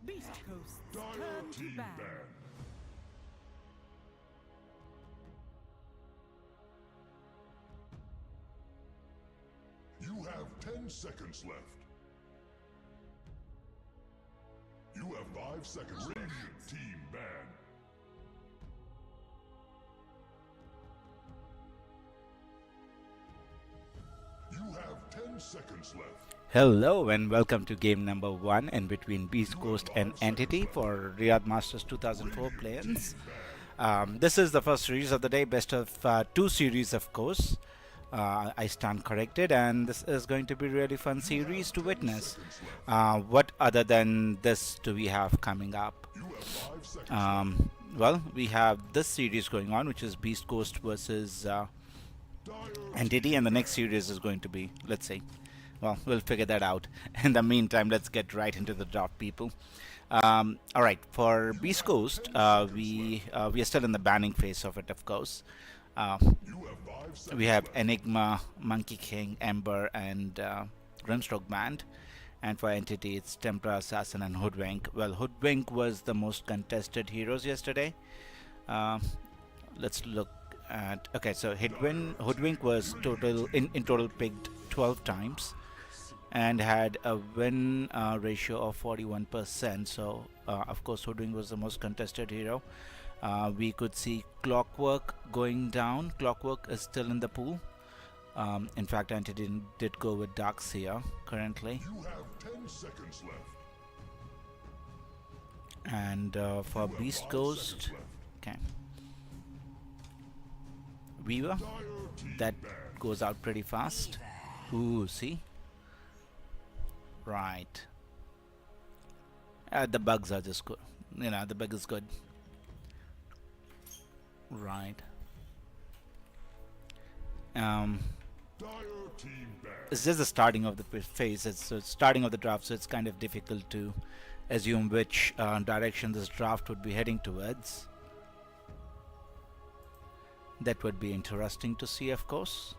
Beast Coast's Dire turn to team ban. ban. You have 10 seconds left. You have 5 seconds. Radiant team ban. You have 10 seconds left. Hello and welcome to game number 1 in between Beast Coast and Entity for Riyadh Masters 2004 play-ins. This is the first series of the day, best of 2 series of course. I stand corrected, and this is going to be a really fun series to witness. What other than this do we have coming up? Well, we have this series going on, which is Beast Coast versus Entity, and the next series is going to be, let's see. Well, we'll figure that out. In the meantime, let's get right into the draft, people. All right, for Beast Coast, we are still in the banning phase of it, of course. We have Enigma, Monkey King, Ember, and Grimstroke banned. And for Entity, it's Templar, Assassin, and Hoodwink. Well, Hoodwink was the most contested heroes yesterday. Let's look at... Okay, so Hoodwink was in total picked 12 times and had a win ratio of 41%. So, of course, Hoodwink was the most contested hero. We could see Clockwork going down. Clockwork is still in the pool. In fact, Entity did go with Darkseer currently. You have 10 seconds left. And for Beast Coast, okay, Weaver, that goes out pretty fast. Ooh, see? Right. The bugs are just good. You know, the bug is good. Right. It's just the starting of the phase. It's starting of the draft, so it's kind of difficult to assume which direction this draft would be heading towards. That would be interesting to see, of course.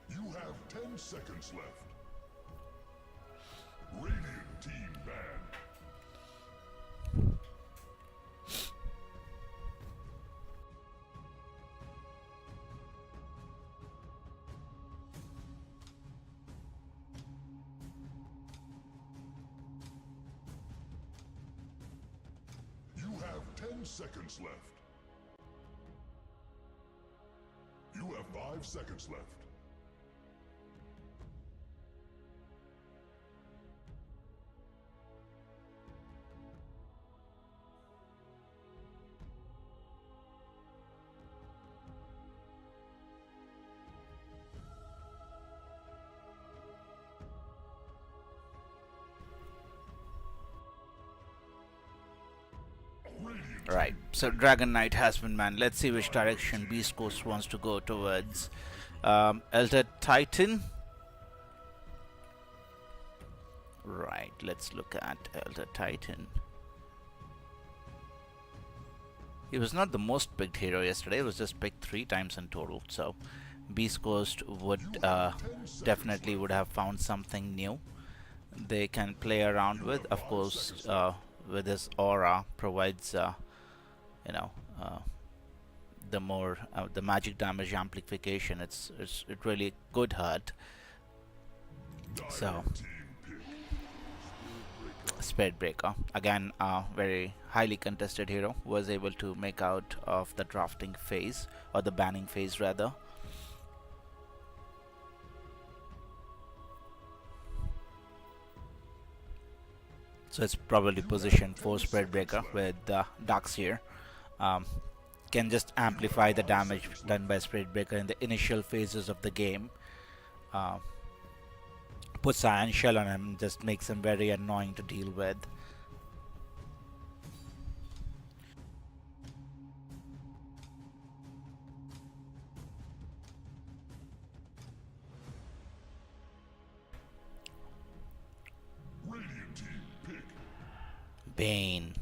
You have 10 seconds left. Radiant team ban. You have 10 seconds left. You have 5 seconds left. Right, so Dragon Knight has been banned. Let's see which direction Beast Coast wants to go towards. Elder Titan. Right, let's look at Elder Titan. He was not the most picked hero yesterday. It was just picked 3 times in total. So Beast Coast would definitely would have found something new they can play around with. Of course, with his aura provides you know, the more the magic damage amplification. It really could hurt. So Spirit Breaker, again very highly contested hero, was able to make out of the drafting phase, or the banning phase rather. So it's probably positioned for Spirit Breaker with Darkseer. Can just amplify the damage done by Spirit Breaker in the initial phases of the game. Puts Iron Shell on him, just makes him very annoying to deal with. Radiant team pick. Bane.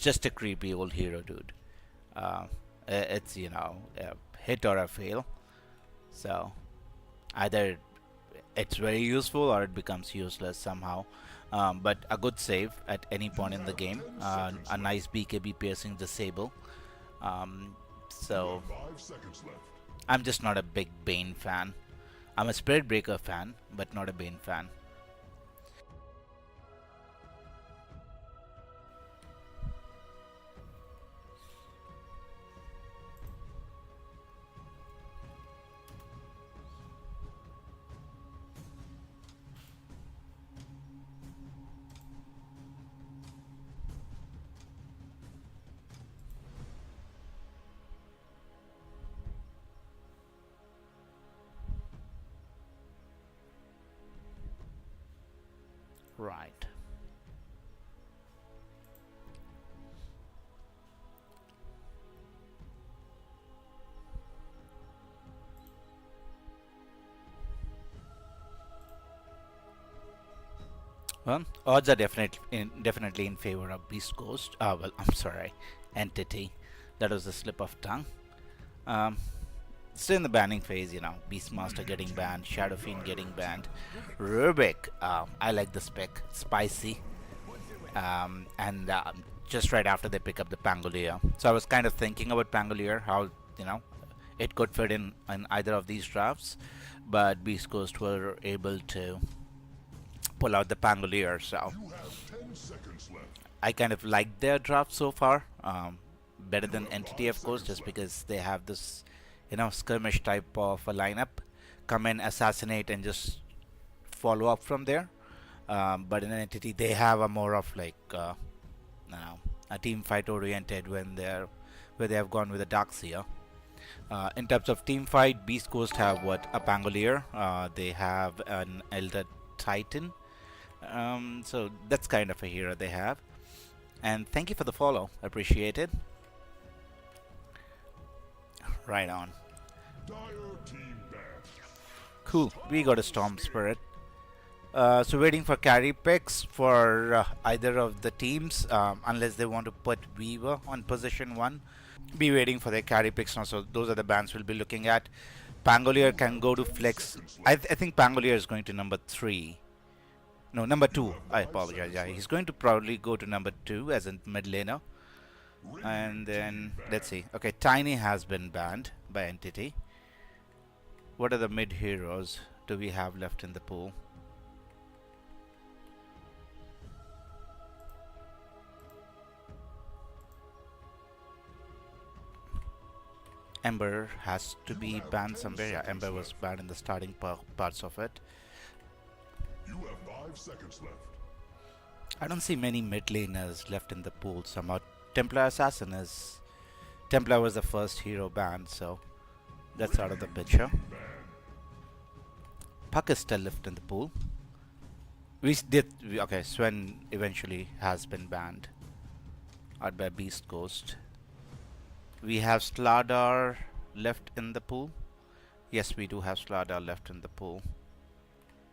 Just a creepy old hero, dude. It's, you know, a hit or a fail. So Either it's very useful or it becomes useless somehow. But a good save at any point in the game, a nice BKB piercing disable. So 5 seconds left. I'm just not a big Bane fan. I'm a Spirit Breaker fan, but not a Bane fan. Right. Well, odds are definitely in favor of Beast Ghost. Well, I'm sorry, Entity. That was a slip of tongue. Um, Still in the banning phase, Beastmaster getting banned, Shadow Fiend getting banned, Rubik. I like the spec, spicy, and just right after they pick up the Pangolier. So I was kind of thinking about Pangolier, how it could fit in either of these drafts, but Beast Coast were able to pull out the Pangolier. So You have 10 seconds left. I kind of like their draft so far. Better than Entity, of course, just because they have this, skirmish type of a lineup. Come in, assassinate, and just follow up from there. But in an Entity, they have a more of like, a team fight oriented where they have gone with a Darkseer. In terms of team fight, Beast Coast have what, a Pangolier. They have an Elder Titan. So that's kind of a hero they have. And thank you for the follow. Appreciate it. Right on. Dire team banned. Cool. We got a Storm Spirit. So waiting for carry picks for either of the teams, unless they want to put Weaver on position 1. Be waiting for their carry picks now. So those are the bans we'll be looking at. Pangolier can go to flex. I think Pangolier is going to number 3. No, number 2. I apologize. Yeah, he's going to probably go to number 2 as a mid laner. And then, let's see. Okay, Tiny has been banned by Entity. What are the mid heroes do we have left in the pool? Ember has to be banned somewhere. Yeah, Ember was banned in the starting parts of it. You have 5 seconds left. I don't see many mid laners left in the pool somehow. Templar Assassin is... Templar was the first hero banned, so that's out of the picture. Puck is still left in the pool. Okay, Sven eventually has been banned out by Beast Ghost. We have Slardar left in the pool. Yes, we do have Slardar left in the pool.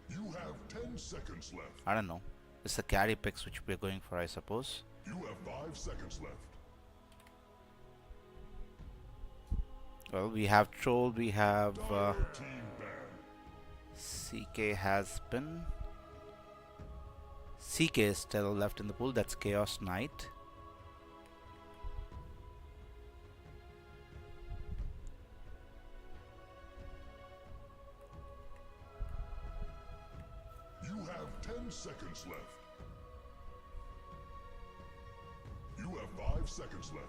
You have 10 seconds left. I don't know. It's the carry picks which we're going for, I suppose. You have 5 seconds left. Well, we have Troll, we have Dire team banned. CK has been. CK is still left in the pool. That's Chaos Knight. You have 10 seconds left. You have 5 seconds left.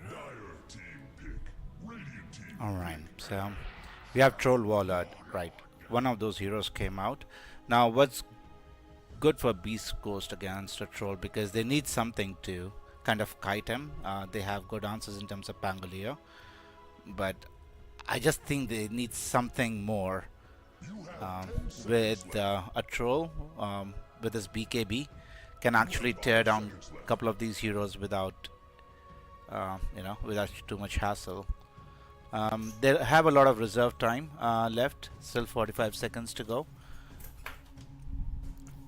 Dire team pick. Radiant team. Alright, so we have Troll Wallard. Right, one of those heroes came out. Now, what's good for Beast Ghost against a Troll, because they need something to kind of kite him. They have good answers in terms of Pangolier, but I just think they need something more You have 10 seconds with left. a Troll with his BKB can actually tear down a couple of these heroes without, without too much hassle. They have a lot of reserve time left. Still 45 seconds to go.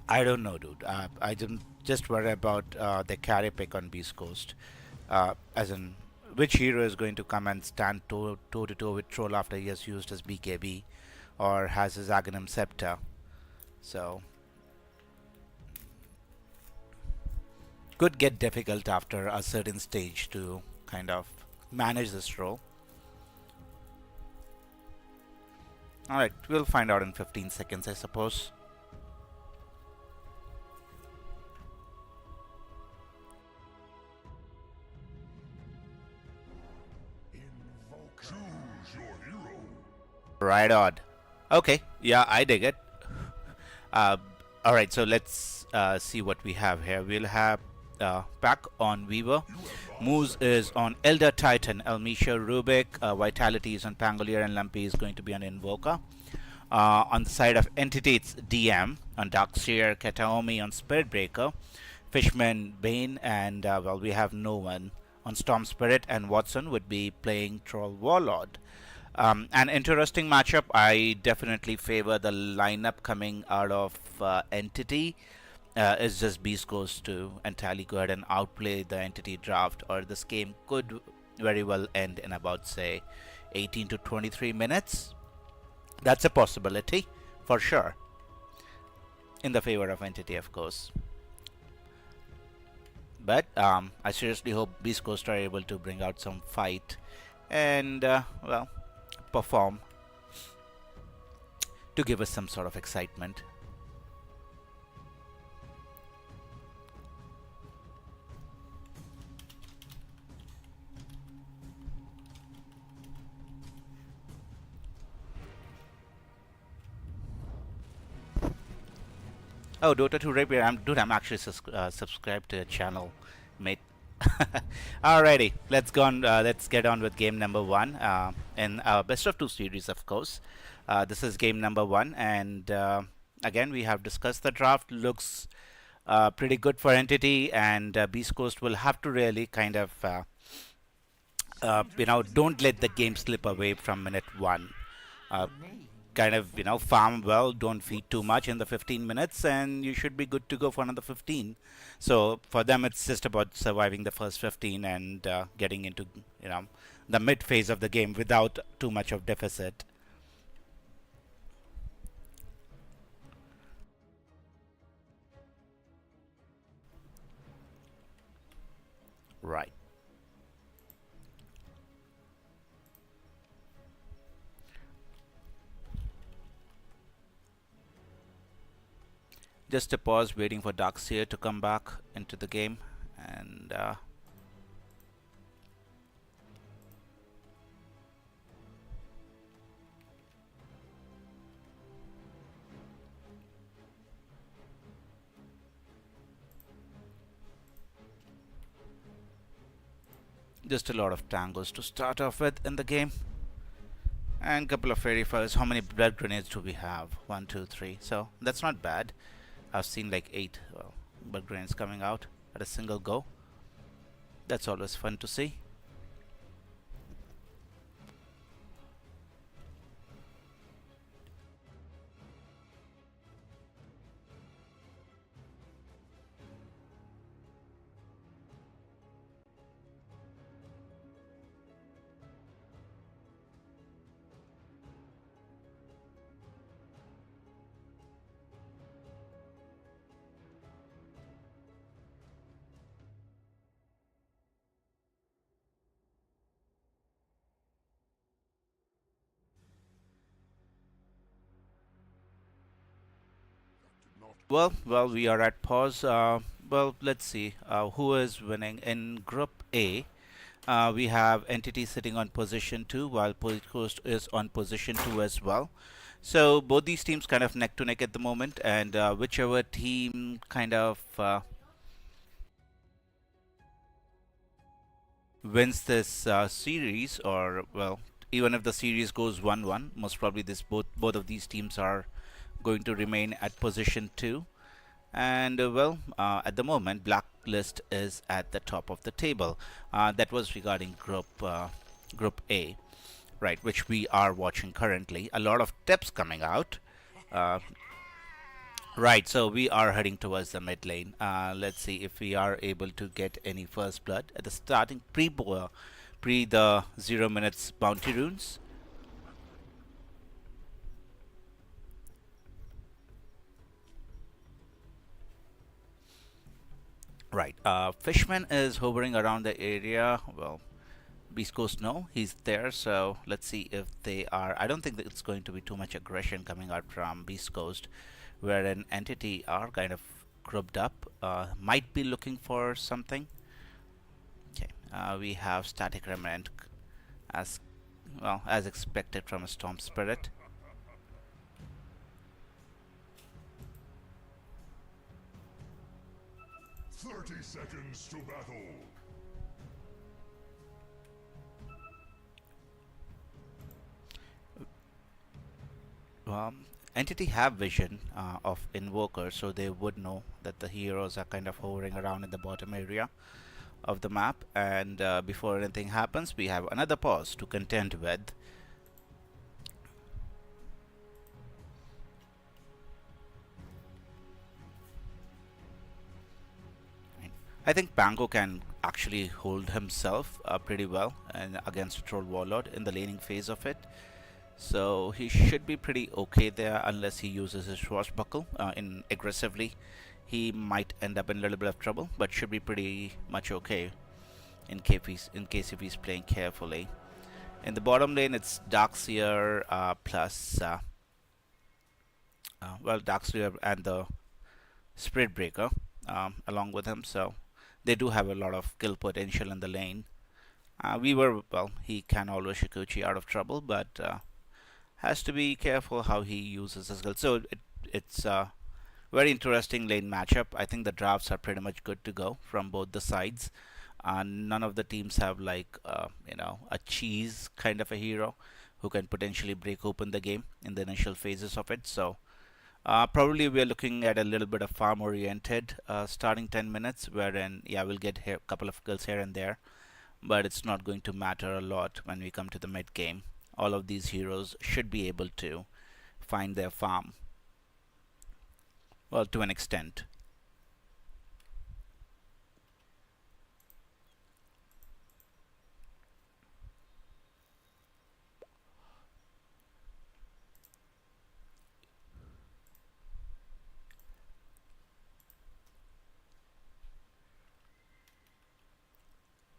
I don't know, dude. I didn't just worry about the carry pick on Beast Coast. As in, which hero is going to come and stand toe to toe with Troll after he has used his BKB or has his Aghanim Scepter. So, could get difficult after a certain stage to kind of manage this role. Alright, we'll find out in 15 seconds, I suppose. Choose your hero. Right on. Okay, yeah, I dig it. Alright, so let's see what we have here. We'll have Pack on Weaver. Moose is on Elder Titan, Elmisha Rubik. Vitality is on Pangolier, and Lumpy is going to be on Invoker. On the side of Entity, it's DM on Darkseer, Kataomi on Spirit Breaker, Fishman, Bane, and well, we have no one on Storm Spirit, and Watson would be playing Troll Warlord. An interesting matchup. I definitely favor the lineup coming out of Entity. It's just Beast goes to entirely go ahead and outplay the Entity draft, or this game could very well end in about, say, 18 to 23 minutes. That's a possibility, for sure. In the favor of Entity, of course. But I seriously hope Beast Coast are able to bring out some fight and, well, perform to give us some sort of excitement. Oh, Dota2 Riyadh, I'm actually subscribed to a channel, mate. Alrighty, let's go on. Let's get on with game number 1 in our best of 2 series, of course. This is game number 1, and again, we have discussed the draft. Looks pretty good for Entity, and Beast Coast will have to really kind of, don't let the game slip away from minute 1. Kind of, farm well, don't feed too much in the 15 minutes, and you should be good to go for another 15. So for them, it's just about surviving the first 15 and getting into, the mid phase of the game without too much of deficit. Right. Just a pause, waiting for Darkseer to come back into the game, and just a lot of tangos to start off with in the game, and a couple of fairy fires. How many blood grenades do we have? 1, 2, 3. So that's not bad. I've seen like 8 blood grenades coming out at a single go. That's always fun to see. Well, we are at pause. Well, let's see who is winning in Group A. We have Entity sitting on position 2, while Beast Coast is on position 2 as well. So both these teams kind of neck to neck at the moment, and whichever team kind of wins this series, or well, even if the series goes 1-1, most probably both of these teams are going to remain at position 2. And at the moment, Blacklist is at the top of the table. That was regarding Group A, right, which we are watching currently. A lot of tips coming out. Uh, right, so we are heading towards the mid lane. Let's see if we are able to get any first blood at the starting pre the 0 minutes bounty runes. Right, Fishman is hovering around the area. Well, Beast Coast, no, he's there. So let's see if they are. I don't think that it's going to be too much aggression coming out from Beast Coast, where an entity are kind of grouped up. Might be looking for something. Okay, we have Static Remnant as as expected from a Storm Spirit. 30 seconds to battle. Entity have vision of invokers, so they would know that the heroes are kind of hovering around in the bottom area of the map. And before anything happens, we have another pause to contend with. I think Pango can actually hold himself pretty well and against a Troll Warlord in the laning phase of it. So he should be pretty okay there unless he uses his Swashbuckle in aggressively. He might end up in a little bit of trouble, but should be pretty much okay in case if he's playing carefully. In the bottom lane, it's Darkseer plus Darkseer and the Spirit Breaker along with him. So they do have a lot of kill potential in the lane. He can always Shikuchi out of trouble, but has to be careful how he uses his skill. So it's a very interesting lane matchup. I think the drafts are pretty much good to go from both the sides. None of the teams have a cheese kind of a hero who can potentially break open the game in the initial phases of it. So probably we're looking at a little bit of farm oriented starting 10 minutes, wherein we'll get a couple of kills here and there, but it's not going to matter a lot when we come to the mid game. All of these heroes should be able to find their farm, well, to an extent.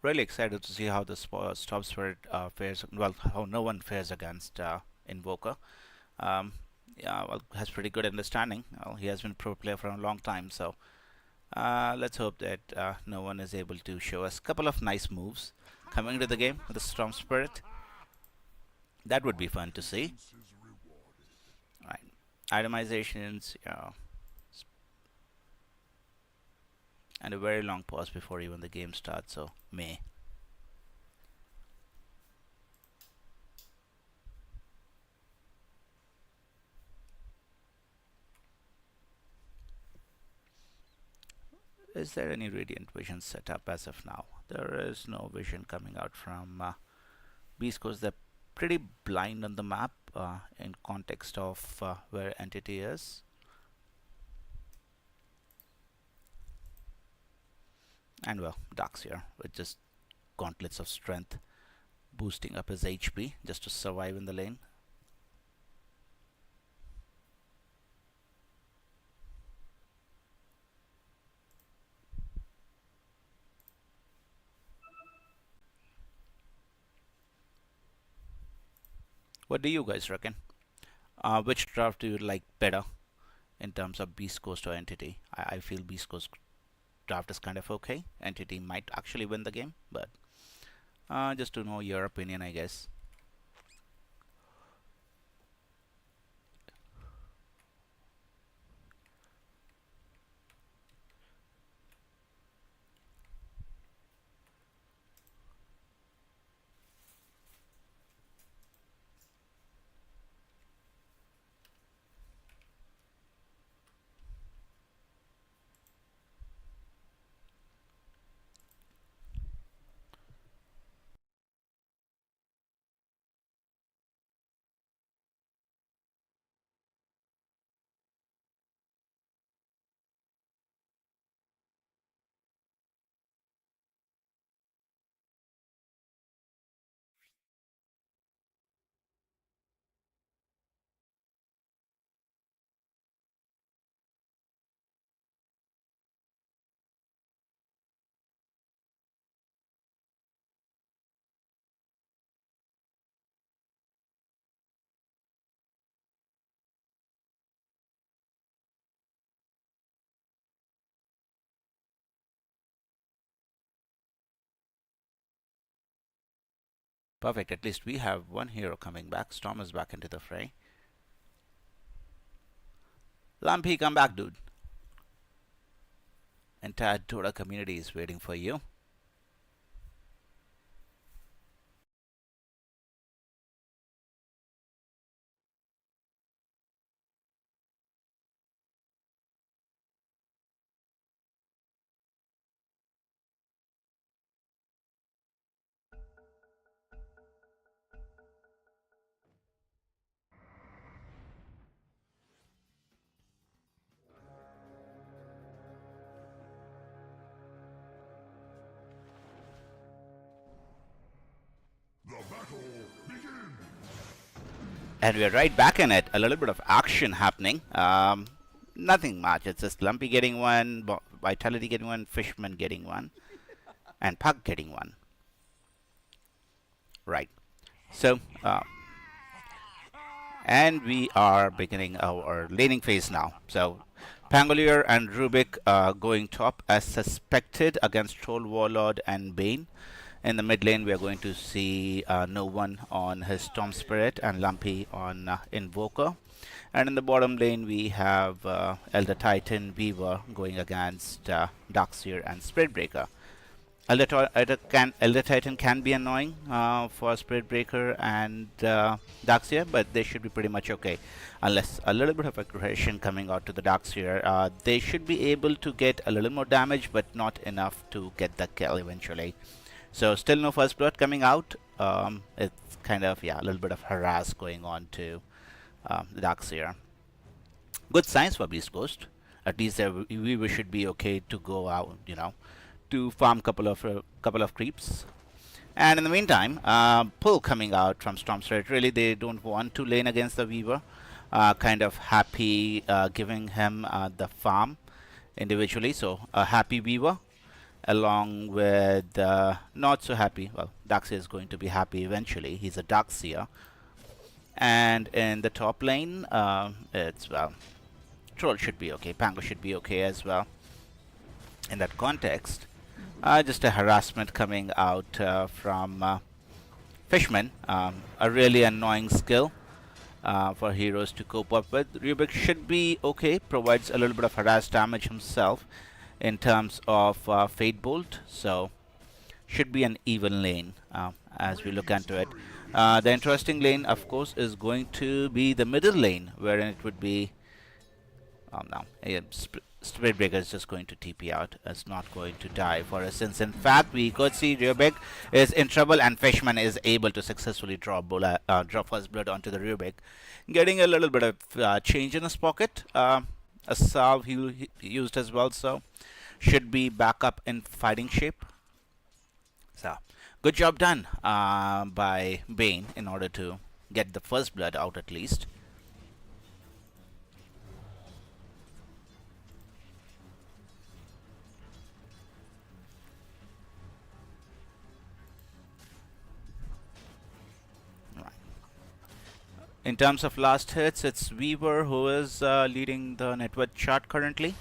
Really excited to see how the Storm Spirit fares. Well, how no one fares against Invoker. Has pretty good understanding. Well, he has been a pro player for a long time, so let's hope that no one is able to show us a couple of nice moves coming into the game with the Storm Spirit. That would be fun to see. Right, itemizations, and a very long pause before even the game starts. So May. Is there any Radiant Vision set up as of now? There is no vision coming out from Beast Coast. They're pretty blind on the map in context of where entity is. And well, Darkseer with just gauntlets of strength, boosting up his HP just to survive in the lane. What do you guys reckon? Which draft do you like better in terms of Beast Coast or Entity? I feel Beast Coast draft is kind of okay. Entity might actually win the game, but just to know your opinion, I guess. Perfect. At least we have one hero coming back. Storm is back into the fray. Lumpy, come back, dude. Entire Dota community is waiting for you. The battle begins. And we're right back in it. A little bit of action happening. Nothing much. It's just Lumpy getting one, Vitality getting one, Fishman getting one, and Pug getting one. Right. So, and we are beginning our laning phase now. So, Pangolier and Rubik going top as suspected against Troll Warlord and Bane. In the mid lane, we are going to see no one on his Storm Spirit and Lumpy on Invoker. And in the bottom lane, we have Elder Titan, Weaver going against Darkseer and Spirit Breaker. Elder Titan can be annoying for Spirit Breaker and Darkseer, but they should be pretty much okay. Unless a little bit of aggression coming out to the Darkseer, they should be able to get a little more damage, but not enough to get the kill eventually. So still no first blood coming out. It's kind of, a little bit of harass going on to the Darkseer. Good signs for Beast Ghost. At least we should be okay to go out, to farm couple of creeps. And in the meantime, pull coming out from Storm Spirit. Really, they don't want to lane against the Weaver. Kind of happy giving him the farm individually. So a happy Weaver, along with not so happy. Well, Darkseer is going to be happy eventually. He's a Darkseer. And in the top lane, it's, Troll should be okay. Pango should be okay as well. In that context, just a harassment coming out from Fishman. A really annoying skill for heroes to cope up with. Rubik should be okay. Provides a little bit of harass damage himself in terms of Fate Bolt, so should be an even lane as we look into it. The interesting lane, of course, is going to be the middle lane, wherein it would be Spirit Breaker is just going to TP out. It's not going to die for us, since in fact we could see Rubik is in trouble and Fishman is able to successfully draw first blood onto the Rubik, getting a little bit of change in his pocket. A salve he used as well, so should be back up in fighting shape. So good job done by Bane in order to get the first blood out at least. In terms of last hits, it's Weaver who is leading the net worth chart currently,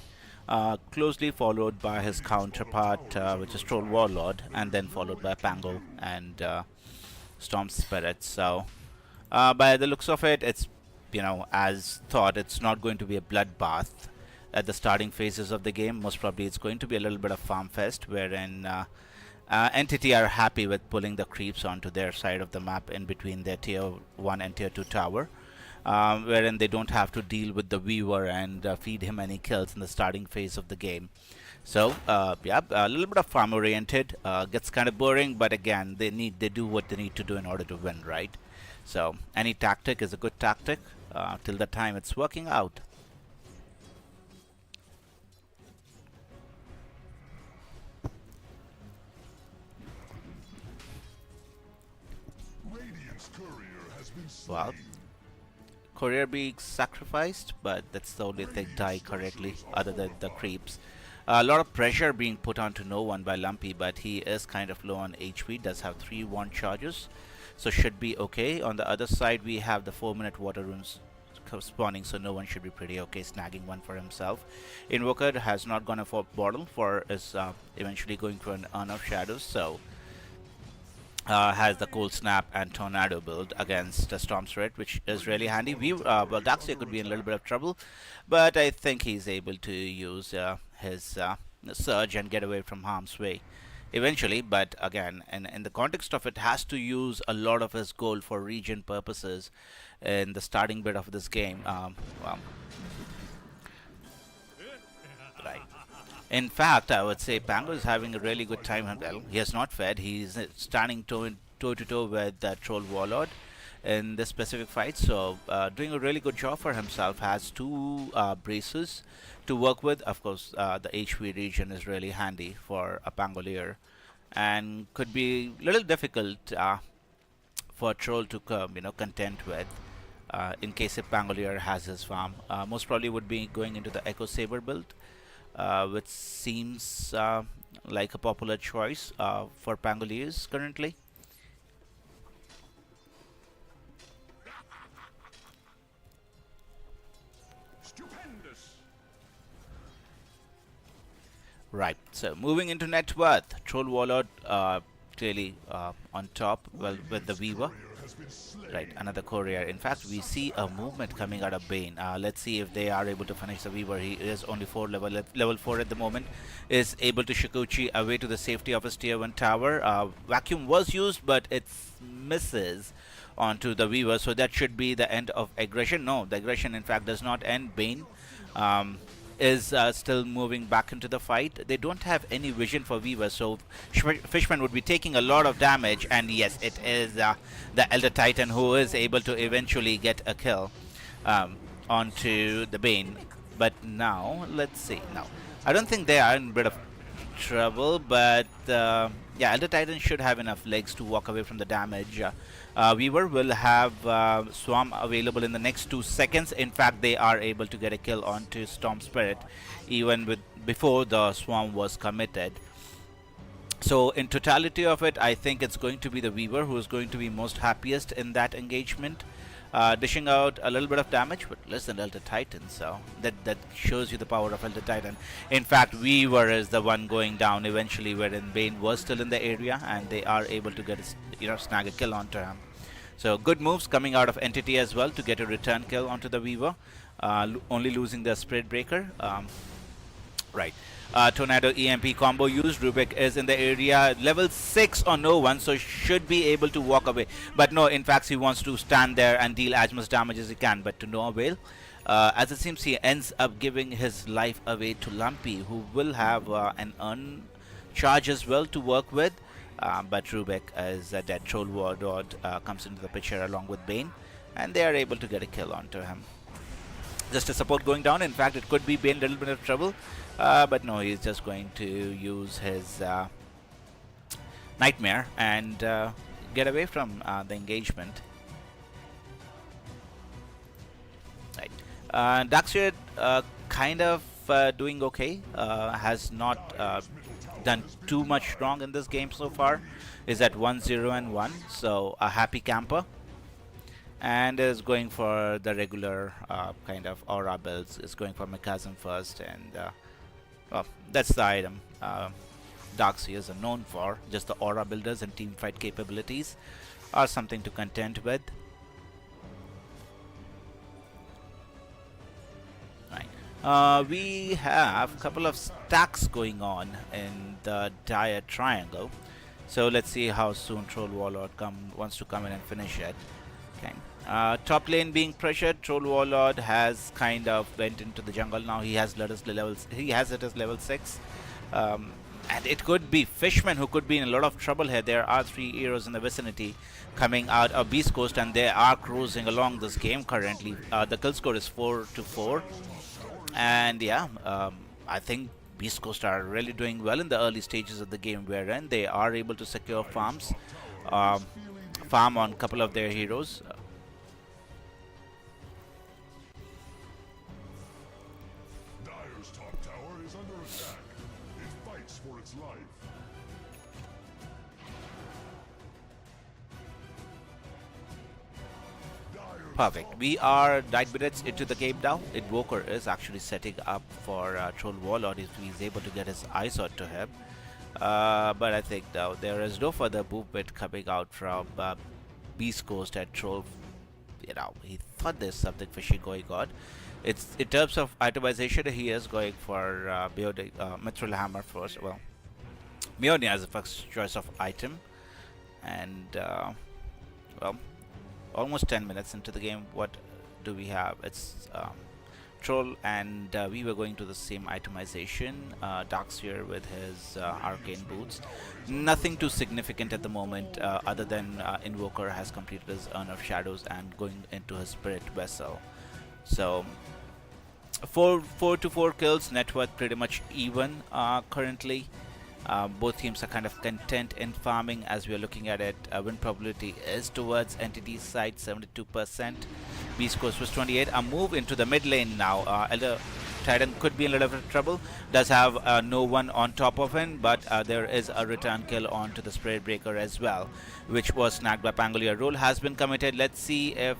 closely followed by his counterpart, which is Troll Warlord, and then followed by Pango and Storm Spirit. So, by the looks of it, it's, as thought, it's not going to be a bloodbath at the starting phases of the game. Most probably it's going to be a little bit of farm fest, wherein Entity are happy with pulling the creeps onto their side of the map in between their tier 1 and tier 2 tower, wherein they don't have to deal with the Weaver and feed him any kills in the starting phase of the game. So a little bit of farm oriented, gets kind of boring, but again they do what they need to do in order to win, right? So any tactic is a good tactic till the time it's working out. Well, Courier being sacrificed, but that's the only thing die correctly other than the creeps. A lot of pressure being put onto no one by Lumpy, but he is kind of low on HP, does have 3 wand charges, so should be okay. On the other side, we have the 4-minute water runes spawning, so no one should be pretty okay snagging one for himself. Invoker has not gone for bottle for is eventually going for an Urn of Shadows, so has the Cold Snap and Tornado build against the Storm Spirit, which is really handy. Well, Daxia could be in a little bit of trouble, but I think he's able to use his Surge and get away from harm's way eventually. But again, in the context of it, has to use a lot of his gold for region purposes in the starting bit of this game. Well, right. In fact, I would say Pango is having a really good time. Well, he has not fed. He's standing toe to toe with Troll Warlord in this specific fight. So, doing a really good job for himself. Has two braces to work with. Of course, the HV region is really handy for a Pangolier, and could be a little difficult for Troll to contend with. In case if Pangolier has his farm, most probably would be going into the Echo Saber build, which seems like a popular choice for Pangoliers currently. Stupendous. Right, so moving into net worth, Troll Warlord clearly on top, well, with the Weaver. Right, another courier. In fact, we see a movement coming out of Bane. Let's see if they are able to finish the Weaver. He is only level 4 at the moment. Is able to Shikuchi away to the safety of his tier 1 tower. Vacuum was used, but it misses onto the Weaver, so that should be the end of aggression. No, the aggression in fact does not end. Bane is still moving back into the fight. They don't have any vision for Weaver, so Fishman would be taking a lot of damage, and yes, it is the Elder Titan who is able to eventually get a kill onto the Bane. But now, let's see. Now, I don't think they are in a bit of trouble, but yeah, Elder Titan should have enough legs to walk away from the damage. Weaver will have Swarm available in the next 2 seconds. In fact, they are able to get a kill onto Storm Spirit even with before the Swarm was committed. So in totality of it, I think it's going to be the Weaver who is going to be most happiest in that engagement, dishing out a little bit of damage, but less than Elder Titan. So that shows you the power of Elder Titan. In fact, Weaver is the one going down eventually, wherein Bane was still in the area, and they are able to get snag a kill onto him. So good moves coming out of Entity as well to get a return kill onto the Weaver, only losing the Spirit Breaker. Right. Tornado EMP combo used. Rubik is in the area, level 6 on no one, so should be able to walk away. But no, in fact, he wants to stand there and deal as much damage as he can, but to no avail. As it seems, he ends up giving his life away to Lumpy, who will have an earn charge as well to work with. But Rubik is dead. Troll Warlord comes into the picture along with Bane, and they are able to get a kill onto him. Just a support going down. In fact, it could be Bane a little bit of trouble. But no, he's just going to use his Nightmare and get away from the engagement. Right. Daxia kind of doing okay. Has not done too much wrong in this game so far. Is at 1-0-1, so a happy camper. And is going for the regular kind of aura builds. Is going for Mechanism first, and well, that's the item Darkseers are known for. Just the aura builders and team fight capabilities are something to contend with. Right. We have a couple of stacks going on in the dire triangle. So let's see how soon Troll Warlord wants to come in and finish it. Okay. Top lane being pressured. Troll Warlord has kind of went into the jungle now. He has it as level 6. And it could be Fishman who could be in a lot of trouble here. There are 3 heroes in the vicinity coming out of Beast Coast, and they are cruising along this game currently. The kill score is 4-4. And yeah, I think Beast Coast are really doing well in the early stages of the game, wherein they are able to secure farms. Farm on a couple of their heroes. Dire's top tower is under attack. It fights for its life. Perfect. We are 9 minutes into the game now. Invoker is actually setting up for Troll Warlord if he's able to get his eyes on to him. But I think now there is no further movement coming out from Beast Coast and Troll. You know, he thought there's something fishy going on. It's in terms of itemization, he is going for Mithril Hammer first. Well, Mjolnir as the first choice of item, and well, almost 10 minutes into the game, what do we have? It's Troll, and we were going to the same itemization. Darkseer with his arcane boots. Nothing too significant at the moment, other than Invoker has completed his Urn of Shadows and going into his Spirit Vessel. So, 4 to 4 kills, net worth pretty much even currently. Both teams are kind of content in farming as we are looking at it. Win probability is towards Entity's side, 72%. Beast Coast was 28. A move into the mid lane now. Elder Titan could be in a little bit of trouble. Does have no one on top of him, but there is a return kill onto the Spirit Breaker as well, which was snagged by Pangolier. Roll has been committed. Let's see if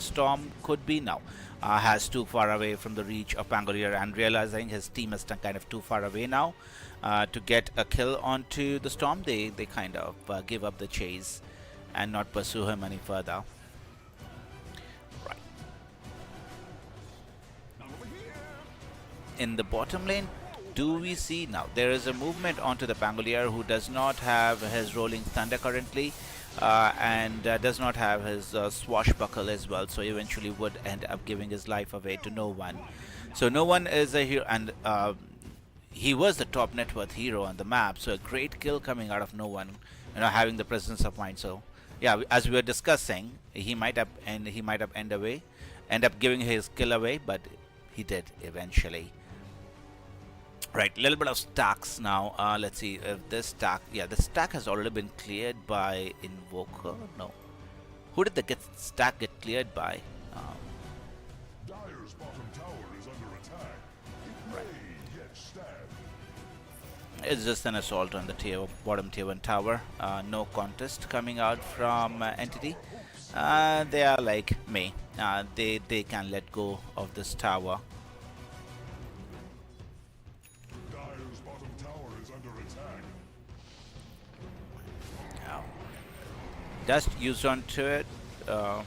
Storm could be now. Has too far away from the reach of Pangolier, and realizing his team is kind of too far away now to get a kill onto the Storm, they kind of give up the chase and not pursue him any further. Right. In the bottom lane, do we see now there is a movement onto the Pangolier, who does not have his Rolling Thunder currently, and does not have his Swashbuckle as well, so eventually would end up giving his life away to no one. So no one is a hero, and he was the top net worth hero on the map, so a great kill coming out of no one, you know, having the presence of mind. So yeah, as we were discussing, he might have end up giving his kill away, but he did eventually. Right, a little bit of stacks now. Let's see if this stack, yeah, the stack has already been cleared by Invoker. No, who did the stack get cleared by? Dire's bottom tower is under attack. It may get stabbed. It's just an assault on the bottom tier 1 tower. No contest coming out from Entity. They are like me. They can let go of this tower. Dire's bottom tower is under attack. Dust used onto it. Right.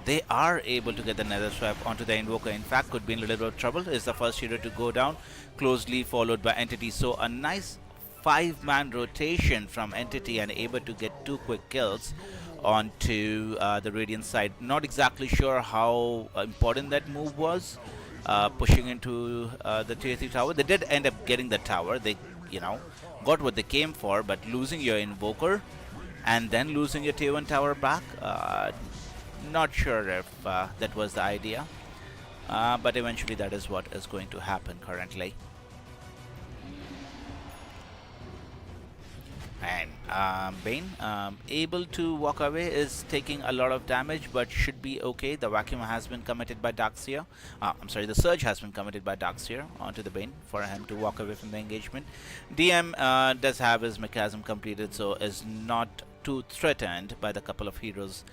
They are able to get the Nether Swap onto the Invoker. In fact, could be in a little bit of trouble. Is the first hero to go down, closely followed by Entity. So a nice 5-man rotation from Entity and able to get 2 quick kills onto the Radiant side. Not exactly sure how important that move was, pushing into the tier 3 tower. They did end up getting the tower. They, you know, got what they came for, but losing your Invoker and then losing your tier 1 tower back, not sure if that was the idea, but eventually that is what is going to happen currently. And Bane, able to walk away, is taking a lot of damage, but should be okay. The vacuum has been committed by Darkseer. I'm sorry, the surge has been committed by Darkseer onto the Bane for him to walk away from the engagement. DM does have his mechanism completed, so is not too threatened by the couple of heroes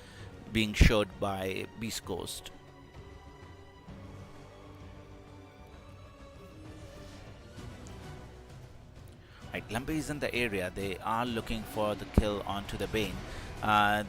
being showed by Beast Coast. Right, Lambe is in the area. They are looking for the kill onto the Bane.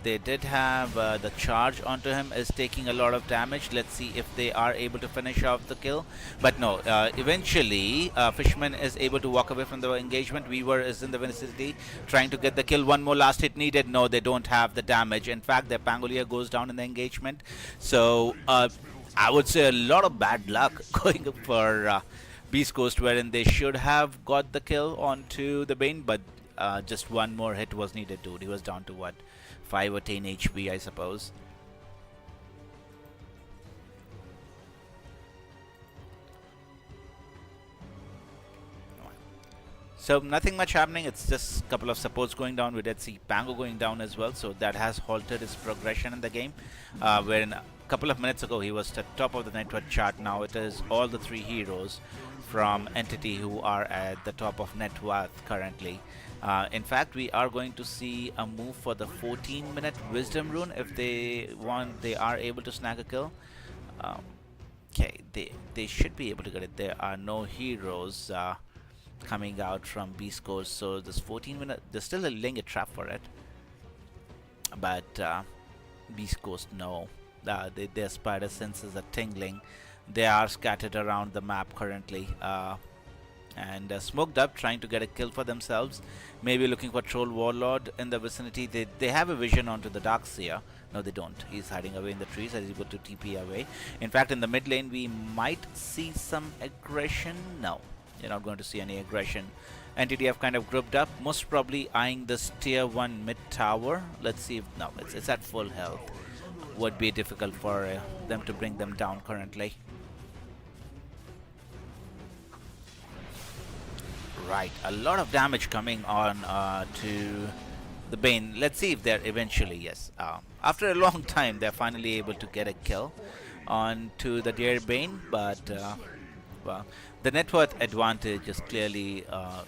They did have the charge onto him, is taking a lot of damage. Let's see if they are able to finish off the kill. But no, eventually Fishman is able to walk away from the engagement. Weaver is in the vicinity trying to get the kill. One more last hit needed. No, they don't have the damage. In fact, their Pangolier goes down in the engagement. So I would say a lot of bad luck going up for Beast Coast, wherein they should have got the kill onto the Bane, but just one more hit was needed, dude. He was down to what, 5 or 10 HP, I suppose. So nothing much happening. It's just a couple of supports going down. We did see Pango going down as well, so that has halted his progression in the game. Wherein a couple of minutes ago he was at top of the network chart. Now it is all the 3 heroes from Entity who are at the top of net worth currently. In fact, we are going to see a move for the 14-minute Wisdom Rune if they want. They are able to snag a kill. Okay, they should be able to get it. There are no heroes coming out from Beast Coast. So this 14-minute, they're still laying a trap for it, but Beast Coast, no. Their spider senses are tingling. They are scattered around the map currently, and smoked up, trying to get a kill for themselves. Maybe looking for Troll Warlord in the vicinity. They have a vision onto the Darkseer. No, they don't. He's hiding away in the trees as he's able to TP away. In fact, in the mid lane, we might see some aggression. No, you're not going to see any aggression. Entity have kind of grouped up, most probably eyeing this tier 1 mid tower. Let's see if, no, it's at full health. Would be difficult for them to bring them down currently. Right, a lot of damage coming on to the Bane. Let's see if they're eventually, yes, after a long time, they're finally able to get a kill onto the dear Bane, but well, the net worth advantage is clearly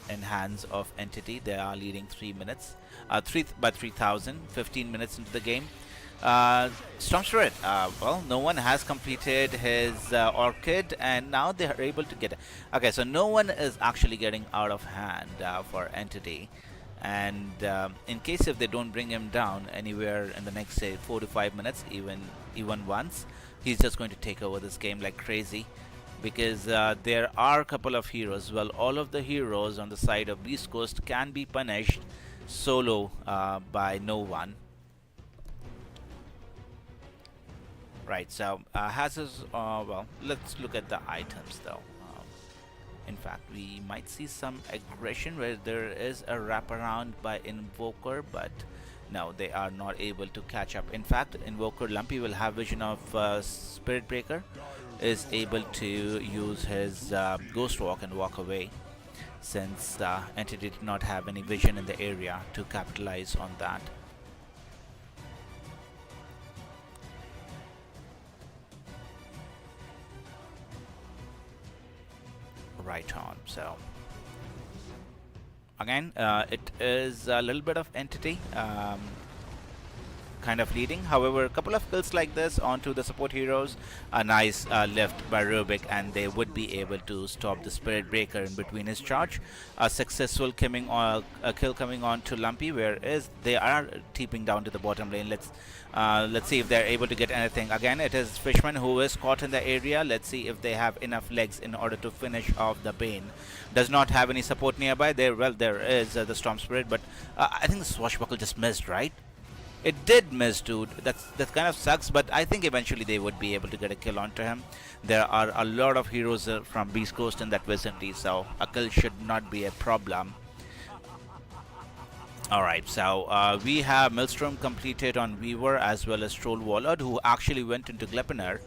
in hands of Entity. They are leading 3 minutes, 3,000, 15 minutes into the game. Storm Spirit, well, no one has completed his Orchid, and now they are able to get it. Okay, so no one is actually getting out of hand for Entity, and in case if they don't bring him down anywhere in the next, say, 4 to 5 minutes, even once, he's just going to take over this game like crazy, because there are a couple of heroes. Well, all of the heroes on the side of Beast Coast can be punished solo by no one. Right, so has his, well, let's look at the items though. In fact, we might see some aggression where there is a wraparound by Invoker, but no, they are not able to catch up. In fact, Invoker Lumpy will have vision of Spirit Breaker, is able to use his Ghost Walk and walk away, since the Entity did not have any vision in the area to capitalize on that. Right on. So again, it is a little bit of Entity kind of leading. However, a couple of kills like this onto the support heroes, a nice lift by Rubik, and they would be able to stop the Spirit Breaker in between his charge. A successful a kill coming on to Lumpy, whereas they are teeping down to the bottom lane. Let's see if they're able to get anything. Again, it is Fishman who is caught in the area. Let's see if they have enough legs in order to finish off the Bane. Does not have any support nearby. There is the Storm Spirit, but I think the Swashbuckle just missed, right? It did miss, dude. That kind of sucks, but I think eventually they would be able to get a kill onto him. There are a lot of heroes from Beast Coast in that vicinity, so a kill should not be a problem. Alright, so we have Maelstrom completed on Weaver as well as Troll Warlord, who actually went into Gleipnir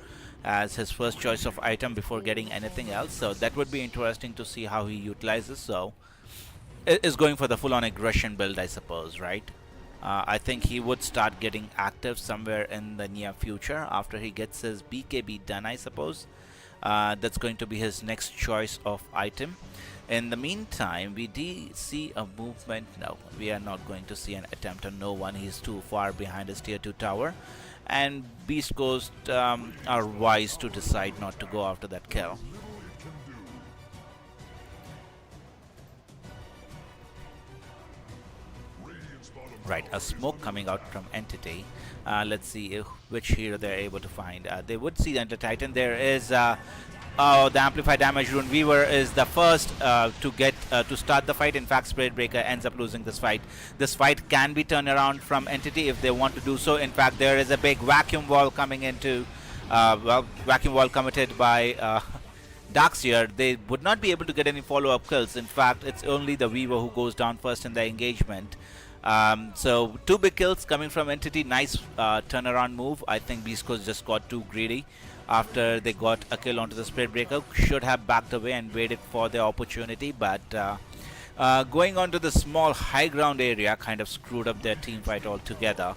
as his first choice of item before getting anything else. So that would be interesting to see how he utilizes. So it is going for the full-on aggression build, I suppose, right? I think he would start getting active somewhere in the near future after he gets his BKB done, I suppose. That's going to be his next choice of item. In the meantime, we do see a movement. No, we are not going to see an attempt on no one. He's too far behind his tier 2 tower. And Beast Coast are wise to decide not to go after that kill. Right, a smoke coming out from Entity. Let's see which hero they're able to find. They would see the Enter Titan. There is the Amplify Damage Rune. Weaver is the first to start the fight. In fact, Spirit Breaker ends up losing this fight. This fight can be turned around from Entity if they want to do so. In fact, there is a big vacuum wall coming into, well, vacuum wall committed by Darkseer. They would not be able to get any follow-up kills. In fact, it's only the Weaver who goes down first in the engagement. So 2 big kills coming from Entity. Nice turnaround move. I think Beast Coast just got too greedy after they got a kill onto the Spirit Breaker. Should have backed away and waited for the opportunity, but going onto the small high ground area kind of screwed up their team fight altogether.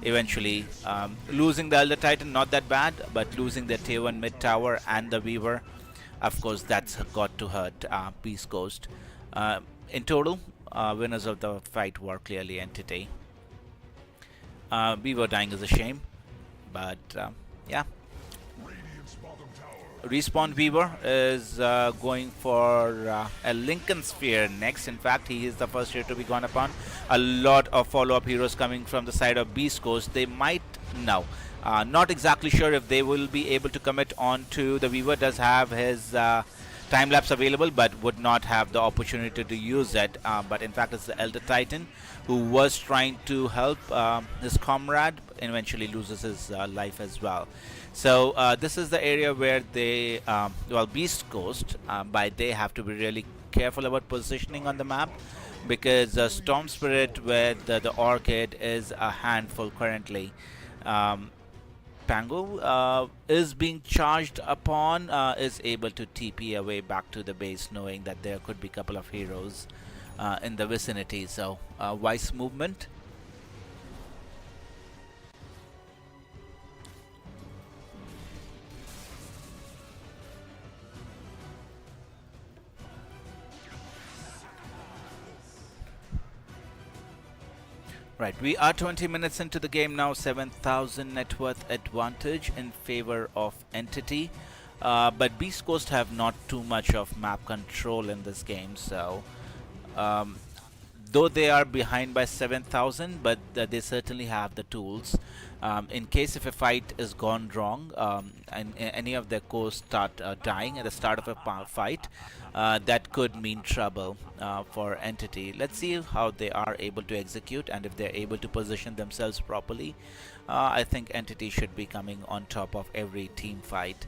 Eventually losing the Elder Titan, not that bad, but losing their tier 1 mid tower and the Weaver, of course, that's got to hurt Beast Coast. In total, winners of the fight were clearly Entity. Weaver dying is a shame, but yeah. Respawn Weaver is going for a Lincoln Sphere next. In fact, he is the first hero to be gone upon. A lot of follow-up heroes coming from the side of Beast Coast. They might now. Not exactly sure if they will be able to commit on to the Weaver. Does have his time lapse available, but would not have the opportunity to use it. But in fact, it's the Elder Titan who was trying to help his comrade, eventually loses his life as well. So this is the area where they, well, Beast Coast, by they have to be really careful about positioning on the map, because Storm Spirit with the Orchid is a handful currently. Pango is being charged upon, is able to TP away back to the base, knowing that there could be a couple of heroes in the vicinity. So wise movement. Right, we are 20 minutes into the game now. 7,000 net worth advantage in favor of Entity. But Beast Coast have not too much of map control in this game. So, though they are behind by 7,000, but they certainly have the tools. In case if a fight is gone wrong and any of their cores start dying at the start of a fight, that could mean trouble for Entity. Let's see how they are able to execute, and if they're able to position themselves properly. I think Entity should be coming on top of every team fight.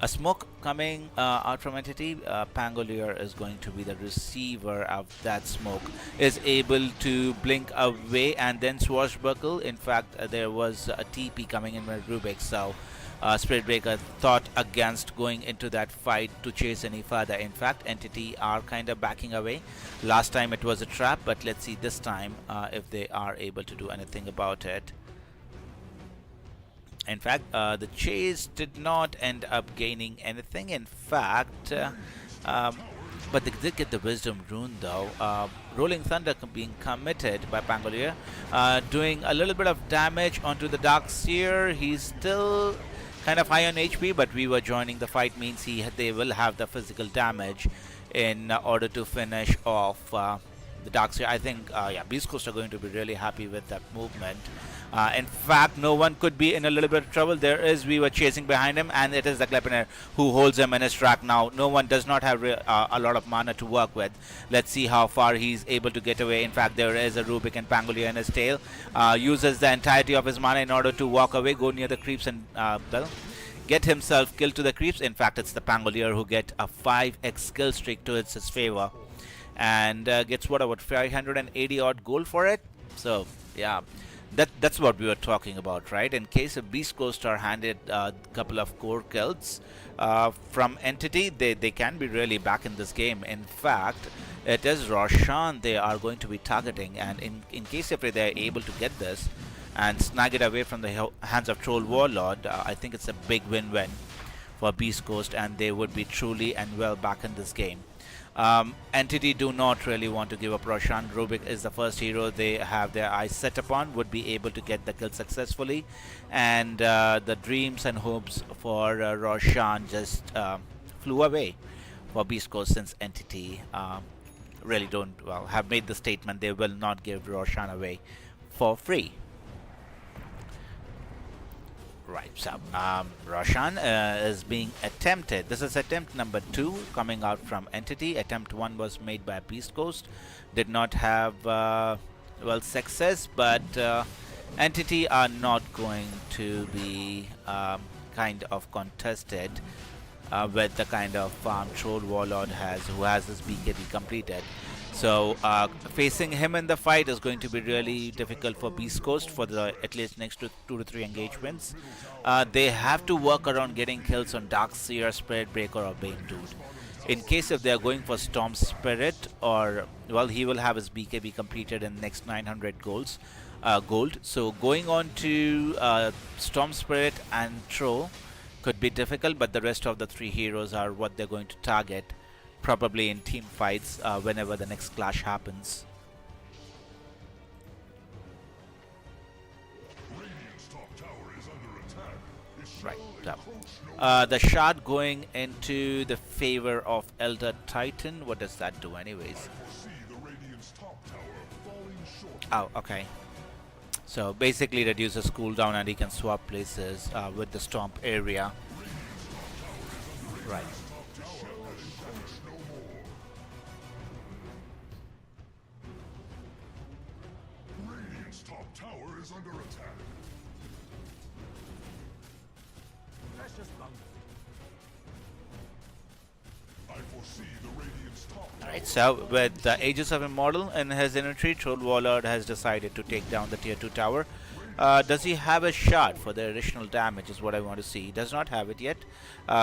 A smoke coming out from Entity. Pangolier is going to be the receiver of that smoke. Is able to blink away and then swashbuckle. In fact, there was a TP coming in with Rubik, so Spirit Breaker thought against going into that fight to chase any further. In fact, Entity are kind of backing away. Last time it was a trap, but let's see this time if they are able to do anything about it. In fact, the chase did not end up gaining anything. In fact, but they did get the Wisdom Rune though. Rolling Thunder being committed by Pangolier, doing a little bit of damage onto the Dark Seer. He's still kind of high on HP, but we were joining the fight means they will have the physical damage in order to finish off the Dark Seer. I think, yeah, Beast Coast are going to be really happy with that movement. In fact, no one could be in a little bit of trouble. We were chasing behind him, and it is the Gleipnir who holds him in his track now. No one does not have a lot of mana to work with. Let's see how far he's able to get away. In fact, there is a Rubik and Pangolier in his tail. Uses the entirety of his mana in order to walk away, go near the creeps, and well, get himself killed to the creeps. In fact, it's the Pangolier who get a 5x skill streak to his favor, and gets what, about 580 odd gold for it. So yeah. That's what we were talking about, right? In case of Beast Coast are handed a couple of core kills from Entity, they can be really back in this game. In fact, it is Roshan they are going to be targeting, and in case if they are able to get this and snag it away from the hands of Troll Warlord, I think it's a big win-win for Beast Coast, and they would be truly and well back in this game. Entity do not really want to give up Roshan. Rubik is the first hero they have their eyes set upon, would be able to get the kill successfully, and the dreams and hopes for Roshan just flew away for Beast Coast, since Entity really have made the statement they will not give Roshan away for free. Right, so Roshan is being attempted. This is attempt number 2 coming out from Entity. Attempt 1 was made by Beast Coast. Did not have, well, success, but Entity are not going to be kind of contested with the kind of farm Troll Warlord who has his BKB completed. So facing him in the fight is going to be really difficult for Beast Coast for the at least next 2 to 3 engagements. They have to work around getting kills on Dark Seer, Spirit Breaker, or Bane Dude. In case if they are going for Storm Spirit, or well, he will have his BKB completed in next 900 gold. So going on to Storm Spirit and Troll could be difficult, but the rest of the 3 heroes are what they're going to target, probably in team fights whenever the next clash happens. Right, so The shot going into the favor of Elder Titan. What does that do anyways? See the Radiant's top tower falling short. Oh, okay. So basically reduces cooldown and he can swap places with the stomp area. Right. Radiant's top tower is under attack. I foresee the Radiant's top tower. Alright, so with the Aegis of Immortal in his inventory, Troll Warlord has decided to take down the tier 2 tower. Does he have a shot for the additional damage is what I want to see. He does not have it yet.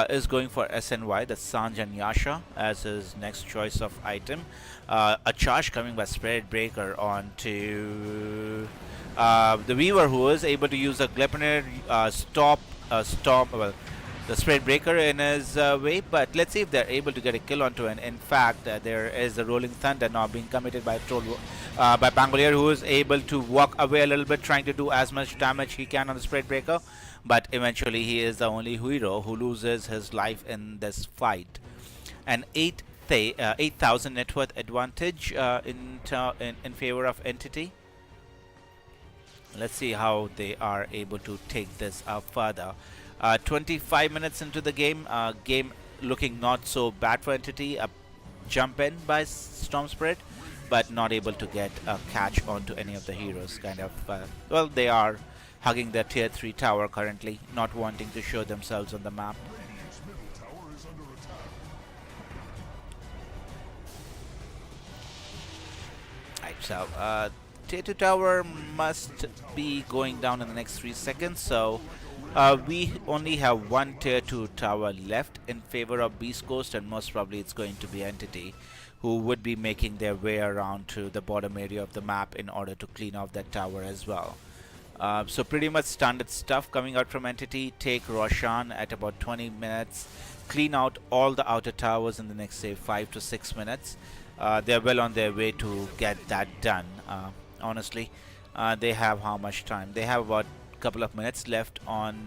Is going for SNY, the Sanj and Yasha, as his next choice of item. A charge coming by Spirit Breaker onto the Weaver, who is able to use a Gleipnir the Spirit Breaker in his way, but let's see if they're able to get a kill onto it. In fact, there is a Rolling Thunder now being committed by by Pangolier, who is able to walk away a little bit, trying to do as much damage he can on the Spirit Breaker, but eventually he is the only hero who loses his life in this fight. An 8,000 net worth advantage in favor of Entity. Let's see how they are able to take this up further. 25 minutes into the game, game looking not so bad for Entity. A jump in by Storm Spirit, but not able to get a catch onto any of the heroes. Kind of, well, they are hugging their tier 3 tower currently, not wanting to show themselves on the map. Radiant's middle tower is under attack. Right, so tier 2 tower must be going down in the next 3 seconds, so we only have one tier 2 tower left in favor of Beast Coast, and most probably it's going to be Entity, who would be making their way around to the bottom area of the map in order to clean off that tower as well. So pretty much standard stuff coming out from Entity. Take Roshan at about 20 minutes, clean out all the outer towers in the next, say, 5 to 6 minutes. They're well on their way to get that done. Honestly, they have how much time? They have about couple of minutes left on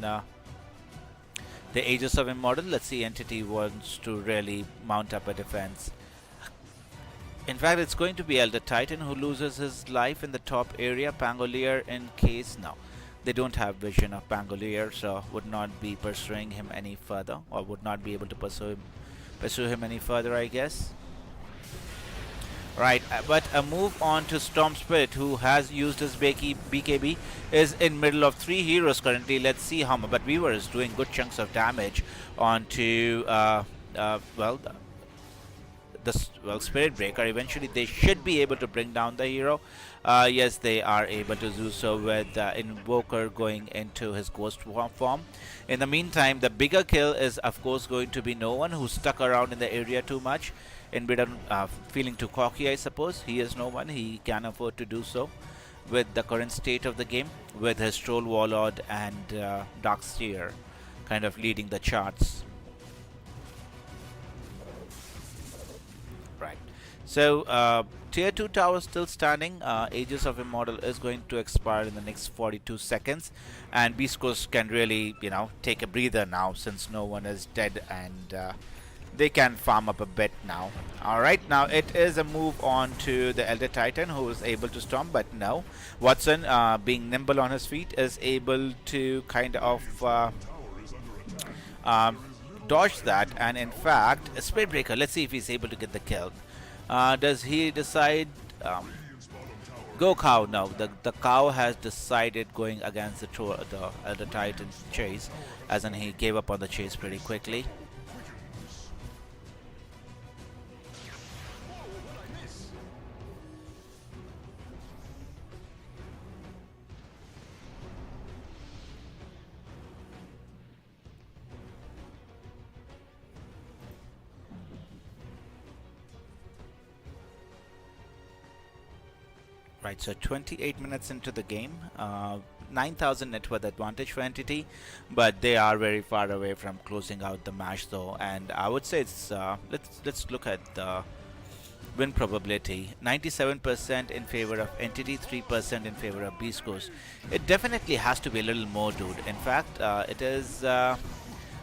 the Aegis of Immortal. Let's see, Entity wants to really mount up a defense. In fact, it's going to be Elder Titan who loses his life in the top area. Pangolier in case, no, they don't have vision of Pangolier, so would not be pursuing him any further, or would not be able to pursue him any further, I guess. Right, but a move on to Storm Spirit, who has used his BKB, is in middle of 3 heroes currently. Let's see how much, but Weaver is doing good chunks of damage onto, well, Spirit Breaker. Eventually they should be able to bring down the hero. Yes, they are able to do so with Invoker going into his ghost form. In the meantime, the bigger kill is of course going to be No One, who's stuck around in the area too much. Inbidden feeling too cocky, I suppose. He is No One. He can afford to do so with the current state of the game, with his Troll Warlord and Darkseer kind of leading the charts. Right. So tier 2 tower still standing. Aegis of Immortal is going to expire in the next 42 seconds, and Beast Coast can really, you know, take a breather now since No One is dead, and they can farm up a bit now. Alright, now it is a move on to the Elder Titan, who is able to storm, but no. Watson, being nimble on his feet, is able to kind of dodge that, and in fact, Spirit Breaker, let's see if he's able to get the kill. Does he decide... go cow? No, the cow has decided going against the Elder Titan chase, as in he gave up on the chase pretty quickly. Right, so 28 minutes into the game, 9,000 net worth advantage for Entity, but they are very far away from closing out the match though, and I would say it's let's look at the win probability. 97% in favor of Entity, 3% in favor of Beast Coast. It definitely has to be a little more, dude. In fact, it is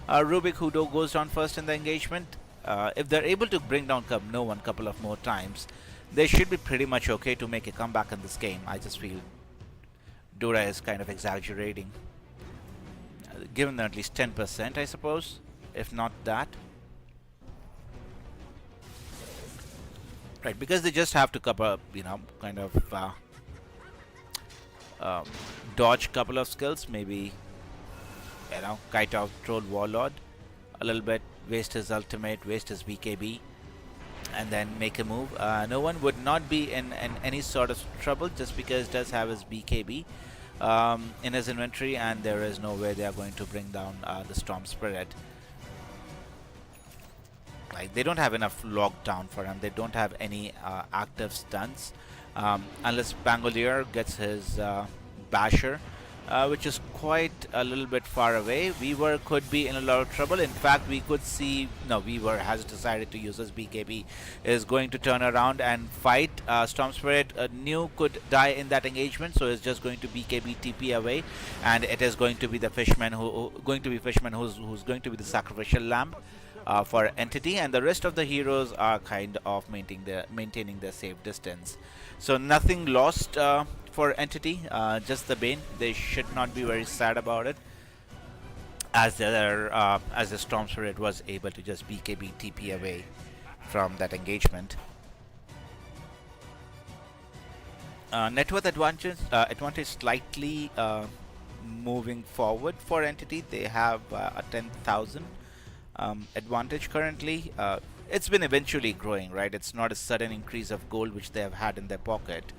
Rubik Hudo goes down first in the engagement. If they're able to bring down no one couple of more times, they should be pretty much okay to make a comeback in this game. I just feel Dota is kind of exaggerating. Given them at least 10%, I suppose, if not that. Right, because they just have to cover, kind of dodge couple of skills, maybe, kite out, troll warlord a little bit, waste his ultimate, waste his BKB, and then make a move. No one would not be in any sort of trouble just because he does have his BKB in his inventory, and there is no way they are going to bring down the Storm Spirit. Like, they don't have enough lockdown for him. They don't have any active stunts unless Pangolier gets his Basher, which is quite a little bit far away. Weaver could be in a lot of trouble. In fact, we could see Weaver has decided to use his BKB, is going to turn around and fight. Storm Spirit New could die in that engagement, so it's just going to BKB TP away, and it is going to be the Fishman who's going to be the sacrificial lamb for Entity, and the rest of the heroes are kind of maintaining their safe distance. So nothing lost for Entity, just the Bane. They should not be very sad about it, as the Storm Spirit was able to just BKB TP away from that engagement. Net worth advantage slightly moving forward for Entity. They have a 10,000 advantage currently. It's been eventually growing, right? It's not a sudden increase of gold which they have had in their pocket.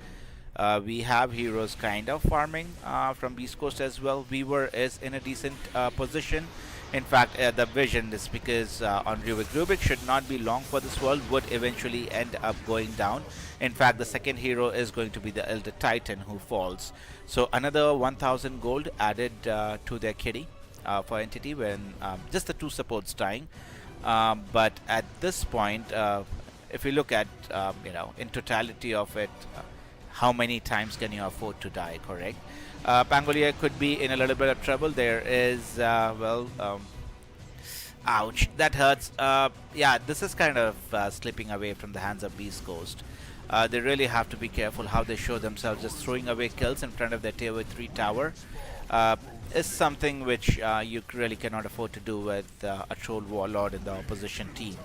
We have heroes kind of farming from Beast Coast as well. Weaver is in a decent position. In fact, the vision is because on Rubik should not be long for this world, would eventually end up going down. In fact, the second hero is going to be the Elder Titan who falls. So another 1,000 gold added to their kitty for Entity when just the two supports dying. But at this point, if you look at in totality of it, how many times can you afford to die, correct? Pangolier could be in a little bit of trouble. There is ouch, that hurts. Yeah, this is kind of slipping away from the hands of Beast Coast. They really have to be careful how they show themselves. Just throwing away kills in front of their tier 3 tower is something which you really cannot afford to do with a Troll Warlord in the opposition team.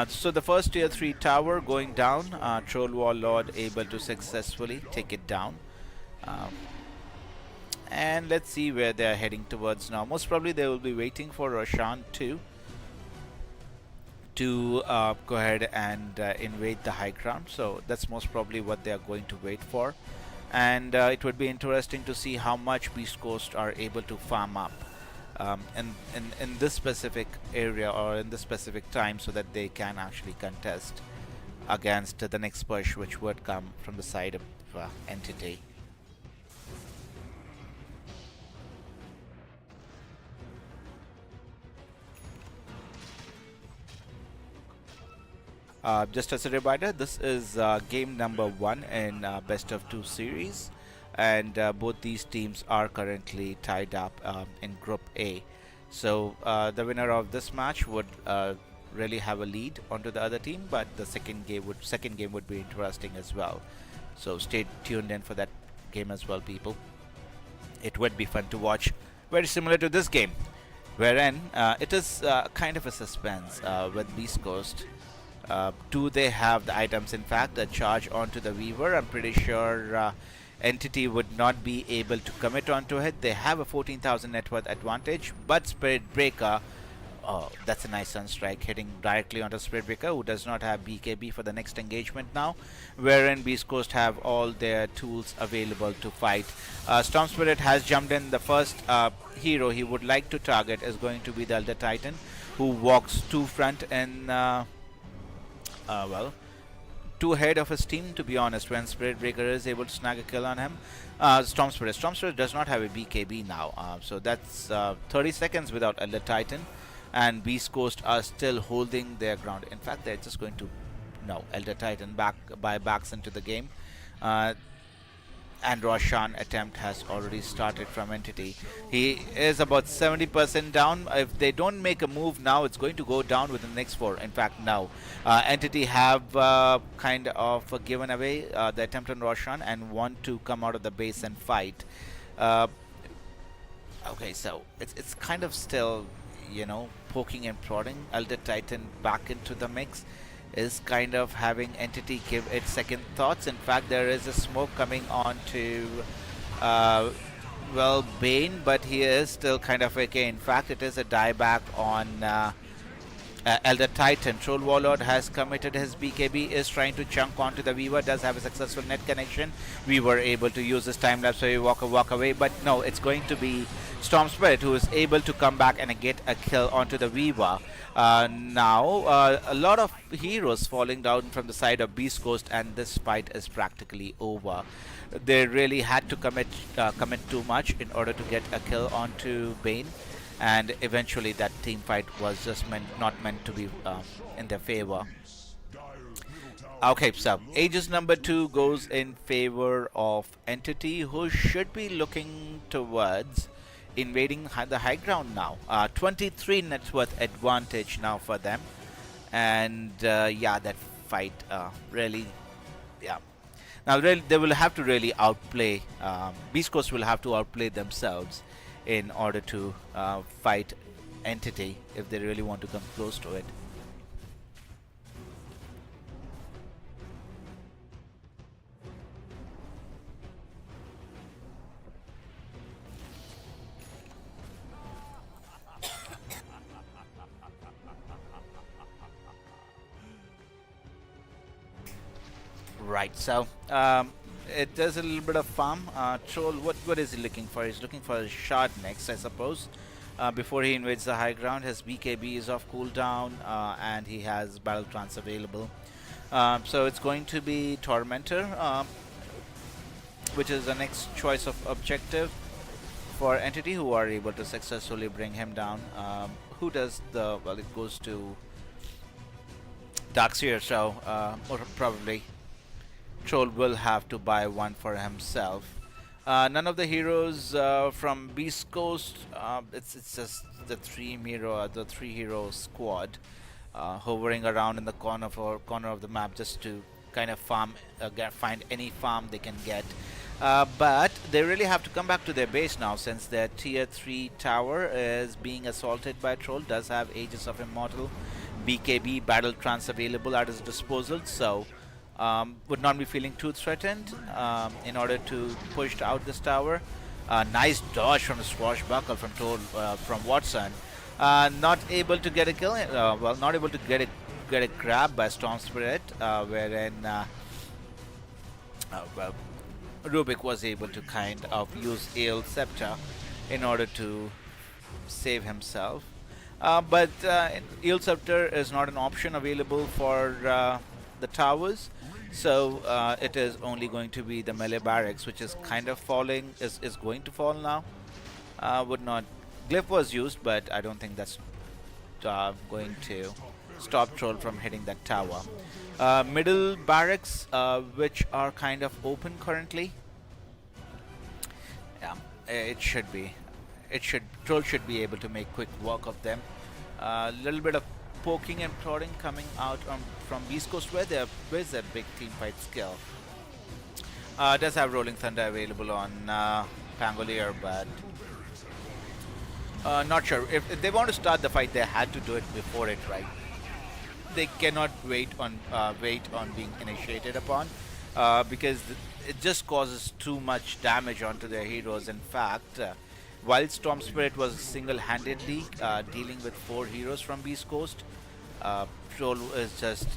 So the first tier 3 tower going down, Troll Warlord able to successfully take it down. And let's see where they are heading towards now. Most probably they will be waiting for Roshan to go ahead and invade the high ground. So that's most probably what they are going to wait for. And it would be interesting to see how much Beast Coast are able to farm up in this specific area or in this specific time, so that they can actually contest against the next push which would come from the side of Entity. Just as a reminder, this is game number 1 in best of 2 series, and both these teams are currently tied up in Group A. So the winner of this match would really have a lead onto the other team, but the second game would be interesting as well. So stay tuned in for that game as well, people. It would be fun to watch. Very similar to this game, wherein it is kind of a suspense with Beast Coast. Do they have the items? In fact, a charge onto the Weaver. I'm pretty sure Entity would not be able to commit onto it. They have a 14,000 net worth advantage, but Spirit Breaker, oh, that's a nice sunstrike hitting directly onto Spirit Breaker, who does not have BKB for the next engagement now, wherein Beast Coast have all their tools available to fight. Storm Spirit has jumped in. The first hero he would like to target is going to be the Elder Titan, who walks to front and two ahead of his team, to be honest, when Spirit Breaker is able to snag a kill on him. Storm Spirit does not have a BKB now, so that's 30 seconds without Elder Titan, and Beast Coast are still holding their ground. In fact, they're just going to Elder Titan backs into the game. and Roshan attempt has already started from Entity. He is about 70% down. If they don't make a move now, it's going to go down within the next 4. In fact, now Entity have kind of given away the attempt on Roshan and want to come out of the base and fight. Uh, okay, so it's kind of still, poking and prodding. Elder Titan back into the mix is kind of having Entity give it second thoughts. In fact, there is a smoke coming on to Bane, but he is still kind of okay. In fact, it is a dieback on Elder Titan. Troll Warlord has committed his BKB, is trying to chunk onto the Weaver, does have a successful net connection. We were able to use this time lapse so we walk away, but no, it's going to be Storm Spirit who is able to come back and get a kill onto the Weaver. Now, a lot of heroes falling down from the side of Beast Coast, and this fight is practically over. They really had to commit too much in order to get a kill onto Bane, and eventually that team fight was just not meant to be in their favor. Okay, so Aegis number 2 goes in favor of Entity, who should be looking towards invading the high ground now. 23 net worth advantage now for them, and yeah, that fight really, yeah. Now really, they will have to really outplay. Beast Coast will have to outplay themselves in order to fight Entity if they really want to come close to it. Right, so it does a little bit of farm. Troll, what is he looking for? He's looking for a shard next, I suppose. Before he invades the high ground, his BKB is off cooldown, and he has Battle Trance available. So it's going to be Tormentor, which is the next choice of objective for Entity, who are able to successfully bring him down. Who does the, well, it goes to Darkseer, so or probably Troll will have to buy one for himself. None of the heroes from Beast Coast. It's just the three hero squad hovering around in the corner of the map just to kind of farm, find any farm they can get. But they really have to come back to their base now, since their tier 3 tower is being assaulted by Troll. Does have Aegis of Immortal, BKB, Battle Trance available at his disposal, so would not be feeling too threatened in order to push out this tower. Nice dodge from the Swashbuckle from from Watson. Not able to get a kill. Well, not able to get a grab by Storm Spirit, wherein well, Rubik was able to kind of use Ale Scepter in order to save himself. But Ale Scepter is not an option available for the towers, so it is only going to be the melee barracks, which is kind of falling, is going to fall now. Would not, Glyph was used, but I don't think that's going to stop Troll from hitting that tower. Middle barracks, which are kind of open currently. Yeah, Troll should be able to make quick work of them. A little bit of poking and prodding coming out from Beast Coast, where's their big team fight skill. Does have Rolling Thunder available on Pangolier, but not sure. If they want to start the fight, they had to do it before it, right? They cannot wait on being initiated upon, because it just causes too much damage onto their heroes. In fact, while Storm Spirit was single-handedly dealing with 4 heroes from Beast Coast, Troll is just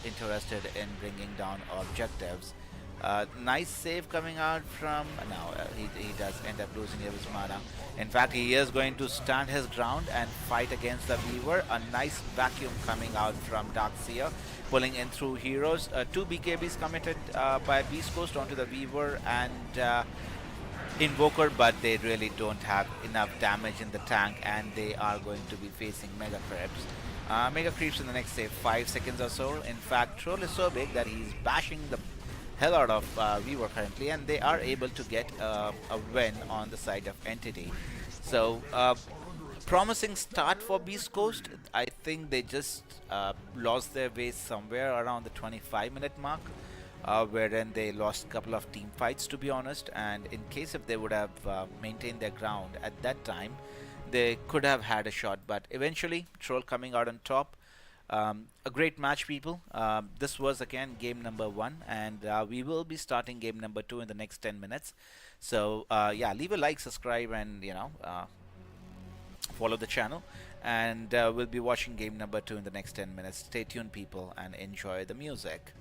interested in bringing down objectives. Nice save coming out from... Now he does end up losing his mana. In fact, he is going to stand his ground and fight against the Weaver. A nice vacuum coming out from Darkseer, pulling in through heroes. 2 BKBs committed by Beast Coast onto the Weaver and Invoker, but they really don't have enough damage in the tank, and they are going to be facing Mega Creeps. Mega Creeps in the next, say, 5 seconds or so. In fact, Troll is so big that he's bashing the hell out of Weaver currently, and they are able to get a win on the side of Entity. So, promising start for Beast Coast. I think they just lost their way somewhere around the 25-minute mark, wherein they lost a couple of team fights, to be honest. And in case if they would have maintained their ground at that time, they could have had a shot. But eventually, Troll coming out on top. A great match, people. This was again game number 1, and we will be starting game number 2 in the next 10 minutes. So yeah, leave a like, subscribe, and follow the channel. And we'll be watching game number 2 in the next 10 minutes. Stay tuned, people, and enjoy the music.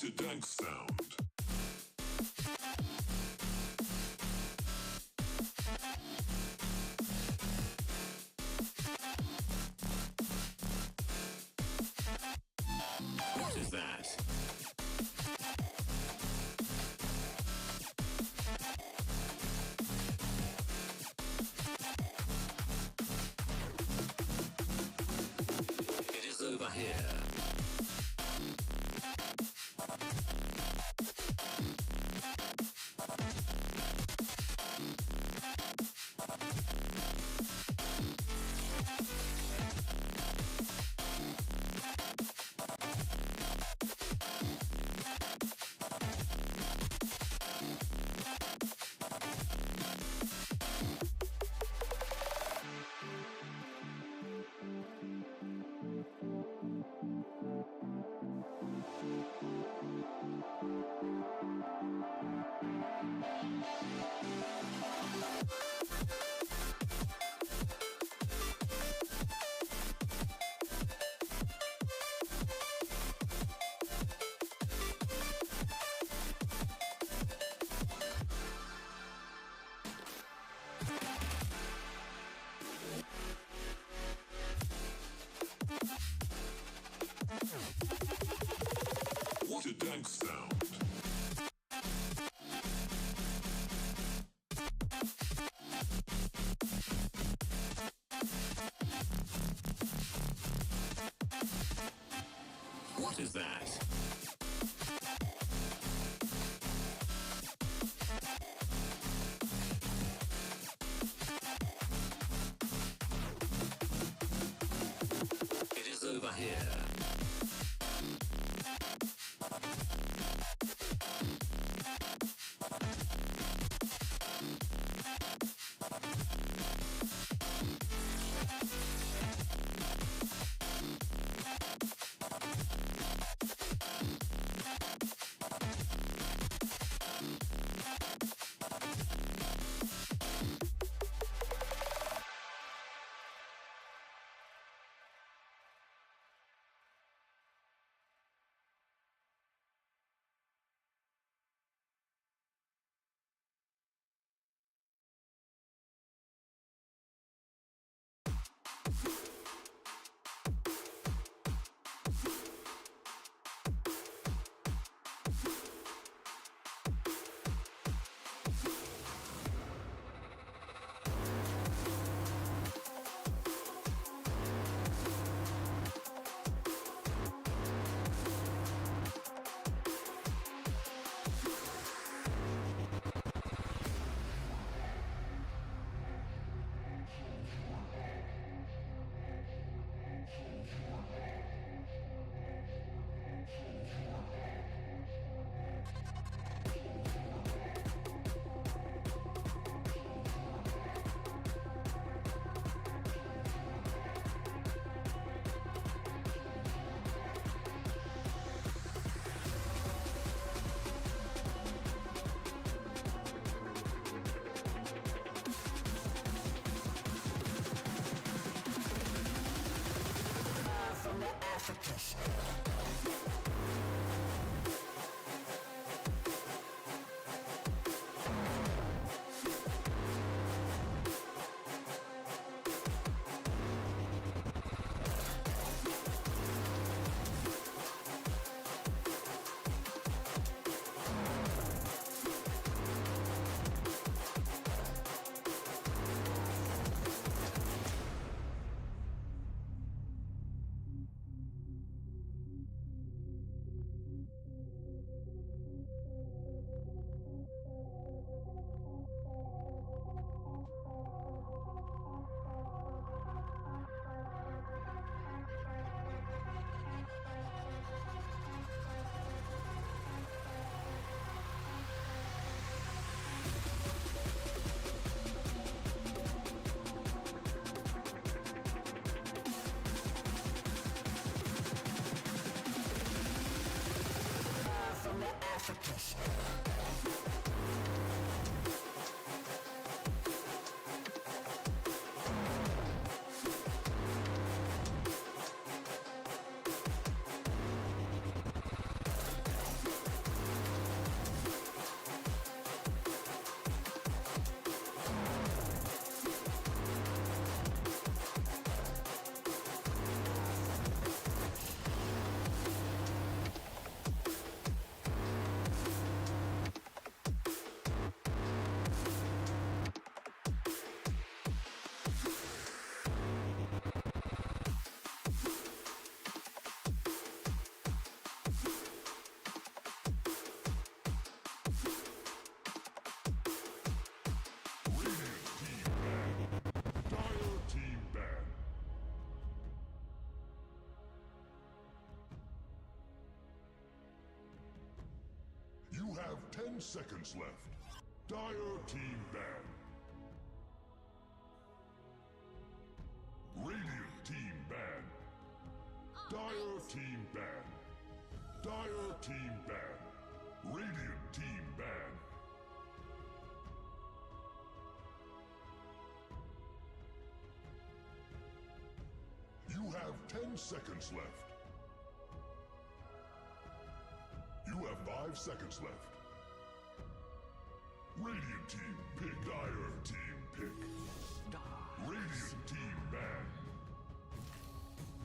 What a dank sound. What is that? It is over here. What a dank sound. What is that? It is over here. have 10 seconds left. Dire team ban. Radiant team ban. Dire team ban. Dire team ban. Radiant team ban. You have 10 seconds left. You have 5 seconds left. Radiant team pick. Dire team pick. Radiant team ban.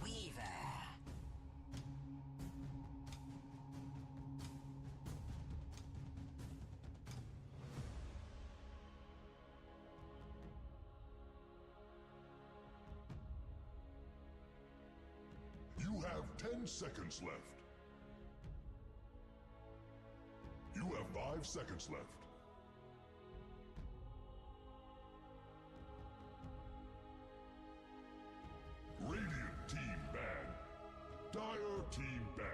Weaver. You have 10 seconds left. You have 5 seconds left. Radiant team ban. Dire team ban.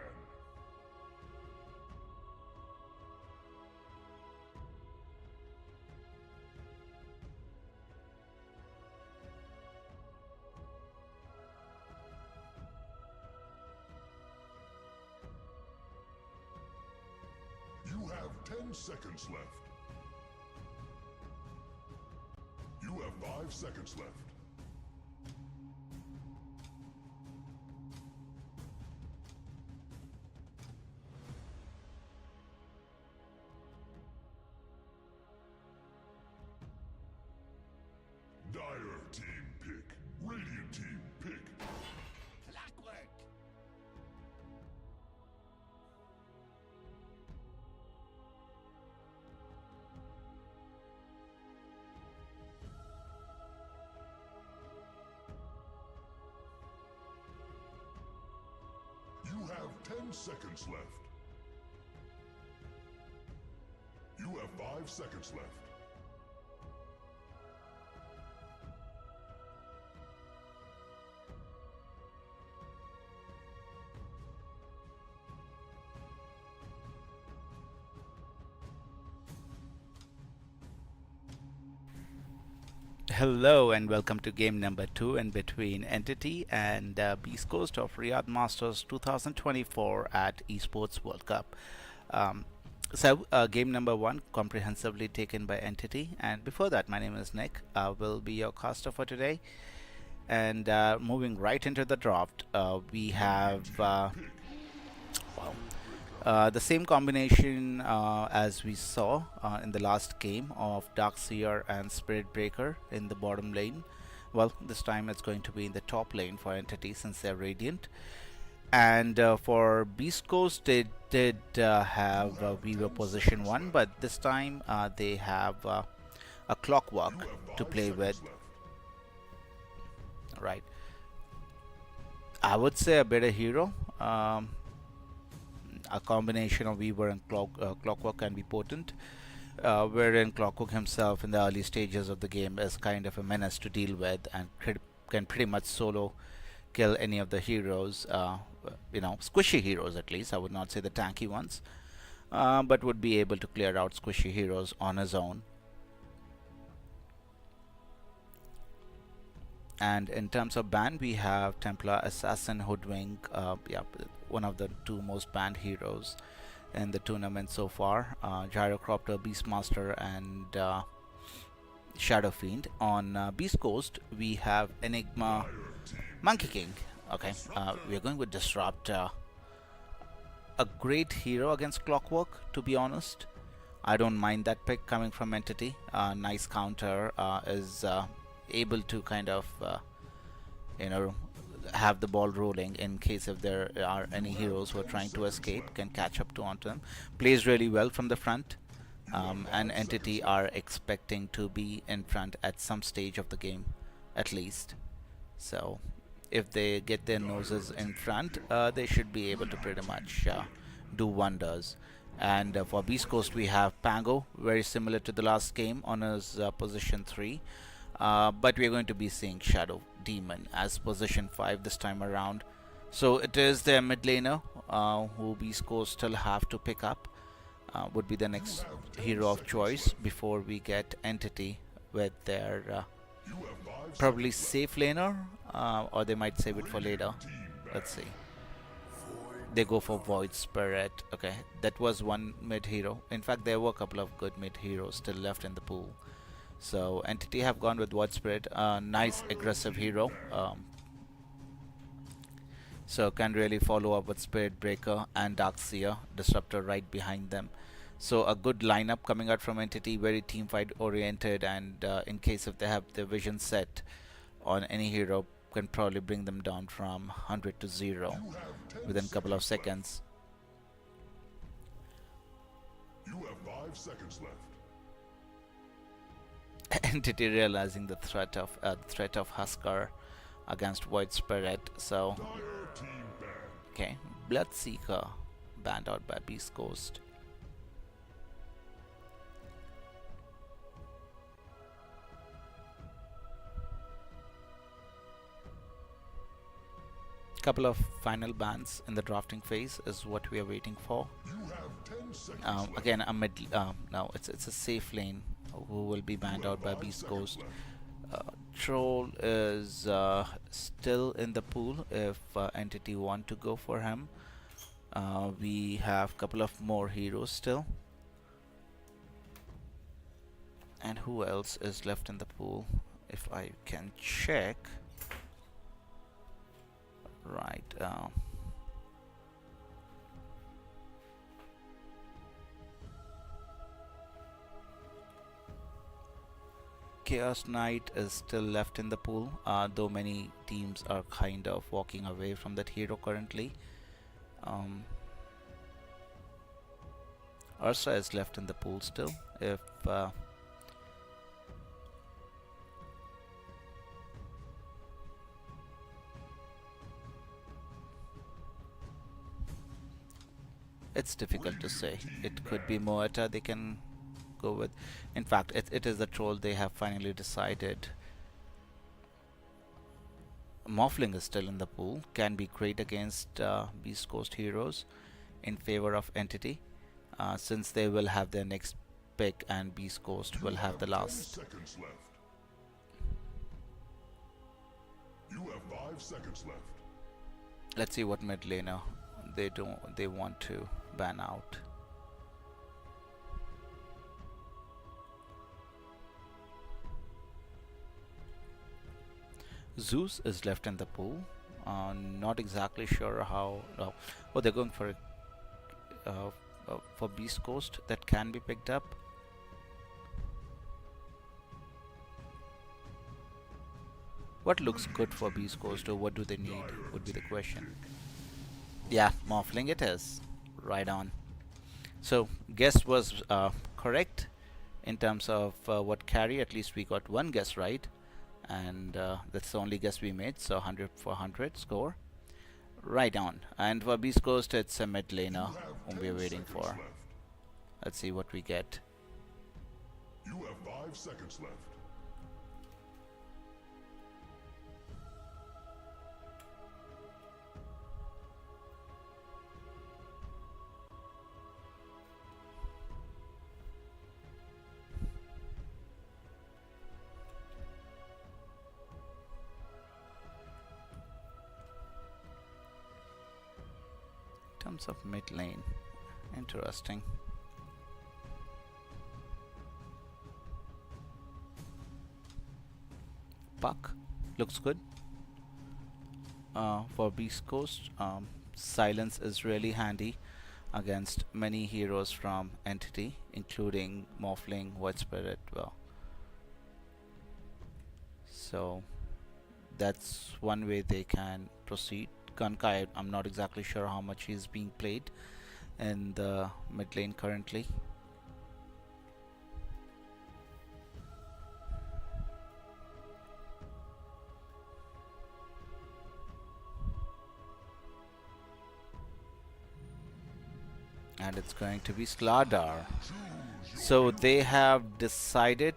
You have 10 seconds left. You have 5 seconds left. Dire team pick. Radiant team pick. Clockwork. You have 10 seconds left. You have 5 seconds left. Hello and welcome to game number 2 in between Entity and Beast Coast of Riyadh Masters 2024 at Esports World Cup. Game number 1 comprehensively taken by Entity, and before that, my name is Nick. I will be your caster for today. And moving right into the draft, we have the same combination as we saw in the last game of Darkseer and Spirit Breaker in the bottom lane. Well, this time it's going to be in the top lane for Entity since they're Radiant. And for Beast Coast, they did have Weaver position 1, but this time they have a Clockwork to play with. Right. I would say a better hero. A combination of Weaver and Clockwork can be potent, wherein Clockwork himself in the early stages of the game is kind of a menace to deal with and can pretty much solo kill any of the heroes, squishy heroes at least. I would not say the tanky ones, but would be able to clear out squishy heroes on his own. And in terms of ban, we have Templar, Assassin, Hoodwink, one of the 2 most banned heroes in the tournament so far. Gyrocopter, Beastmaster, and Shadow Fiend. On Beast Coast, we have Enigma, Monkey King. Okay, we are going with Disrupt. A great hero against Clockwork, to be honest. I don't mind that pick coming from Entity. Nice counter, is able to kind of have the ball rolling in case if there are any heroes who are trying to escape, can catch up to onto them. Plays really well from the front, and Entity are expecting to be in front at some stage of the game at least. So if they get their noses in front, they should be able to pretty much do wonders. And for Beast Coast, we have Pango, very similar to the last game on his position 3. But we are going to be seeing Shadow Demon as position 5 this time around. So it is their mid laner who Beast Coast still have to pick up. would be the next hero of choice before we get Entity with their probably safe laner, or they might save it for later. Let's see. They go for Void Spirit. Okay, that was one mid hero. In fact, there were a couple of good mid heroes still left in the pool. So Entity have gone with Void Spirit, nice aggressive hero. So can really follow up with Spirit Breaker and Darkseer, Disruptor right behind them. So a good lineup coming out from Entity, very team fight oriented, and in case if they have their vision set on any hero, can probably bring them down from 100 to 0 within a couple of seconds. You have 5 seconds left. Entity realizing the threat of Husker against Void Spirit. So okay, Bloodseeker banned out by Beast Coast. Couple of final bans in the drafting phase is what we are waiting for. Again, a mid. No, it's a safe lane who will be banned out by Beast Coast. Troll is still in the pool if Entity want to go for him. We have couple of more heroes still. And who else is left in the pool? If I can check. Right. Chaos Knight is still left in the pool, though many teams are kind of walking away from that hero currently. Ursa is left in the pool still. If it's difficult to say. It could be Moeta they can go with. In fact, it is the Troll they have finally decided. Morphling is still in the pool. Can be great against Beast Coast heroes in favor of Entity, since they will have their next pick and Beast Coast will have the last. You have 5 seconds left. Let's see what mid laner they want to ban out. Zeus is left in the pool. Not exactly sure how. Oh, they're going for Beast Coast that can be picked up. What looks good for Beast Coast, or what do they need? Would be the question. Yeah, Morphling it is. Right on. So guess was correct in terms of what carry. At least we got one guess right, and that's the only guess we made. So 100 for 100 score. Right on. And for Beast Coast, it's a mid laner whom we're waiting for. Let's see what we get. You have 5 seconds left. Terms of mid lane, interesting. Puck looks good. For Beast Coast, silence is really handy against many heroes from Entity, including Morphling, White Spirit. Well, so that's one way they can proceed. Gunkai, I'm not exactly sure how much he's being played in the mid lane currently. And it's going to be Slardar. So they have decided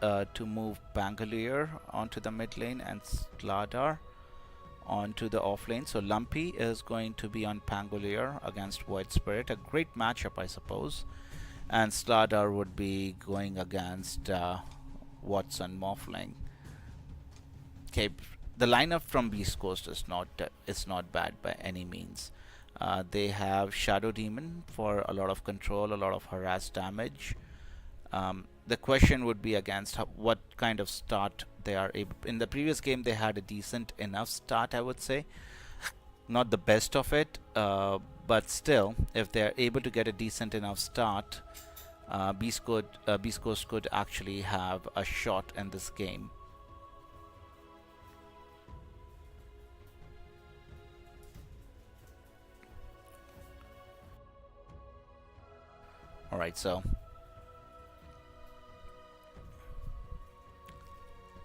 to move Bangalore onto the mid lane and Slardar onto the off lane. So Lumpy is going to be on Pangolier against Void Spirit. A great matchup, I suppose. And Slardar would be going against Watson Morphling. Okay, the lineup from Beast Coast is not bad by any means. They have Shadow Demon for a lot of control, a lot of harass damage. The question would be against what kind of start they are able. In the previous game, they had a decent enough start, I would say. Not the best of it, but still, if they are able to get a decent enough start, Beast Coast could actually have a shot in this game. Alright, so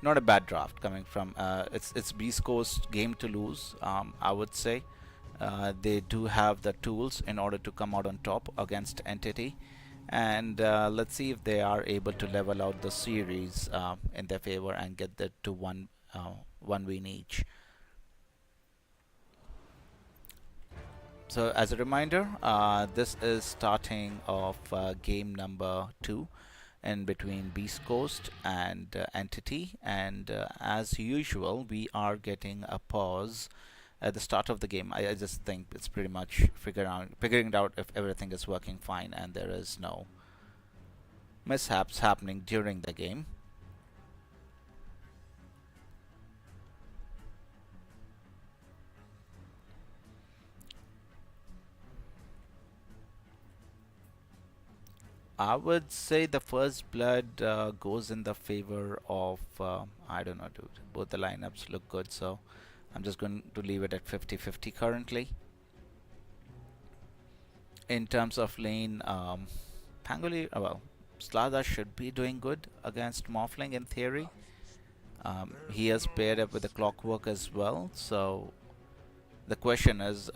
not a bad draft coming from it's Beast Coast game to lose, I would say. They do have the tools in order to come out on top against Entity, and let's see if they are able to level out the series in their favor and get that to one win each. So as a reminder, this is starting of game number 2 in between Beast Coast and Entity, and as usual we are getting a pause at the start of the game. I just think it's pretty much figuring out if everything is working fine and there is no mishaps happening during the game. I would say the first blood goes in the favor of I don't know, dude. Both the lineups look good, so I'm just going to leave it at 50-50 currently. In terms of lane, Pangoli, well, Slardar should be doing good against Morphling in theory. He has paired up with the Clockwork as well, so the question is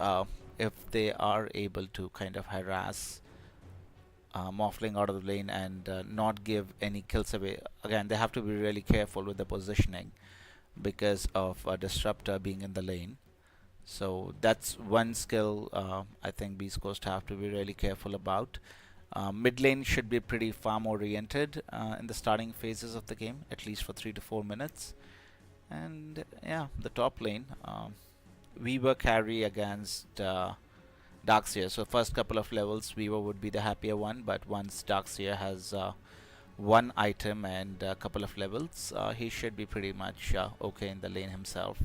if they are able to kind of harass Morphling out of the lane and not give any kills away. Again, they have to be really careful with the positioning because of a Disruptor being in the lane. So that's one skill I think Beast Coast have to be really careful about. Mid lane should be pretty farm oriented in the starting phases of the game, at least for 3 to 4 minutes. And yeah, the top lane, Weaver carry against Darkseer. So first couple of levels Weaver would be the happier one, but once Darkseer has one item and a couple of levels, he should be pretty much okay in the lane himself.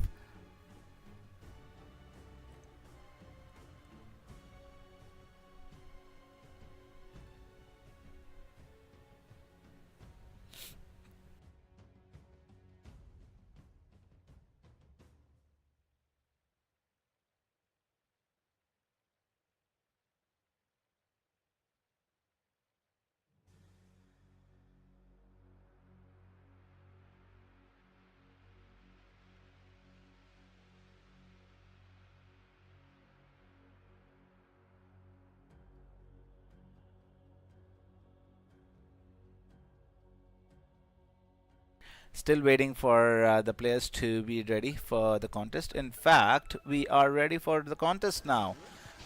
Still waiting for the players to be ready for the contest. In fact, we are ready for the contest now.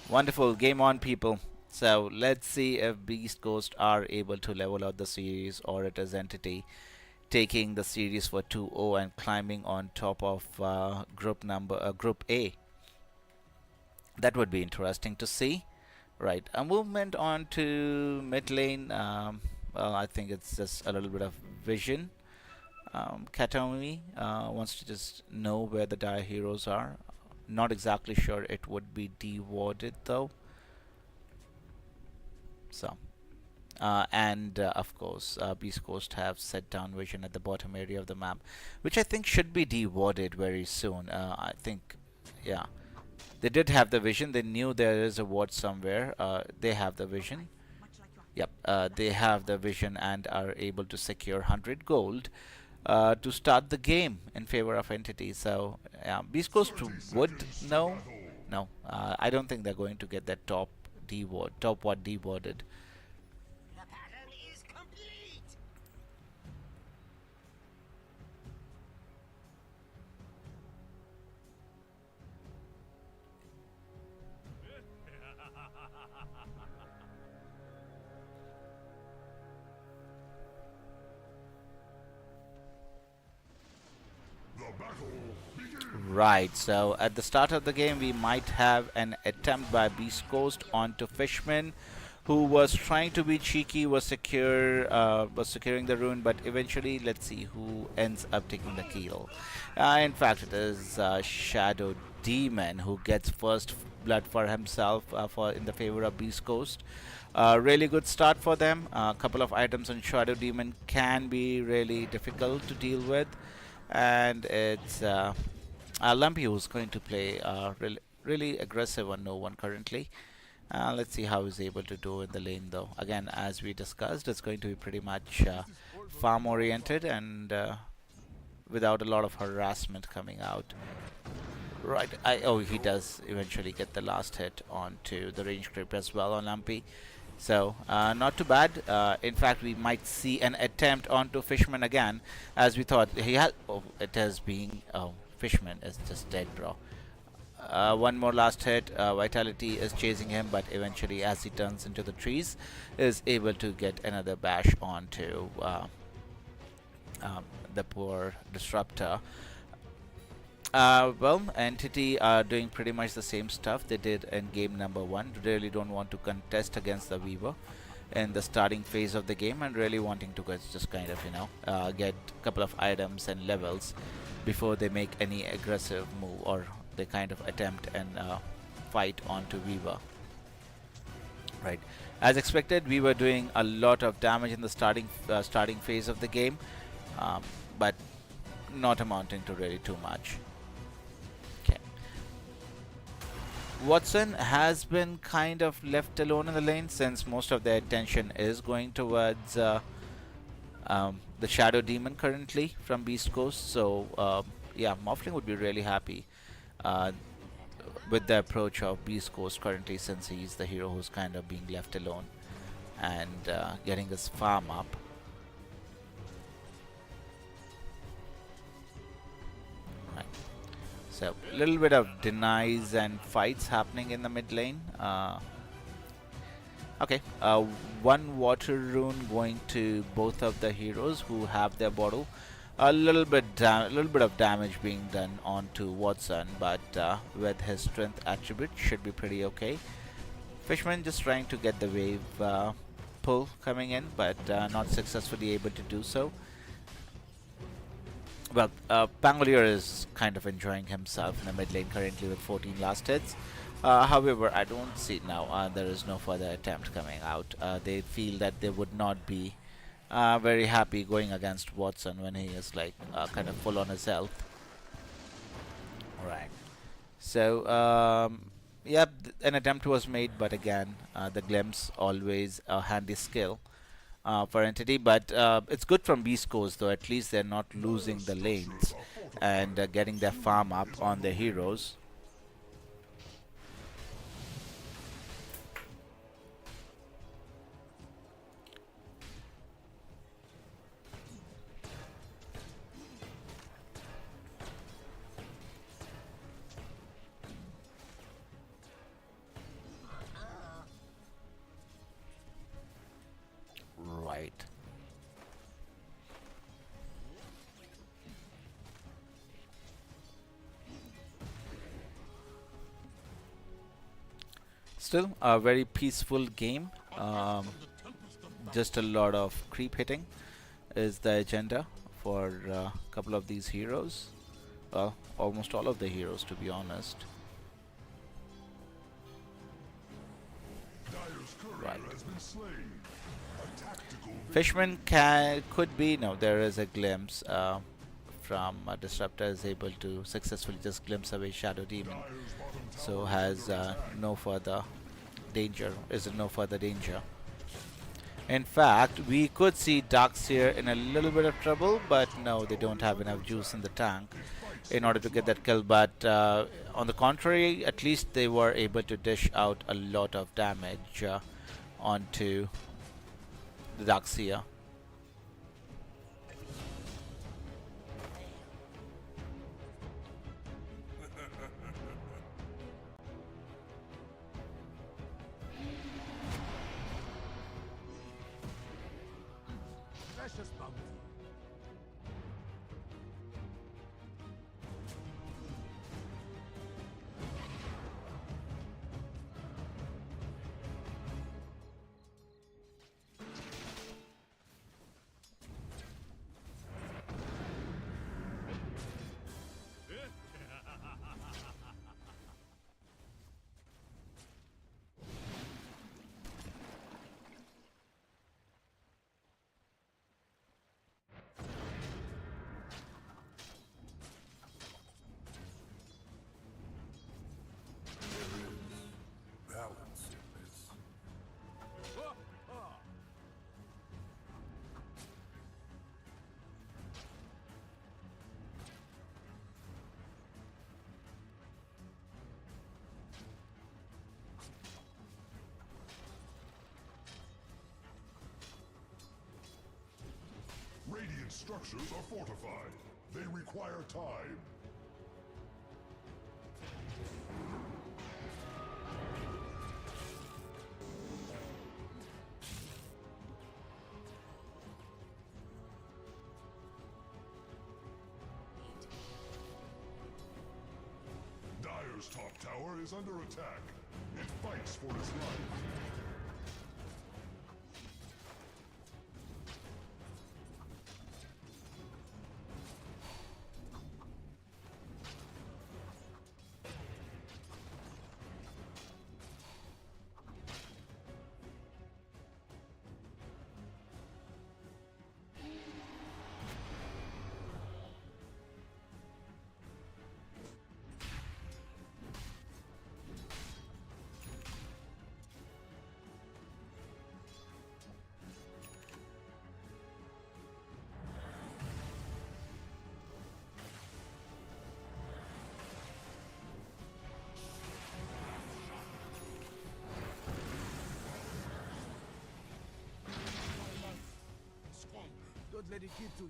Wonderful. Game on, people. So let's see if Beast Coast are able to level out the series, or it is Entity taking the series for 2-0 and climbing on top of Group A. That would be interesting to see. Right, a movement on to mid lane. Well, I think it's just a little bit of vision. Kataomi wants to just know where the dire heroes are. Not exactly sure it would be dewarded though. So, and of course, Beast Coast have set down vision at the bottom area of the map, which I think should be dewarded very soon. I think, yeah, they did have the vision. They knew there is a ward somewhere. They have the vision. Yep, they have the vision and are able to secure 100 gold to start the game in favor of Entity. So Beast Coast would no, I don't think they're going to get that top ward dewarded. The pattern is complete. Right, so at the start of the game, we might have an attempt by Beast Coast onto Fishman, who was trying to be cheeky, was securing the rune, but eventually, let's see who ends up taking the kill. In fact, it is Shadow Demon who gets first blood for himself for in the favor of Beast Coast. Really good start for them. A couple of items on Shadow Demon can be really difficult to deal with, and it's Lumpy who's going to play really aggressive on no one currently. Let's see how he's able to do in the lane though. Again, as we discussed, it's going to be pretty much farm oriented and without a lot of harassment coming out. Right, oh, he does eventually get the last hit onto the range creep as well on Lumpy. So, not too bad. In fact, we might see an attempt onto Fishman again, as we thought he had. Oh, it is being. Oh, Fishman is just dead, bro. One more last hit. Vitality is chasing him, but eventually, as he turns into the trees, is able to get another bash onto the poor Disruptor. Well, Entity are doing pretty much the same stuff they did in game number 1. Really don't want to contest against the Weaver in the starting phase of the game, and really wanting to just kind of, get a couple of items and levels before they make any aggressive move or they kind of attempt and fight onto Weaver. Right. As expected, we were doing a lot of damage in the starting phase of the game, but not amounting to really too much. Watson has been kind of left alone in the lane since most of their attention is going towards the Shadow Demon currently from Beast Coast. So yeah, Morphling would be really happy with the approach of Beast Coast currently, since he's the hero who's kind of being left alone and getting his farm up. So a little bit of denies and fights happening in the mid lane. Okay, one water rune going to both of the heroes who have their bottle. A little bit of damage being done onto Watson, but with his strength attribute should be pretty okay. Fishman just trying to get the wave pull coming in, but not successfully able to do so. Well, Pangolier is kind of enjoying himself in the mid lane currently with 14 last hits. However, I don't see now there is no further attempt coming out. They feel that they would not be very happy going against Watson when he is like kind of full on his health. Alright. So, yep, an attempt was made, but again, the glimpse always a handy skill for Entity, but it's good from Beast Coast though. At least they're not losing the lanes and getting their farm up on their heroes. Right. Still a very peaceful game. Just a lot of creep hitting is the agenda for a couple of these heroes. Well, almost all of the heroes, to be honest. Right. Fishman could be, no, there is a glimpse from Disruptor is able to successfully just glimpse away Shadow Demon, so has no further danger, is in no further danger. In fact, we could see Darkseer in a little bit of trouble, but no, they don't have enough juice in the tank in order to get that kill. But on the contrary, at least they were able to dish out a lot of damage onto the Darkseer. Radiant structures are fortified. They require time. Dire's top tower is under attack. It fights for its life. Don't let it get to you.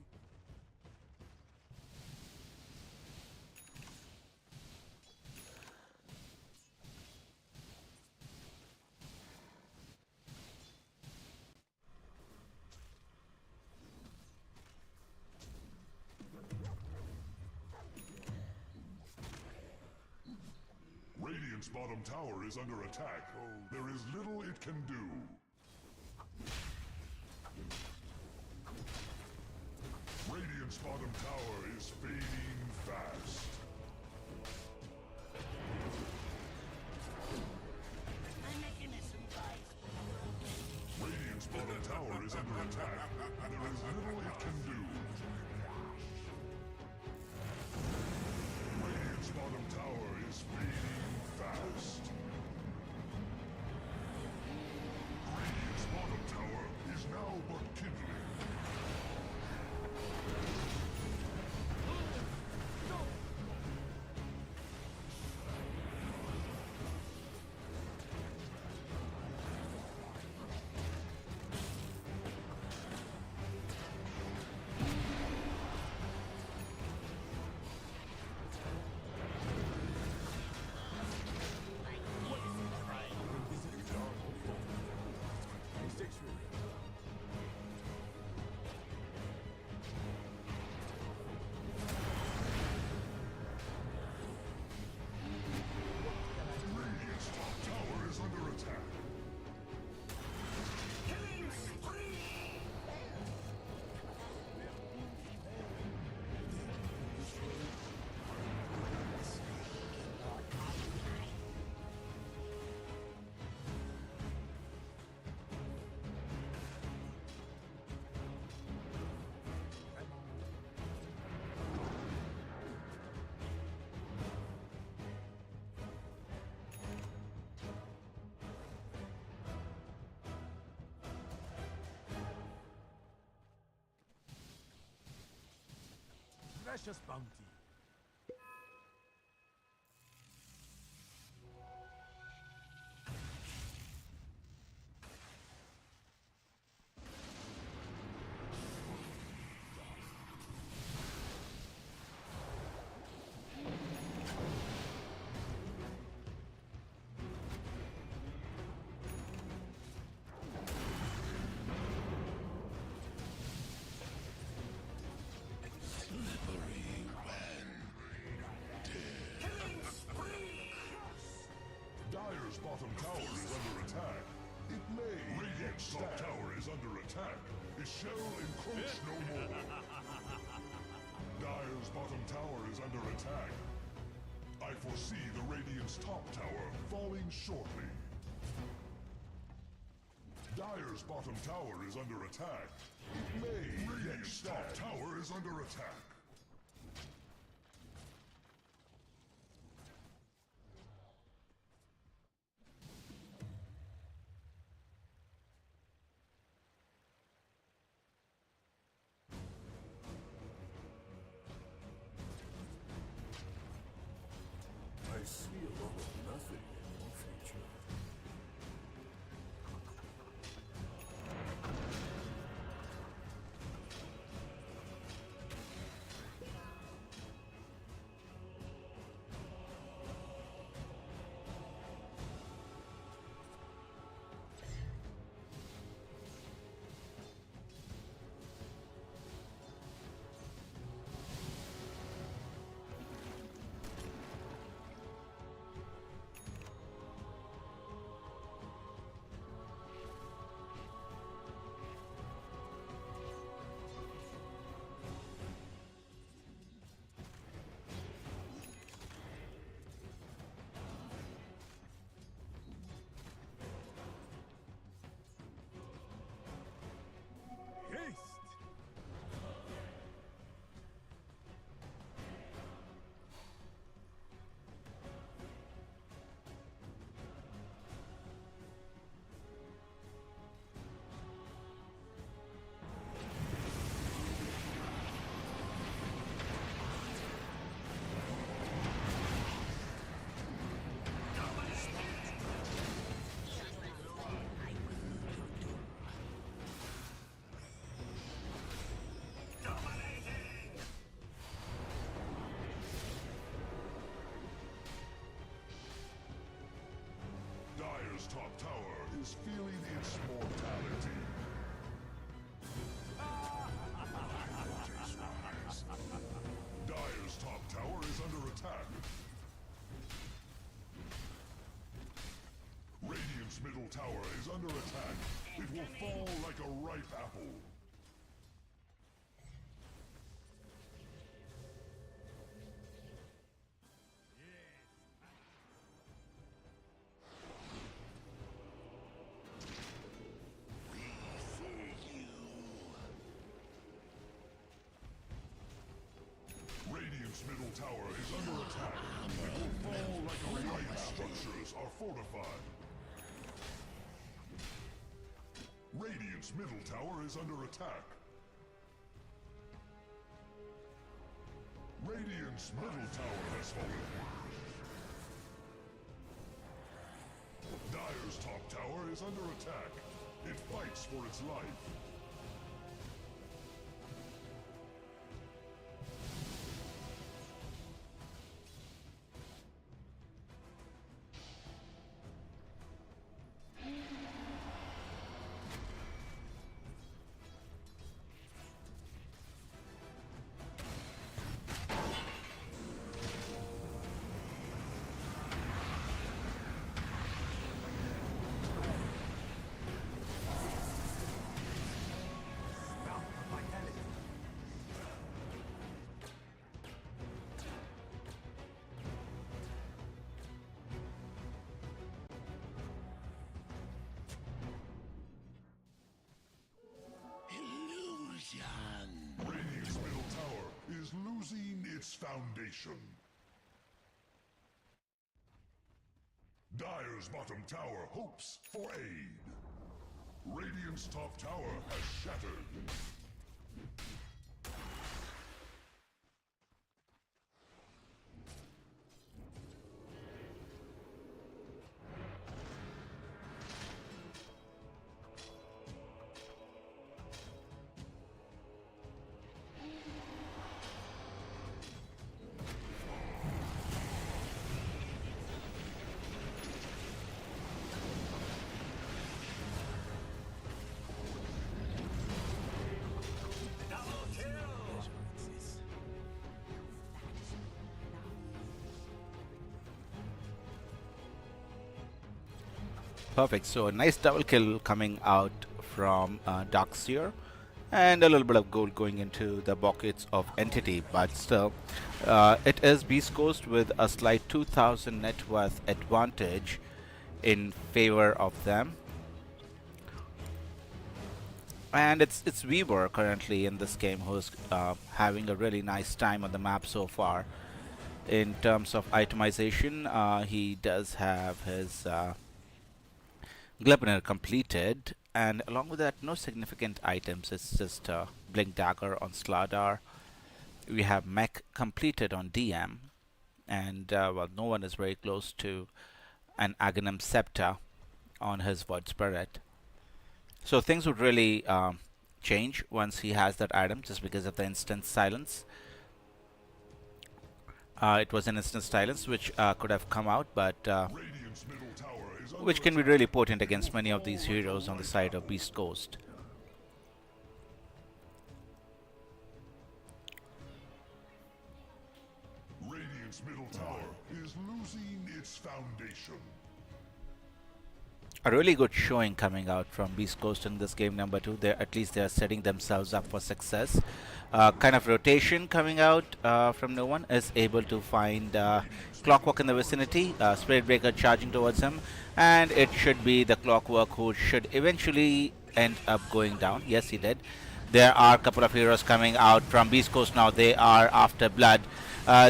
Radiant's bottom tower is under attack. There is little it can do. Radiant's bottom tower is fading fast. My mechanism dies. Radiant's bottom tower is under attack. There is little it can do. Radiant's bottom tower is fading fast. Radiant's bottom tower is now but kindling. Radiant's top tower is under attack. Killing spree! Precious bounty. Dire's bottom tower is under attack. It may. Radiant's top tower is under attack. It shall encroach no more. Dire's bottom tower is under attack. I foresee the Radiant's top tower falling shortly. Dire's bottom tower is under attack. It may. Radiant's top tower is under attack. I see a lot of nothing in your future. Dire's top tower is feeling its mortality. Dire's top tower is under attack. Radiant's middle tower is under attack. It will fall like a ripe apple. Radiant's middle tower is under attack. It will fall like a ripe structures are fortified. Radiant's middle tower is under attack. Radiant's middle tower has fallen. Dire's top tower is under attack. It fights for its life. Radiant's middle tower is losing its foundation. Dire's bottom tower hopes for aid. Radiant's top tower has shattered. Perfect. So a nice double kill coming out from Darkseer, and a little bit of gold going into the pockets of Entity, but still it is Beast Coast with a slight 2000 net worth advantage in favor of them. And it's Weaver currently in this game who's having a really nice time on the map so far. In terms of itemization, he does have his Glebner completed, and along with that, no significant items. It's just Blink Dagger on Slardar. We have Mech completed on DM, and well, no one is very close to an Aghanim Scepter on his Void Spirit. So things would really change once he has that item, just because of the instant silence. It was an instant silence which could have come out, but which can be really potent against many of these heroes on the side of Beast Coast. Radiant's middle tower is losing its foundation. A really good showing coming out from Beast Coast in this game number 2. At least they are setting themselves up for success. Kind of rotation coming out from no one is able to find Clockwork in the vicinity. Spirit Breaker charging towards him, and it should be the Clockwork who should eventually end up going down. Yes, he did. There are a couple of heroes coming out from Beast Coast now. They are after blood.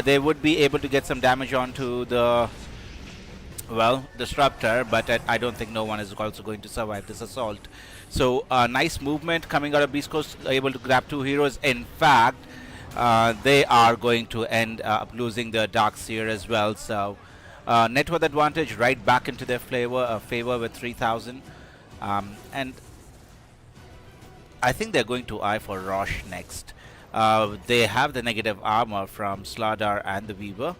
They would be able to get some damage onto the Disruptor, but I don't think no one is also going to survive this assault. So nice movement coming out of Beast Coast, able to grab 2 heroes. In fact, they are going to end up losing the Darkseer as well. So net worth advantage right back into their favor with 3000. And I think they're going to eye for Rosh next. They have the negative armor from Slardar and the Weaver.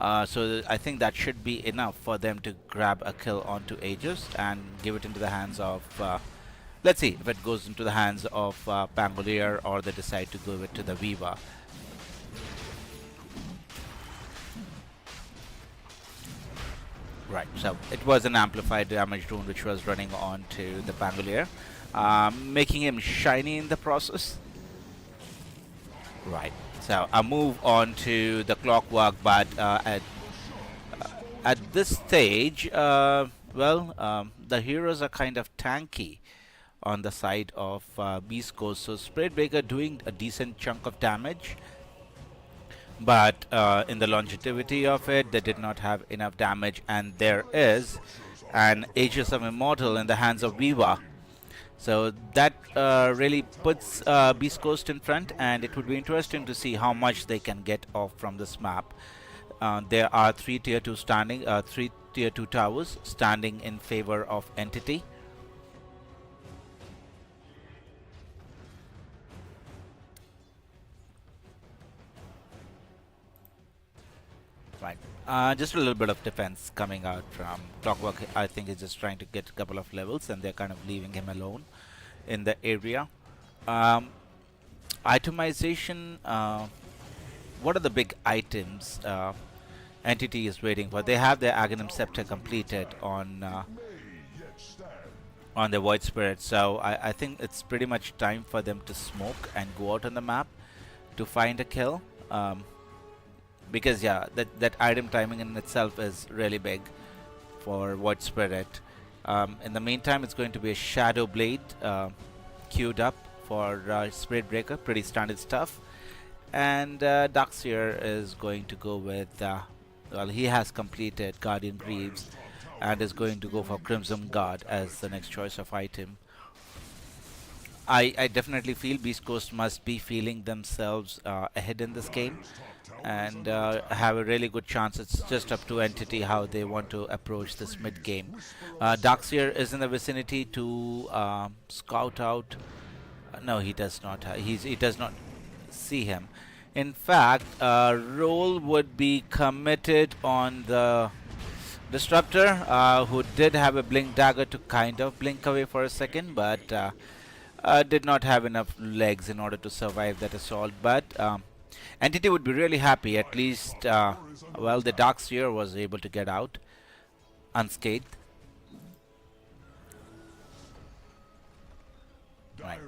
So I think that should be enough for them to grab a kill onto Aegis and give it into the hands of. Let's see if it goes into the hands of Pangolier, or they decide to give it to the Viva. Right, so it was an amplified damage rune which was running on to the Pangolier, making him shiny in the process. Right, so a move on to the Clockwork, but at this stage, the heroes are kind of tanky on the side of Beast Coast. So Spreadbreaker doing a decent chunk of damage, but in the longevity of it, they did not have enough damage, and there is an Aegis of Immortal in the hands of Viva. So that really puts Beast Coast in front, and it would be interesting to see how much they can get off from this map. There are three tier 2 towers standing in favor of Entity. Right. Just a little bit of defense coming out from Clockwork. I think he's just trying to get a couple of levels, and they're kind of leaving him alone in the area. Itemization. What are the big items Entity is waiting for? They have their Aghanim Scepter completed on the Void Spirit, so I think it's pretty much time for them to smoke and go out on the map to find a kill. Because yeah, that item timing in itself is really big for Void Spirit. In the meantime, it's going to be a Shadow Blade queued up for Spiritbreaker, pretty standard stuff. And Darkseer is going to go with, well, he has completed Guardian Greaves and is going to go for Crimson Guard as the next choice of item. I definitely feel Beast Coast must be feeling themselves ahead in this game, and have a really good chance. It's just up to Entity how they want to approach this mid game. Darkseer is in the vicinity to scout out. No, he does not. He does not see him. In fact, Roll would be committed on the Disruptor, who did have a blink dagger to kind of blink away for a second, but did not have enough legs in order to survive that assault. But Entity would be really happy. At least, well, the Darkseer was able to get out unscathed. Right.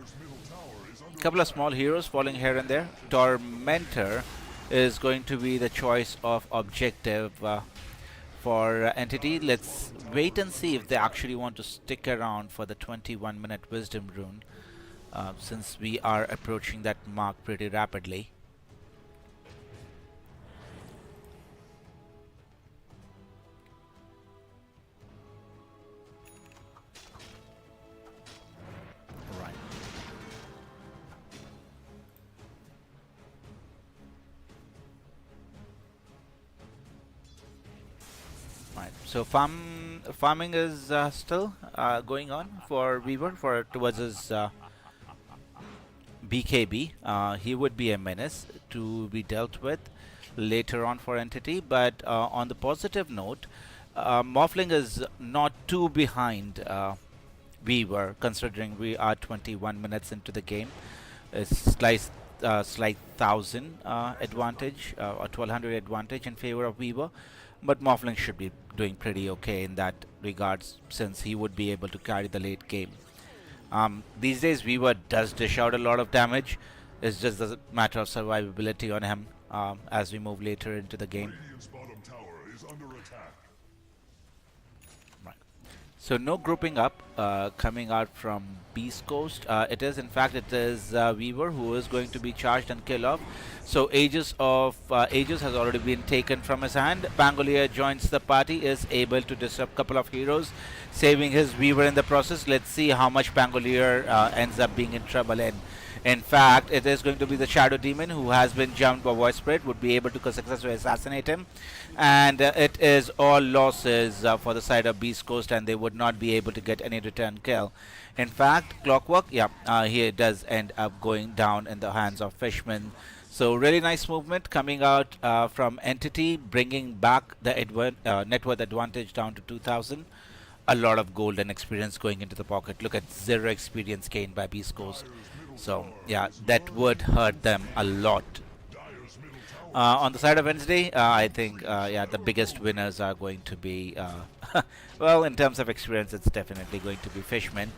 Couple of small heroes falling here and there. Tormentor is going to be the choice of objective for Entity. Let's wait and see if they actually want to stick around for the 21-minute Wisdom rune, since we are approaching that mark pretty rapidly. So farming is still going on for Weaver towards his BKB. He would be a menace to be dealt with later on for Entity. But on the positive note, Morphling is not too behind Weaver, considering we are 21 minutes into the game. It's slight 1,000 advantage or 1,200 advantage in favor of Weaver. But Morphling should be doing pretty okay in that regards, since he would be able to carry the late game. These days, Weaver does dish out a lot of damage. It's just a matter of survivability on him as we move later into the game. Right. So no grouping up coming out from Beast Coast. It is Weaver who is going to be charged and kill off. So Aegis has already been taken from his hand. Pangolier joins the party, is able to disrupt a couple of heroes, saving his Weaver in the process. Let's see how much Pangolier ends up being in trouble in. In fact, it is going to be the Shadow Demon who has been jumped by Void Spirit, would be able to successfully assassinate him. And it is all losses for the side of Beast Coast, and they would not be able to get any return kill. In fact, Clockwork, he does end up going down in the hands of Fishman. So really nice movement coming out from Entity, bringing back the net worth advantage down to 2,000. A lot of gold and experience going into the pocket. Look at 0 experience gained by Beast Coast. So yeah, that would hurt them a lot. On the side of Wednesday, I think yeah, the biggest winners are going to be well, in terms of experience, it's definitely going to be Fishmen,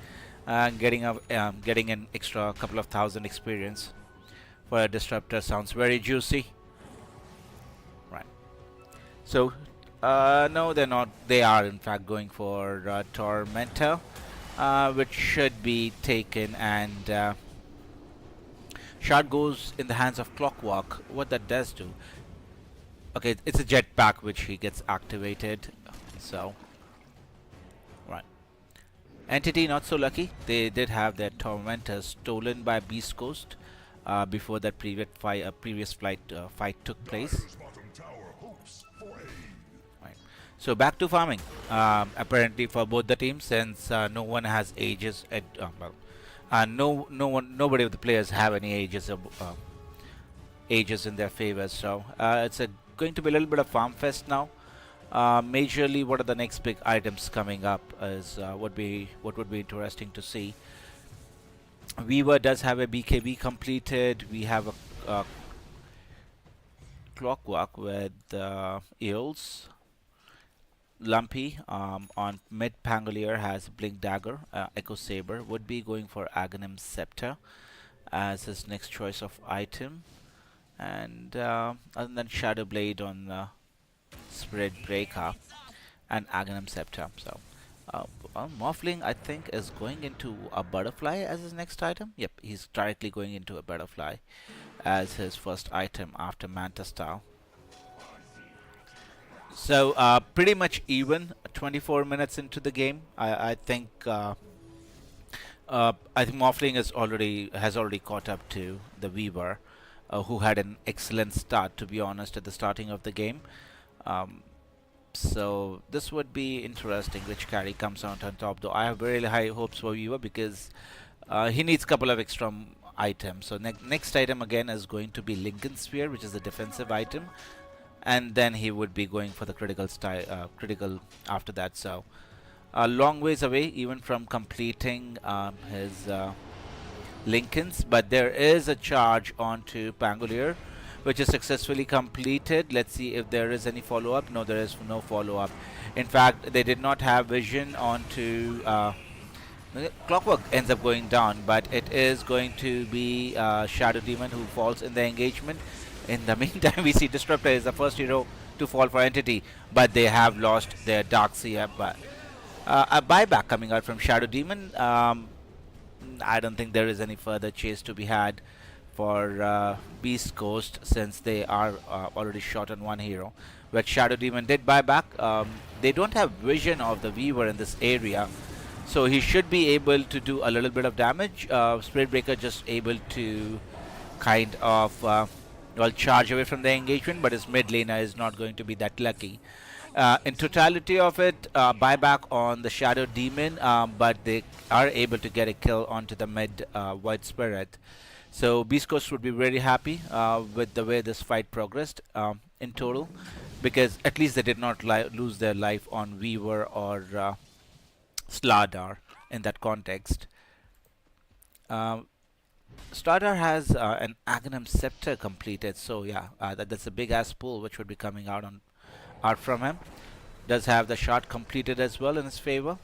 getting an extra couple of thousand experience for a disruptor sounds very juicy, right? So no, they're not. They are in fact going for Tormentor, which should be taken, and shard goes in the hands of Clockwork. What that does do? Okay, it's a jetpack which he gets activated. So, right. Entity not so lucky. They did have their Tormentor stolen by Beast Coast before that previous fight took place. Bottom tower hopes for aid. Right. So back to farming. Apparently for both the teams, since no one has ages at nobody of the players have any ages in their favor. So it's going to be a little bit of farm fest now. Majorly, what are the next big items coming up is what would be interesting to see. Weaver does have a BKB completed. We have a Clockwork with Eels. Lumpy on mid Pangolier has Blink Dagger. Echo Saber would be going for Aghanim Scepter as his next choice of item. And other than Shadow Blade on Spirit Breaker and Aghanim Scepter. So Morphling, I think, is going into a Butterfly as his next item. Yep, he's directly going into a Butterfly as his first item after Manta Style. So pretty much even 24 minutes into the game. I think Morphling has already caught up to the Weaver, who had an excellent start, to be honest, at the starting of the game. So this would be interesting which carry comes out on top, though I have very high hopes for Weaver because he needs a couple of extra items. So next item again is going to be Lincoln Sphere, which is a defensive item, and then he would be going for the critical after that. So a long ways away even from completing his Lincolns, but there is a charge onto Pangolier which is successfully completed. Let's see if there is any follow-up. No, there is no follow-up. In fact, they did not have vision onto Clockwork ends up going down, but it is going to be Shadow Demon who falls in the engagement. In the meantime, we see Disruptor is the first hero to fall for Entity, but they have lost their Darkseer. But a buyback coming out from Shadow Demon. I don't think there is any further chase to be had for Beast Coast, since they are already short on one hero. But Shadow Demon did buy back. They don't have vision of the Weaver in this area, so he should be able to do a little bit of damage. Spirit Breaker just able to kind of charge away from the engagement, but his mid laner is not going to be that lucky. In totality of it, buyback on the Shadow Demon, but they are able to get a kill onto the mid White Spirit. So Beast Coast would be very happy with the way this fight progressed in total, because at least they did not lose their life on Weaver or Slardar in that context. Slardar has an Aghanim Scepter completed, so yeah, that's a big ass pull which would be coming out from him. Does have the shot completed as well in his favor.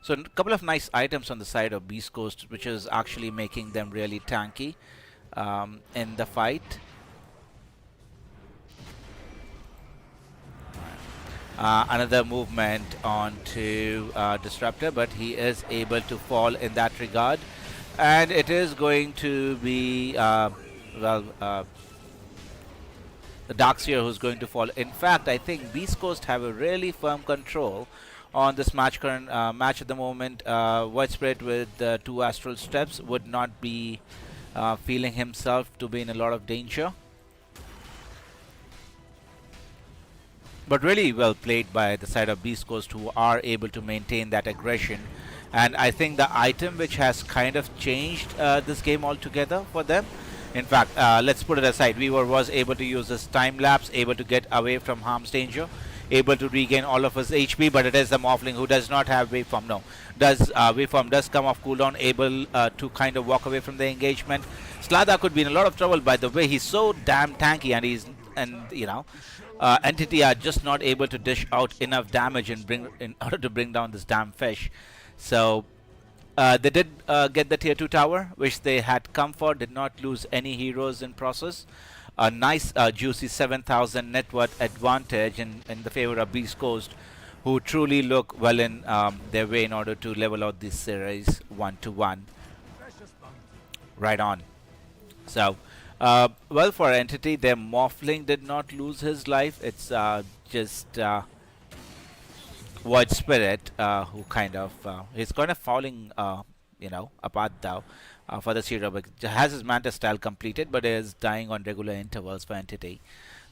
So a couple of nice items on the side of Beast Coast, which is actually making them really tanky in the fight. Another movement onto Disruptor, but he is able to fall in that regard. And it is going to be, the Darkseer who's going to fall. In fact, I think Beast Coast have a really firm control on this match at the moment. White Spirit with 2 Astral Steps would not be feeling himself to be in a lot of danger. But really well played by the side of Beast Coast, who are able to maintain that aggression. And I think the item which has kind of changed this game altogether for them In fact, let's put it aside. Weaver was able to use this time lapse, able to get away from harm's danger, able to regain all of his HP, but it is the Morphling who does not have waveform. No, waveform does come off cooldown, able to kind of walk away from the engagement. Slada could be in a lot of trouble, by the way. He's so damn tanky, and Entity are just not able to dish out enough damage in order to bring down this damn fish. So they did get the tier 2 tower, which they had come for, did not lose any heroes in process. A nice juicy 7,000 net worth advantage in the favor of Beast Coast, who truly look well in their way in order to level out this series 1-1. Right on. So, well, for Entity, their Morphling did not lose his life. It's just Void Spirit, who kind of he's kind of falling, apart now for this hero. But has his Manta style completed, but is dying on regular intervals for Entity.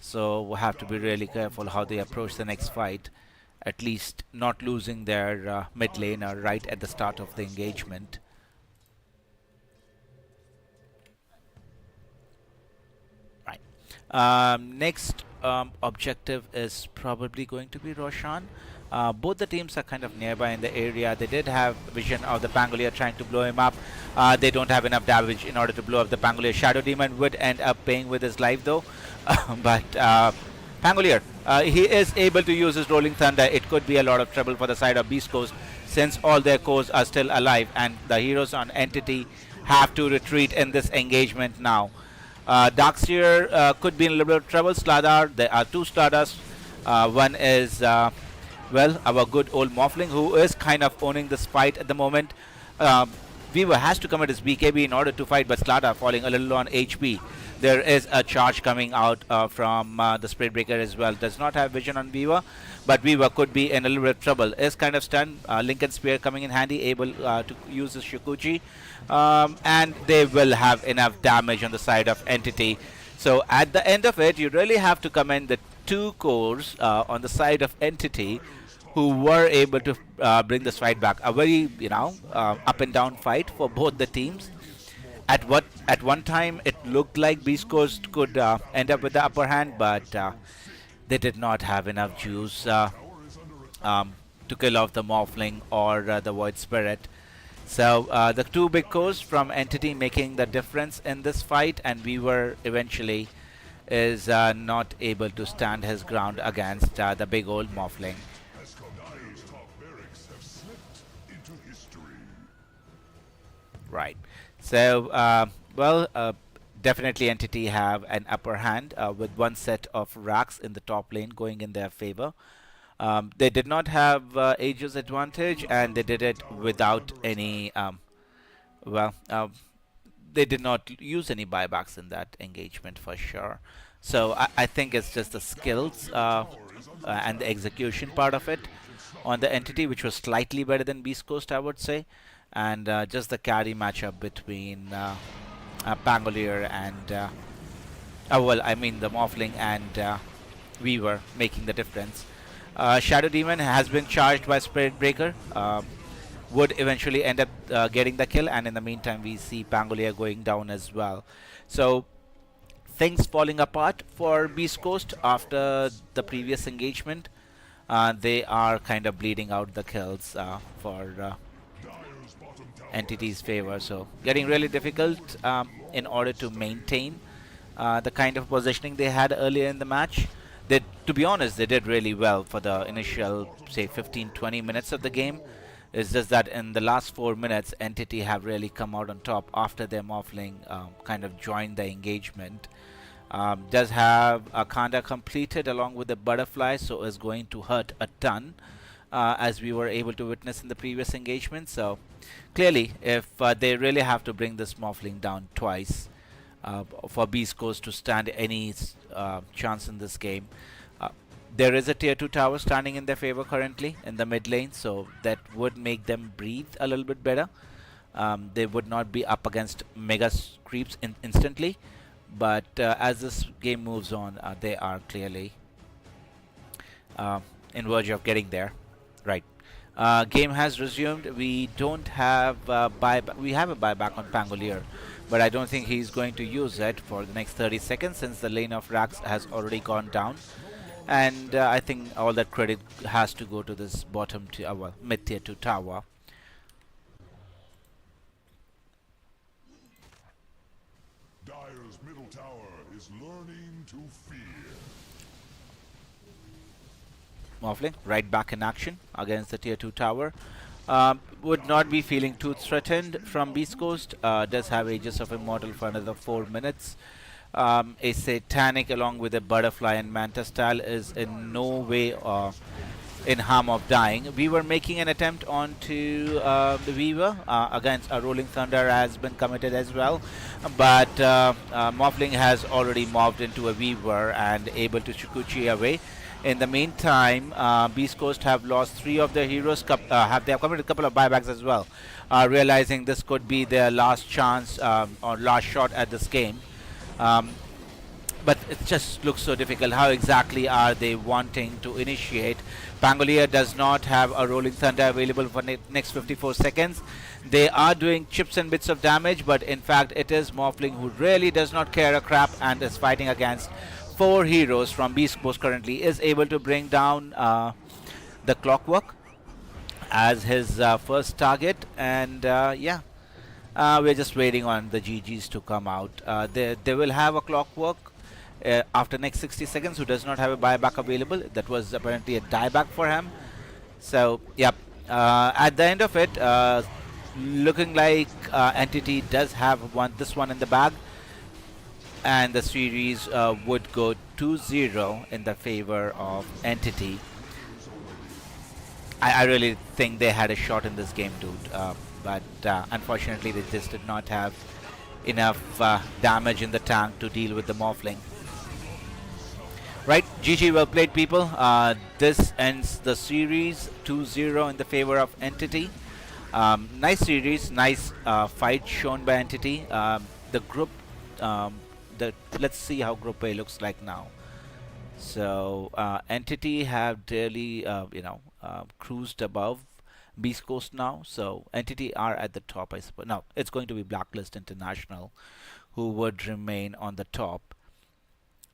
So we'll have to be really careful how they approach the next fight. At least not losing their mid laner right at the start of the engagement. Right. Next objective is probably going to be Roshan. Both the teams are kind of nearby in the area. They did have vision of the Pangolier trying to blow him up. They don't have enough damage in order to blow up the Pangolier. Shadow Demon would end up paying with his life though. But Pangolier, he is able to use his Rolling Thunder. It could be a lot of trouble for the side of Beast Coast, since all their cores are still alive and the heroes on Entity have to retreat in this engagement now. Darkseer could be in a little bit of trouble. Sladar, there are two Sladars. One is our good old Morphling, who is kind of owning this fight at the moment. Weaver has to commit his BKB in order to fight, but Sladar falling a little on HP. There is a charge coming out from the Spirit Breaker as well. Does not have vision on Weaver, but Weaver could be in a little bit of trouble. Is kind of stunned. Lincoln Spear coming in handy, able to use the Shukuchi. And they will have enough damage on the side of Entity. So at the end of it, you really have to commend the two cores on the side of Entity, who were able to bring this fight back. A very up and down fight for both the teams. At one time it looked like Beast Coast could end up with the upper hand, but they did not have enough juice to kill off the Morphling or the Void Spirit. So the two big cores from Entity making the difference in this fight, and Weaver eventually is not able to stand his ground against the big old Morphling. Right. So, definitely Entity have an upper hand with one set of racks in the top lane going in their favor. They did not have Aegis advantage, and they did it without any, they did not use any buybacks in that engagement for sure. So I think it's just the skills and the execution part of it on the Entity, which was slightly better than Beast Coast, I would say. And just the carry matchup between Pangolier and the Morphling and Weaver making the difference. Shadow Demon has been charged by Spirit Breaker, would eventually end up getting the kill, and in the meantime we see Pangolier going down as well. So things falling apart for Beast Coast after the previous engagement. They are kind of bleeding out the kills for Entity's favor, so getting really difficult in order to maintain the kind of positioning they had earlier in the match. To be honest, they did really well for the initial, say, 15-20 minutes of the game. It's just that in the last 4 minutes, Entity have really come out on top after their Morphling kind of joined the engagement. Does have a Khanda completed along with the Butterfly, so is going to hurt a ton, as we were able to witness in the previous engagement. So clearly, if they really have to bring this Morphling down twice for Beast Coast to stand any chance in this game, there is a tier 2 tower standing in their favor currently in the mid lane, so that would make them breathe a little bit better. They would not be up against mega creeps instantly, but as this game moves on, they are clearly in verge of getting there. Right. Game has resumed. We don't have buyback. We have a buyback on Pangolier, but I don't think he's going to use it for the next 30 seconds since the lane of Rax has already gone down. And I think all that credit has to go to this bottom tier, well, mid tier 2 tower. Dire's middle tower is learning to fear. Morphling right back in action against the tier 2 tower. Would not be feeling too threatened from Beast Coast. Does have Aegis of Immortal for another 4 minutes. A Satanic along with a Butterfly and Manta style is in no way in harm of dying. We were making an attempt onto the Weaver against a Rolling Thunder has been committed as well, but Morphling has already morphed into a Weaver and able to Shukuchi away. In the meantime, Beast Coast have lost 3 of their heroes. They have committed a couple of buybacks as well, realizing this could be their last chance or last shot at this game. But it just looks so difficult. How exactly are they wanting to initiate? Pangolier does not have a Rolling Thunder available for next 54 seconds. They are doing chips and bits of damage, but in fact it is Morphling who really does not care a crap and is fighting against 4 heroes from Beast Coast currently. Is able to bring down the Clockwork as his first target, and yeah, we're just waiting on the GGs to come out. They will have a Clockwork after next 60 seconds, who does not have a buyback available. That was apparently a dieback for him. So yep, at the end of it, looking like Entity does have this one in the bag, and the series would go 2-0 in the favor of Entity. I really think they had a shot in this game, dude, but unfortunately they just did not have enough damage in the tank to deal with the Morphling. Right, GG, well played, people. This ends the series 2-0 in the favor of Entity. Nice series, nice fight shown by Entity. The group, let's see how Group A looks like now. So Entity have daily, cruised above Beast Coast now. So Entity are at the top, I suppose. No, it's going to be Blacklist International who would remain on the top.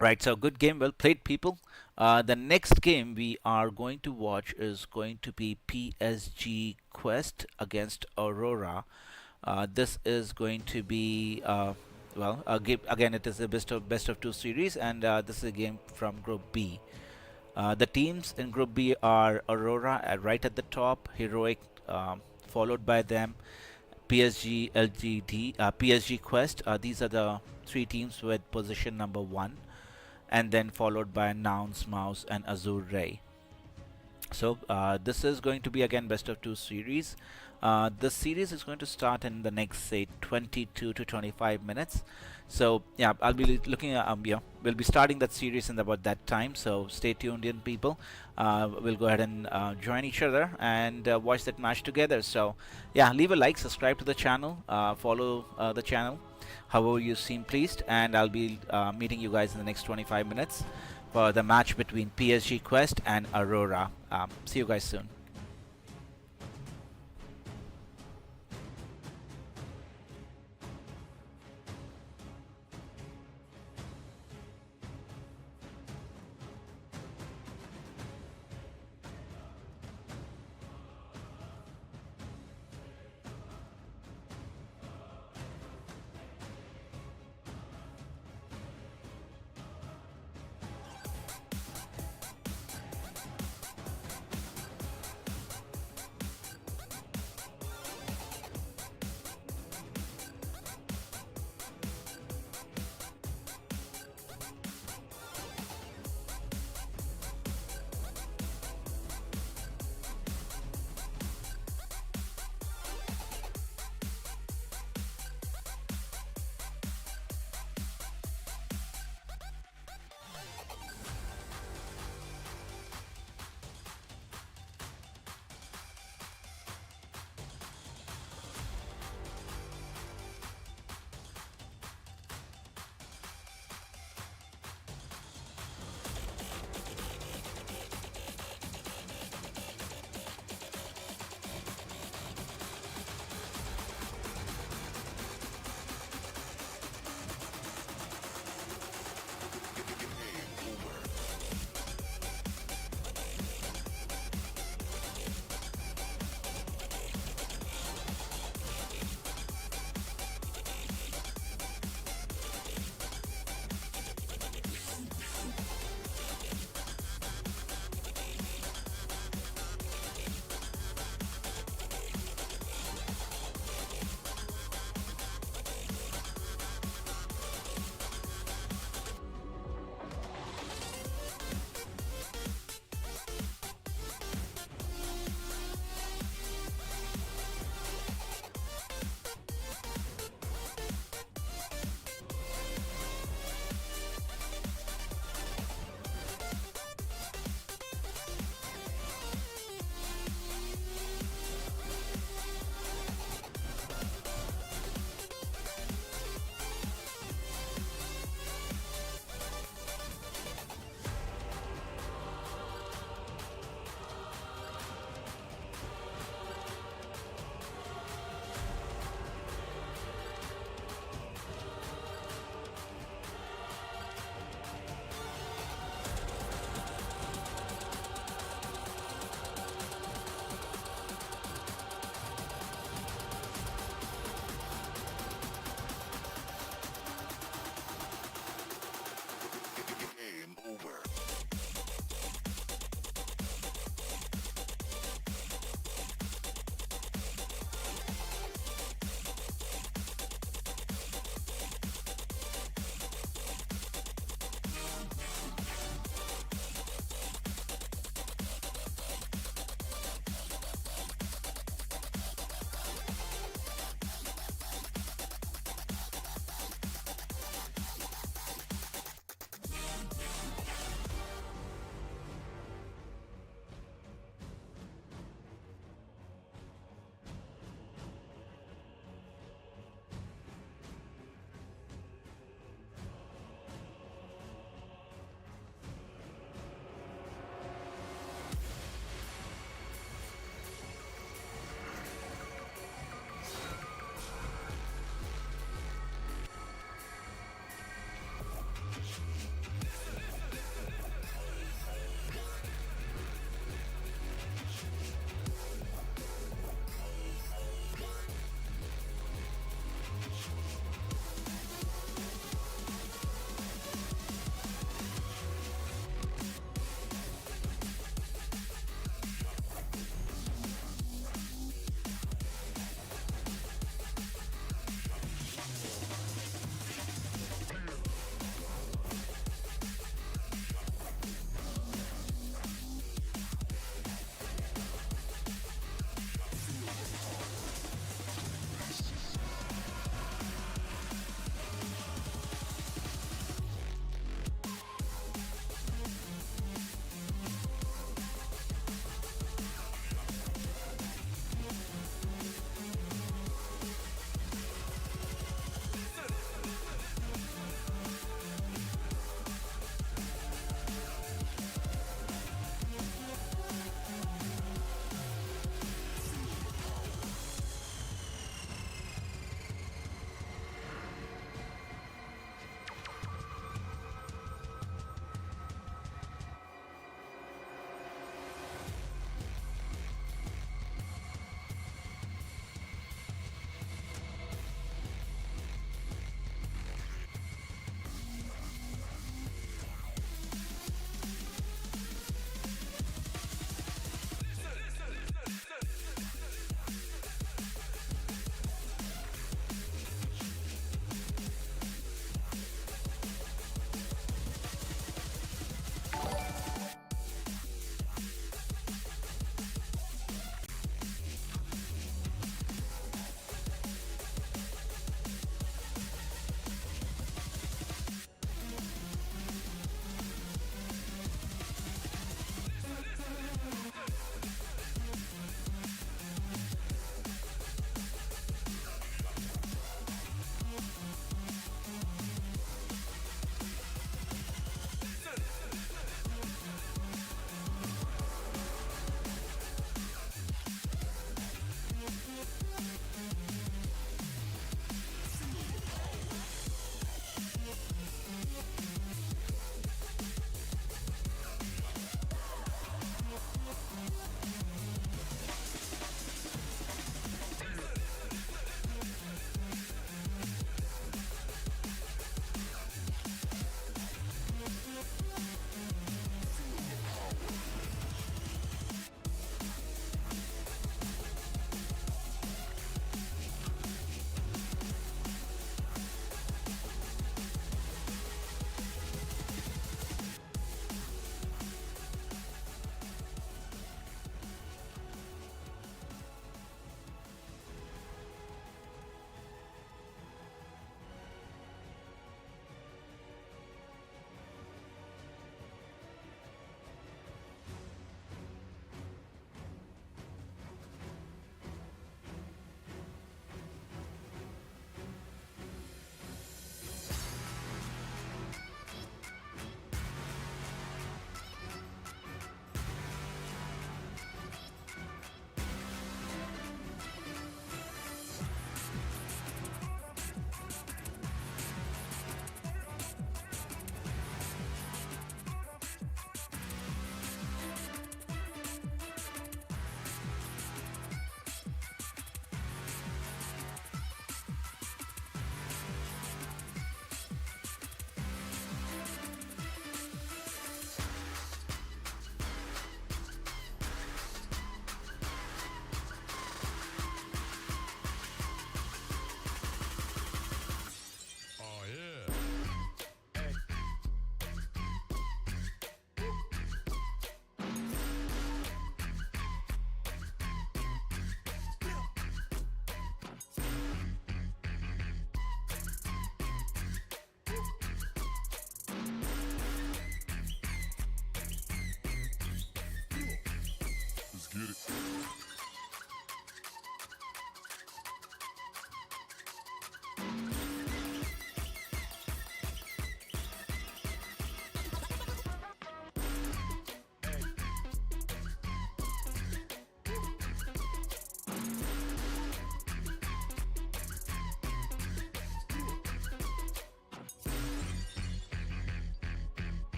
Right, so good game, well played, people. The next game we are going to watch is going to be PSG Quest against Aurora. This is going to be again, it is a best of 2 series, and this is a game from Group B. The teams in Group B are Aurora right at the top, Heroic followed by them, PSG, LGD, PSG Quest. These are the 3 teams with position number 1, and then followed by Nouns, Mouse, and Azure Ray. So this is going to be again best of 2 series. This series is going to start in the next, say, 22 to 25 minutes. So yeah, I'll be looking at we'll be starting that series in about that time. So stay tuned in, people. We'll go ahead and join each other and watch that match together. So yeah, leave a like, subscribe to the channel, follow the channel however you seem pleased, and I'll be meeting you guys in the next 25 minutes for the match between PSG Quest and Aurora. See you guys soon.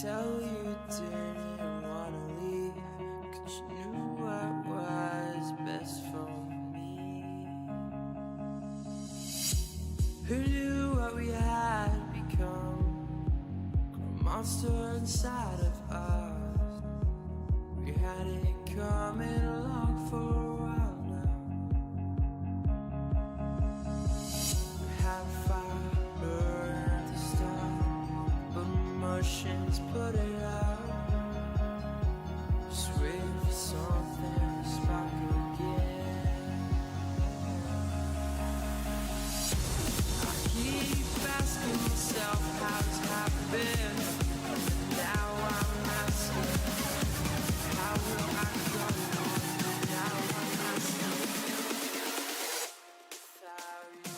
tell you didn't wanna leave, 'cause you knew what was best for me. Who knew what we had become? A monster inside of us. We had it coming along for a while now. We had fire burn the start, but emotions put it out. Just wait for something to spark again. I keep asking myself how it's happened. Now I'm asking, how will I go? Now I'm asking, without you.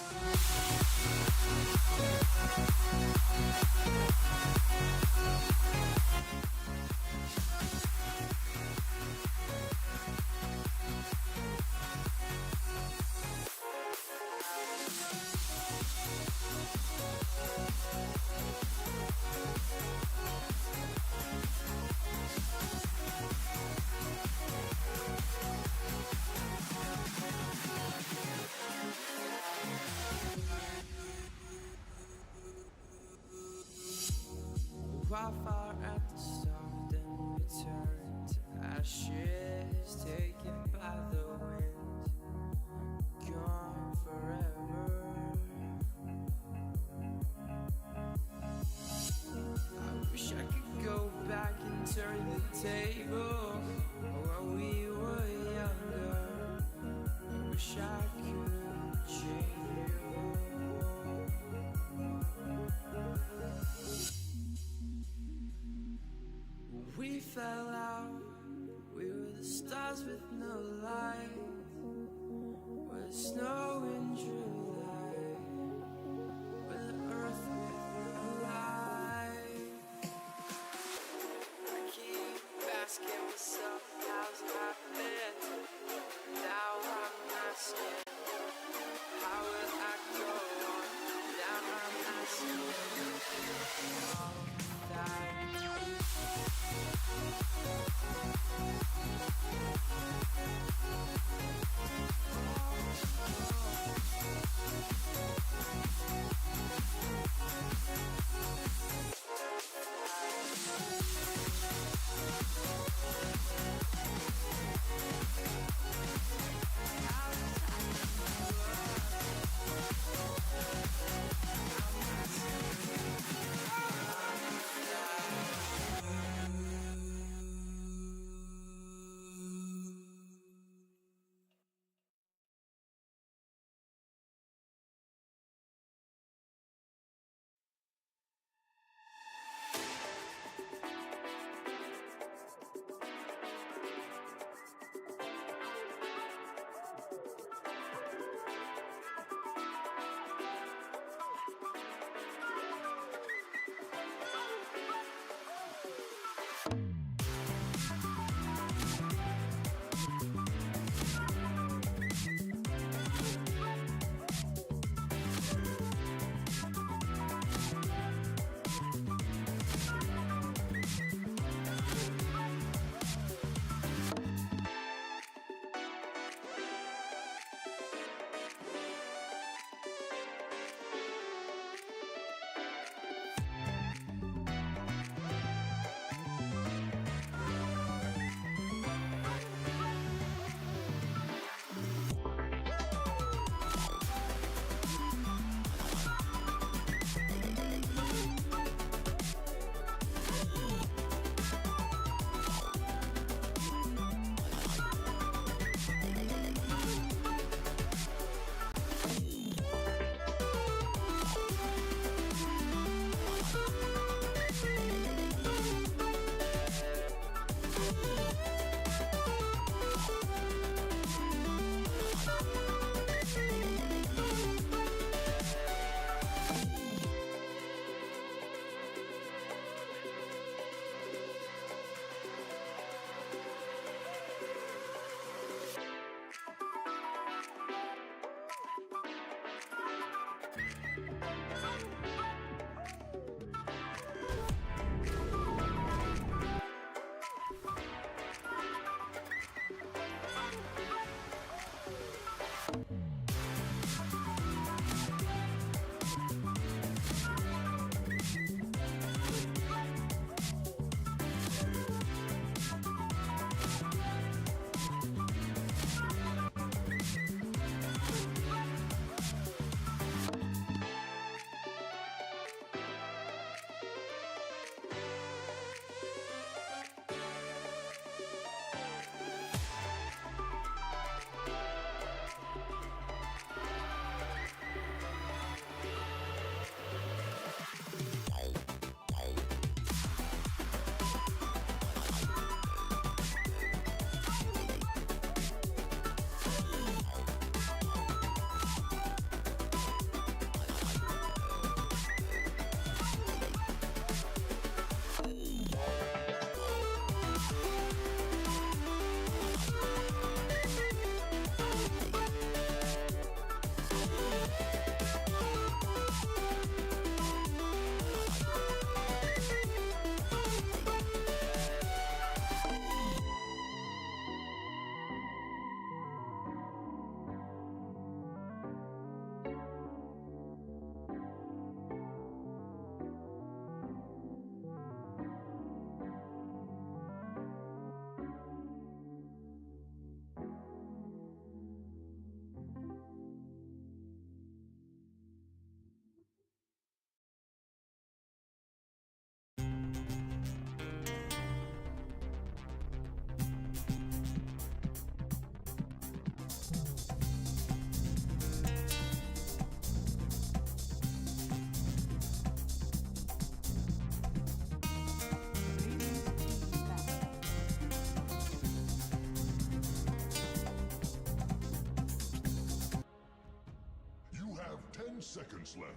seconds left.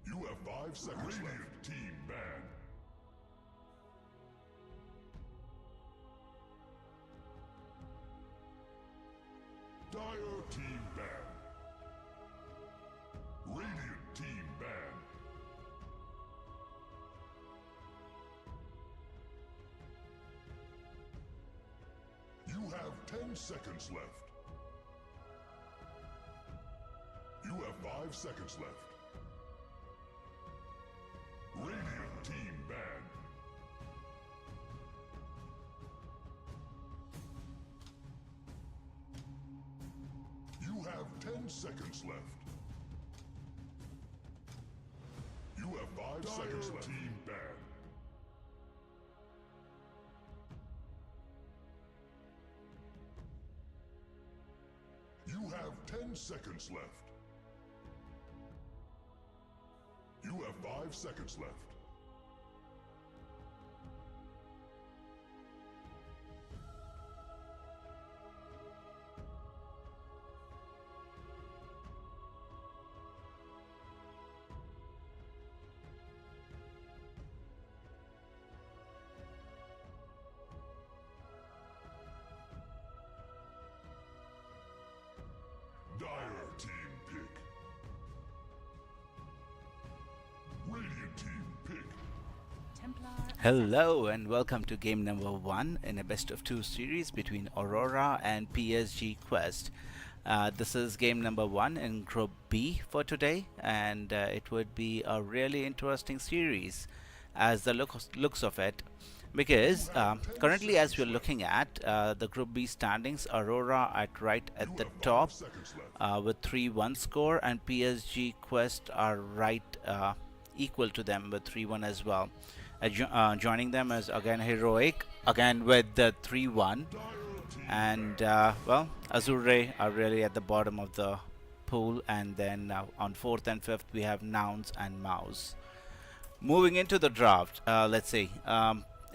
You have 5 seconds left. Radiant team ban. Dire team ban. Radiant team ban. You have 10 seconds left. You have 5 seconds left. Radiant team ban. You have 10 seconds left. You have 5 seconds left. Team ban. You have 10 seconds left. You have 5 seconds left. Dire team pick. Radiant team pick. Hello and welcome to game number 1 in a best of 2 series between Aurora and PSG Quest. This is game number 1 in Group B for today, and it would be a really interesting series as the looks of it, because currently as we're looking at the Group B standings, Aurora right at the top with 3-1 score, and PSG Quest are right equal to them with 3-1 as well. Joining them is again Heroic, again with the 3-1, and well, Azure are really at the bottom of the pool, and then on 4th and 5th we have Nouns and Mouse. Moving into the draft, let's see,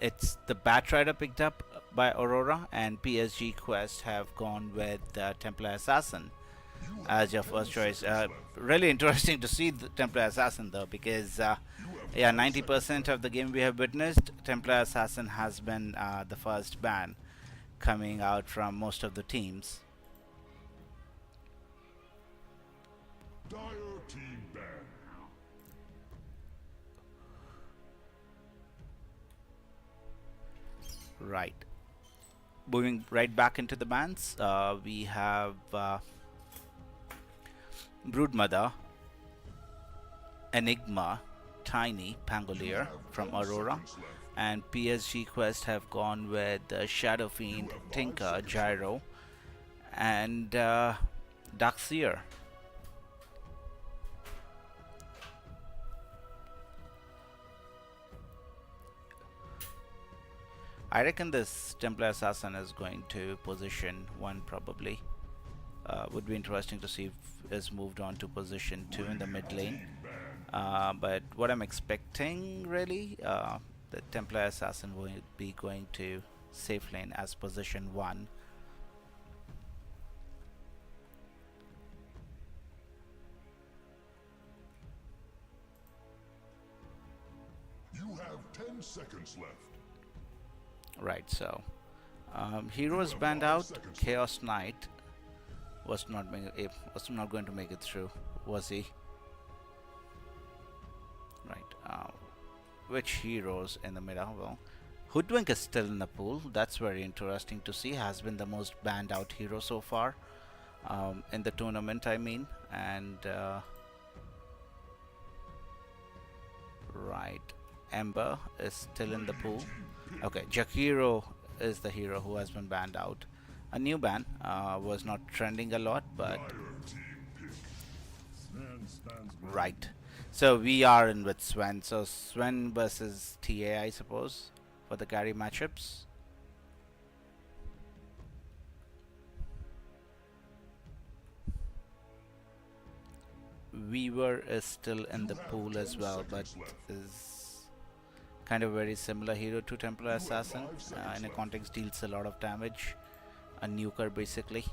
it's the Batrider picked up by Aurora, and PSG Quest have gone with Templar Assassin as your first choice. Really interesting to see the Templar Assassin though, because yeah, 90% of the game we have witnessed, Templar Assassin has been the first ban coming out from most of the teams. Dire team ban. Right. Moving right back into the bans, we have Broodmother, Enigma, Tiny, Pangolier from Aurora, and PSG Quest have gone with Shadow Fiend, Tinker, Gyro, and Darkseer. I reckon this Templar Assassin is going to position 1 probably. Would be interesting to see if it's moved on to position 2 in the mid lane. But what I'm expecting really, the Templar Assassin will be going to safe lane as position 1. You have 10 seconds left. Right, so Heroes banned out. Chaos Knight was not going to make it through, was he? Right. Which heroes in the middle? Well, Hoodwink is still in the pool. That's very interesting to see. Has been the most banned out hero so far in the tournament, I mean. And right, Ember is still in the pool. Okay, Jakiro is the hero who has been banned out. A new ban, was not trending a lot, but right. So we are in with Sven. So Sven versus TA, I suppose, for the carry matchups. Weaver is still in the pool as well, but is kind of very similar hero to Templar Assassin. In a context, deals a lot of damage. A nuker basically.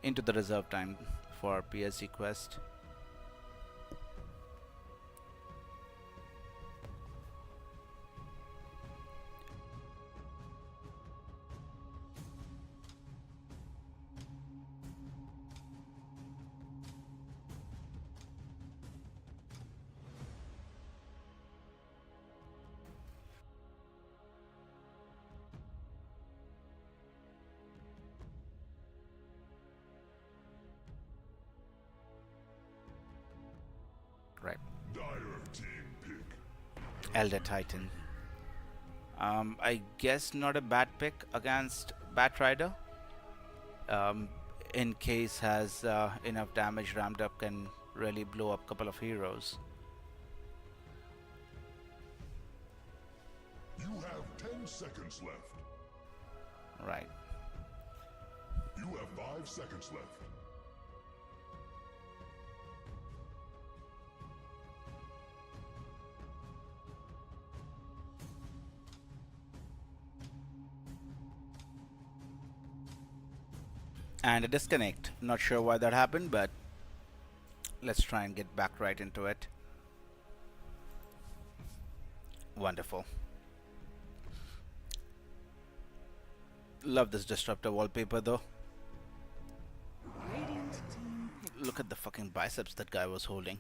into the reserve time for PSG Quest. Right. Dire team pick. Elder Titan. I guess not a bad pick against Batrider. In case has enough damage ramped up, can really blow up a couple of heroes. You have 10 seconds left. Right. You have 5 seconds left. And a disconnect. Not sure why that happened, but let's try and get back right into it. Wonderful. Love this disruptor wallpaper though. Look at the fucking biceps that guy was holding.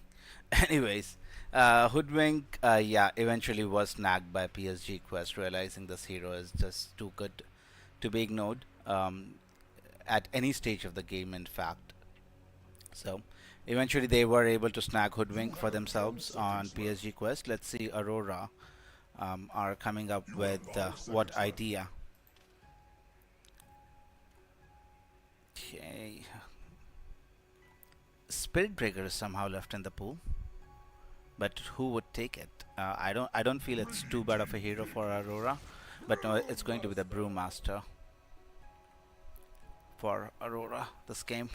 Anyways, Hoodwink, yeah, eventually was snagged by PSG Quest, realizing this hero is just too good to be ignored. At any stage of the game, in fact. So eventually they were able to snag Hoodwink for themselves on PSG Quest. Let's see Aurora are coming up with what idea. Okay. Spirit Breaker is somehow left in the pool, but who would take it? I don't feel it's too bad of a hero for Aurora, but no, it's going to be the Brewmaster for Aurora this game.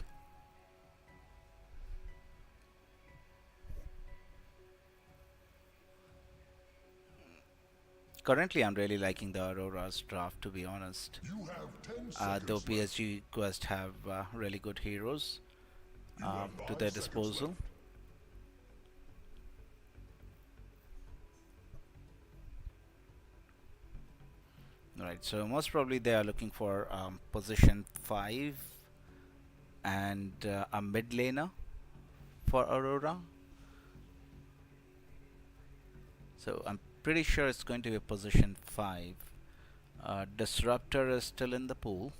Currently, I'm really liking the Aurora's draft, to be honest. You have 10 seconds Though left. PSG Quest have really good heroes You have to 5 their seconds disposal. left. Right, so most probably they are looking for position 5 and a mid laner for Aurora. So I'm pretty sure it's going to be position 5. Disruptor is still in the pool,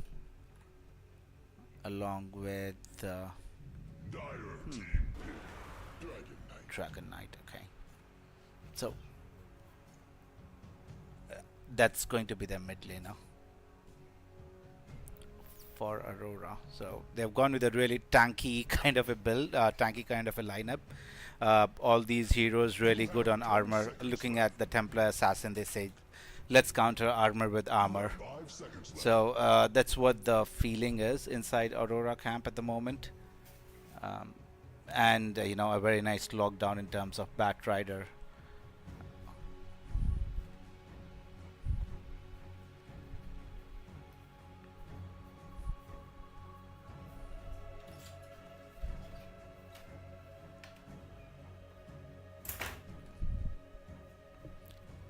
along with Dire team pick. Dragon Knight. Okay, so that's going to be the mid laner for Aurora. So they've gone with a really tanky kind of a build, tanky kind of a lineup. All these heroes really good on armor. Looking at the Templar Assassin, they say, let's counter armor with armor. 5 seconds left. So that's what the feeling is inside Aurora camp at the moment. And you know, a very nice lockdown in terms of Batrider.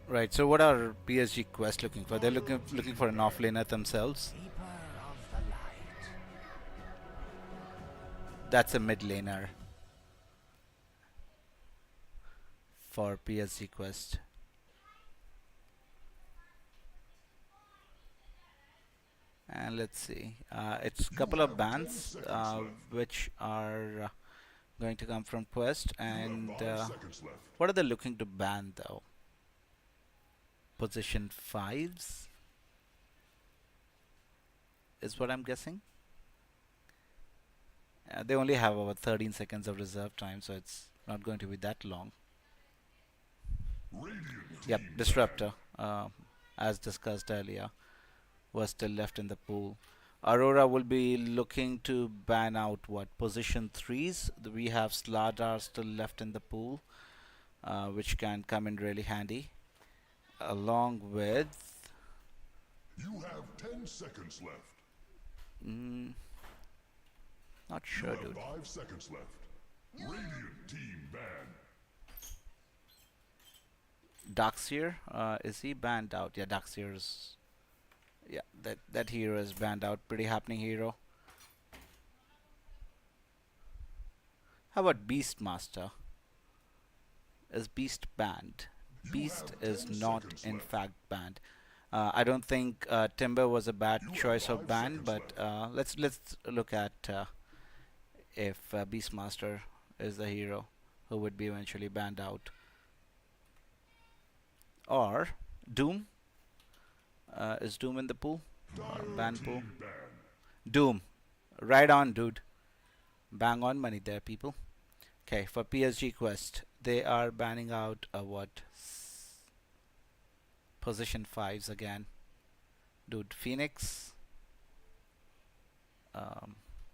Right, so what are PSG Quest looking for? They're looking for an offlaner themselves. Keeper of the light. That's a mid laner for PSG Quest. And let's see, it's a couple of bans which are going to come from Quest. And 5 seconds left. what are they looking to ban though? Position 5s is what I'm guessing. They only have about 13 seconds of reserve time, so it's not going to be that long. Radiant Yep, team Disruptor, as discussed earlier, was still left in the pool. Aurora will be looking to ban out what, position 3s. We have Slardar still left in the pool, which can come in really handy, along with You have 10 seconds left. Not You sure, have dude. 5 seconds left. Radiant team ban. Darkseer, is he banned out? Yeah, Darkseer's. Yeah, that hero is banned out. Pretty happening hero. How about Beastmaster? Is Beast banned? You Beast have is 10 not seconds in left. fact banned. I don't think Timber was a bad You have choice of 5 ban, seconds but left. let's look at if Beastmaster is the hero who would be eventually banned out, or Doom. Is Doom in the pool? Ban pool? Team ban. Doom. Right on, dude. Bang on money there, people. Okay, for PSG Quest, they are banning out what? Position 5s again. Dude, Phoenix.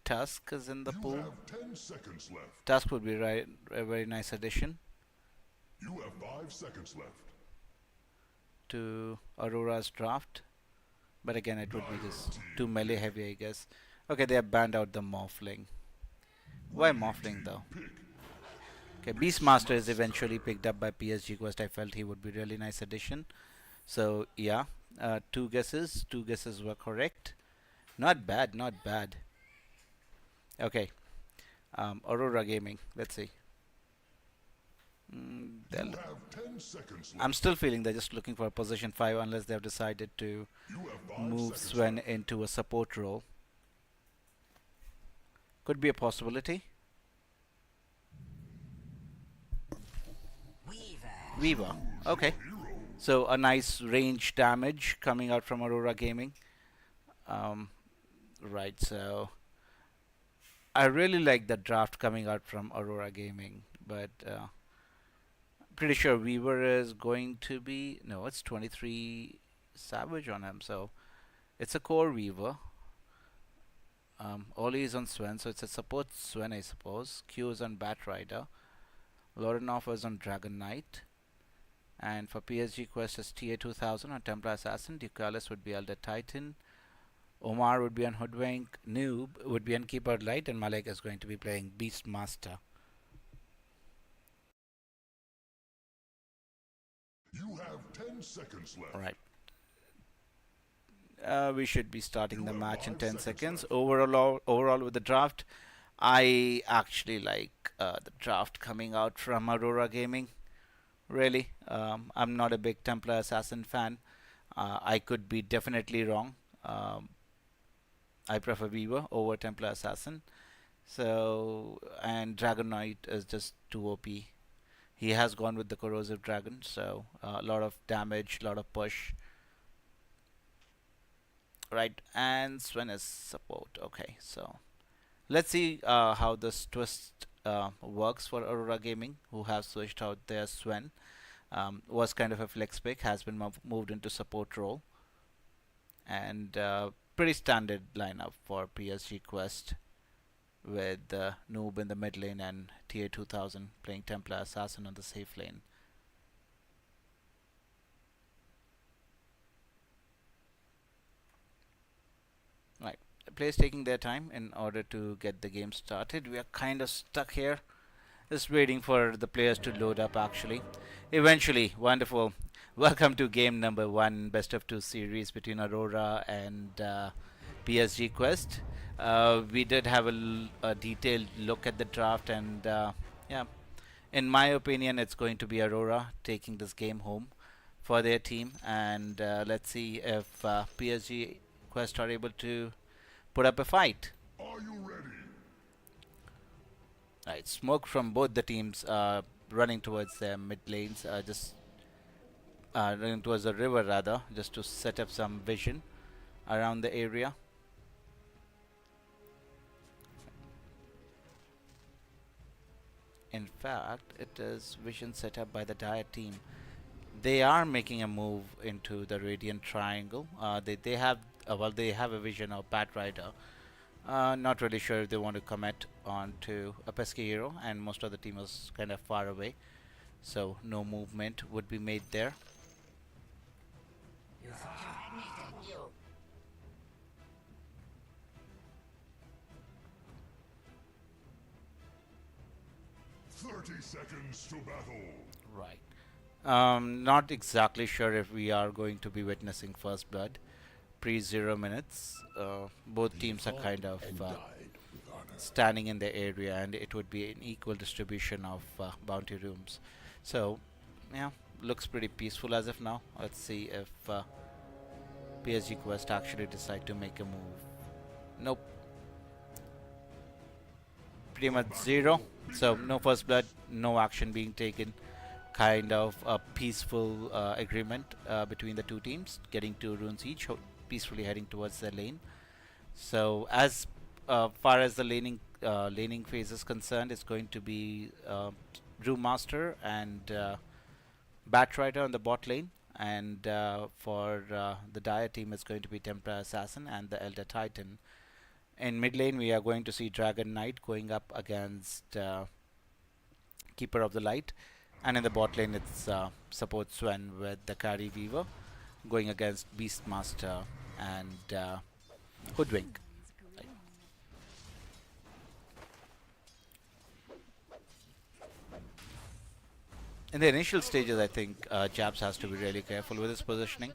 Tusk is in the You pool. have 10 seconds left. Tusk would be right, a very nice addition You have 5 seconds left. to Aurora's draft. But again, it would be just too melee heavy, I guess. Okay, they have banned out the Morphling. Why Morphling though? Okay, Beastmaster is eventually picked up by PSG Quest. I felt he would be really nice addition. So yeah, two guesses were correct. Not bad, not bad. Okay, Aurora Gaming. Let's see. You have 10 seconds left. I'm still feeling they're just looking for a position 5 unless they've decided to You have 5 move seconds Sven left. into a support role. Could be a possibility. Weaver. Okay. So a nice range damage coming out from Aurora Gaming. Right, so I really like the draft coming out from Aurora Gaming, but pretty sure Weaver is going to be, no, it's 23 Savage on him, so it's a core Weaver. Oli is on Sven, so it's a support Sven, I suppose. Q is on Bat Rider. Lorenov is on Dragon Knight. And for PSG Quest is TA 2000 on Templar Assassin. Ducalis would be Elder Titan. Omar would be on Hoodwink. Noob would be on Keeper Light. And Malek is going to be playing Beastmaster. You have 10 seconds left. Alright. We should be starting the match in 10 seconds. left. Overall with the draft, I actually like the draft coming out from Aurora Gaming. Really, I'm not a big Templar Assassin fan. I could be definitely wrong. I prefer Weaver over Templar Assassin. So, and Dragon Knight is just too OP. He has gone with the Corrosive Dragon, so a lot of damage, a lot of push. Right, and Sven is support. Okay, so let's see how this twist works for Aurora Gaming, who have switched out their Sven. Was kind of a flex pick, has been moved into support role, and pretty standard lineup for PSG Quest, with Noob in the mid lane and TA 2000 playing Templar Assassin on the safe lane. Right, the players taking their time in order to get the game started. We are kind of stuck here, just waiting for the players to load up actually. Eventually, wonderful. Welcome to game number 1, best of 2 series between Aurora and PSG Quest. We did have a detailed look at the draft, and yeah, in my opinion, it's going to be Aurora taking this game home for their team. And let's see if PSG Quest are able to put up a fight. Are you ready? Right, smoke from both the teams running towards their mid lanes, just running towards the river rather, just to set up some vision around the area. In fact, it is vision set up by the Dire team. They are making a move into the Radiant Triangle. They have they have a vision of Bat Rider. Not really sure if they want to commit onto a pesky hero, and most of the team is kind of far away, so no movement would be made there. 30 seconds to battle. Right. Not exactly sure if we are going to be witnessing first blood pre 0 minutes. Both teams are kind of standing in the area, and it would be an equal distribution of bounty rooms. So, yeah, looks pretty peaceful as of now. Let's see if PSG Quest actually decide to make a move. Nope. Pretty much 0. So no first blood, no action being taken. Kind of a peaceful agreement between the two teams, getting 2 runes each, peacefully heading towards their lane. So as far as the laning phase is concerned, it's going to be Room Master and Bat Rider on the bot lane, and for the Dire team it's going to be Templar Assassin and the Elder Titan. In mid lane we are going to see Dragon Knight going up against Keeper of the Light, and in the bot lane it's Support Sven with the Carry Weaver going against Beastmaster and Hoodwink. In the initial stages, I think Japs has to be really careful with his positioning,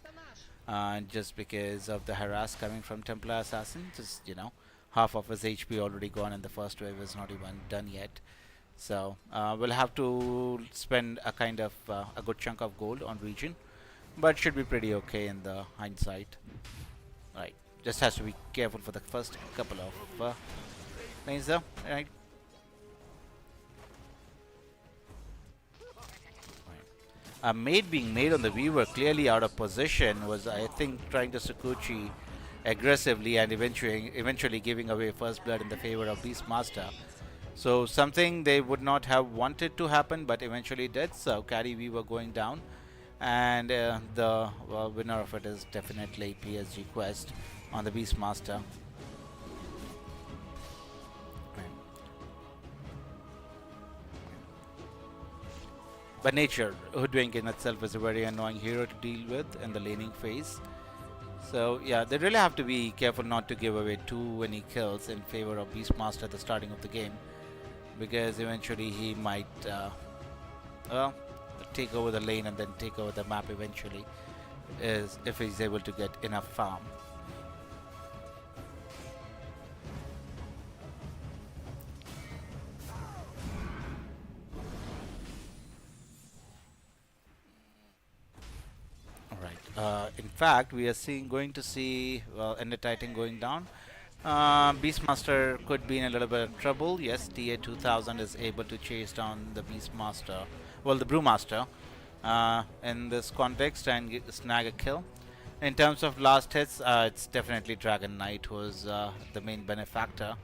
just because of the harass coming from Templar Assassin. Just, half of his HP already gone, and the first wave is not even done yet. So we'll have to spend a kind of a good chunk of gold on region, but should be pretty okay in the hindsight. Right, just has to be careful for the first couple of lanes though. Right. A maid being made on the Weaver, clearly out of position, was, I think, trying to Sakuchi aggressively and eventually giving away first blood in the favor of Beastmaster. So something they would not have wanted to happen, but eventually did. So Carry Weaver going down, and the winner of it is definitely PSG Quest on the Beastmaster. By nature, Hoodwink in itself is a very annoying hero to deal with in the laning phase. So yeah, they really have to be careful not to give away too many kills in favor of Beastmaster at the starting of the game, because eventually he might take over the lane and then take over the map eventually, if he's able to get enough farm. In fact, we are going to see Ender Titan going down. Beastmaster could be in a little bit of trouble. Yes, TA 2000 is able to chase down the Beastmaster, the Brewmaster, in this context and snag a kill. In terms of last hits, it's definitely Dragon Knight who's the main benefactor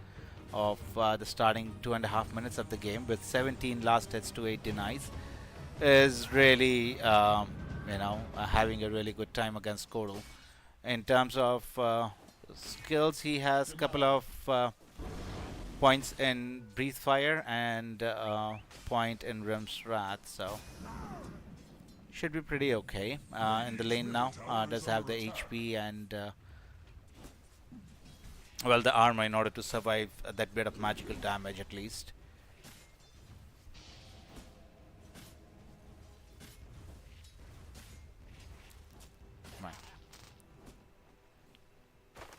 of the starting 2.5 minutes of the game, with 17 last hits to 8 denies. Is really having a really good time against Kodal. In terms of skills, he has a couple of points in Breathe Fire and point in Rim's Wrath, so should be pretty okay. In the lane now, does have the HP and the armor in order to survive that bit of magical damage at least.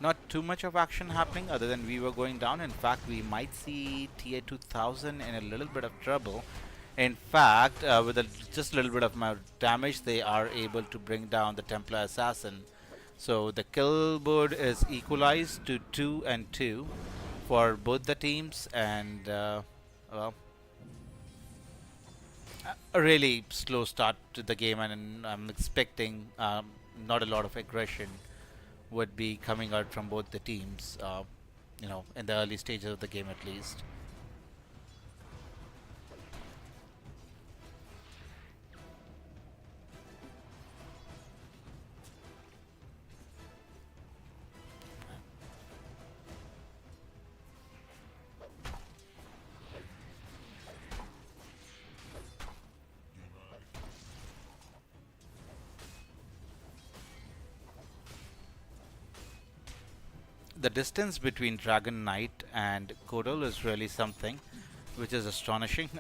Not too much of action happening other than we were going down. In fact, we might see TA 2000 in a little bit of trouble. In fact, with just a little bit of damage, they are able to bring down the Templar Assassin. So the kill board is equalized to 2 and 2 for both the teams, and a really slow start to the game, and I'm expecting not a lot of aggression would be coming out from both the teams, in the early stages of the game at least. The distance between Dragon Knight and Kodal is really something. which is astonishing.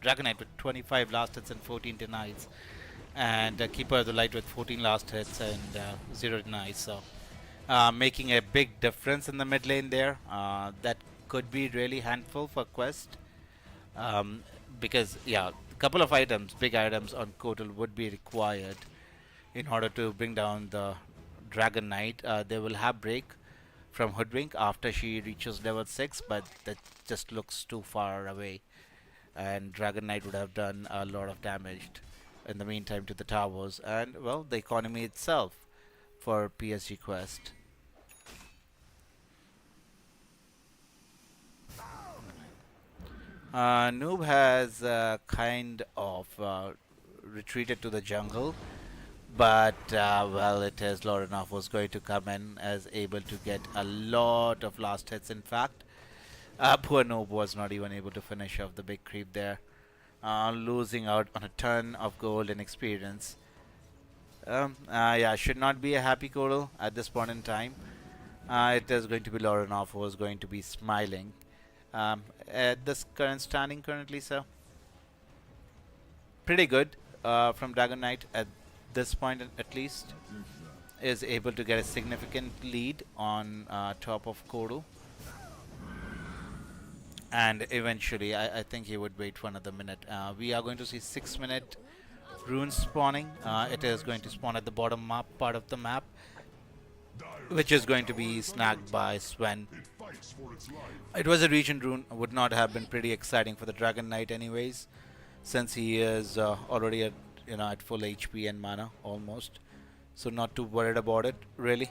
Dragon Knight with 25 last hits and 14 denies, and Keeper of the Light with 14 last hits and 0 denies. So making a big difference in the mid lane there. That could be really handful for Quest, because yeah, a couple of items, big items on Kotal would be required in order to bring down the Dragon Knight. They will have break from Hoodwink after she reaches level 6, but that just looks too far away, and Dragon Knight would have done a lot of damage in the meantime to the towers and, well, the economy itself for PSG Quest. Noob has kind of retreated to the jungle, but well, it is Lorinov was going to come in as able to get a lot of last hits. In fact, poor Noob was not even able to finish off the big creep there, losing out on a ton of gold and experience. Yeah, should not be a happy Kotal at this point in time. It is going to be Lorinov who is going to be smiling at this current standing currently. So pretty good from Dragon Knight at this point at least. Is able to get a significant lead on top of Kotal. And eventually, I think he would wait for another minute. We are going to see 6-minute runes spawning. It is going to spawn at the bottom map part of the map, which is going to be snagged by Sven. It was a region rune, would not have been pretty exciting for the Dragon Knight anyways, since he is already at, at full HP and mana almost. So not too worried about it really.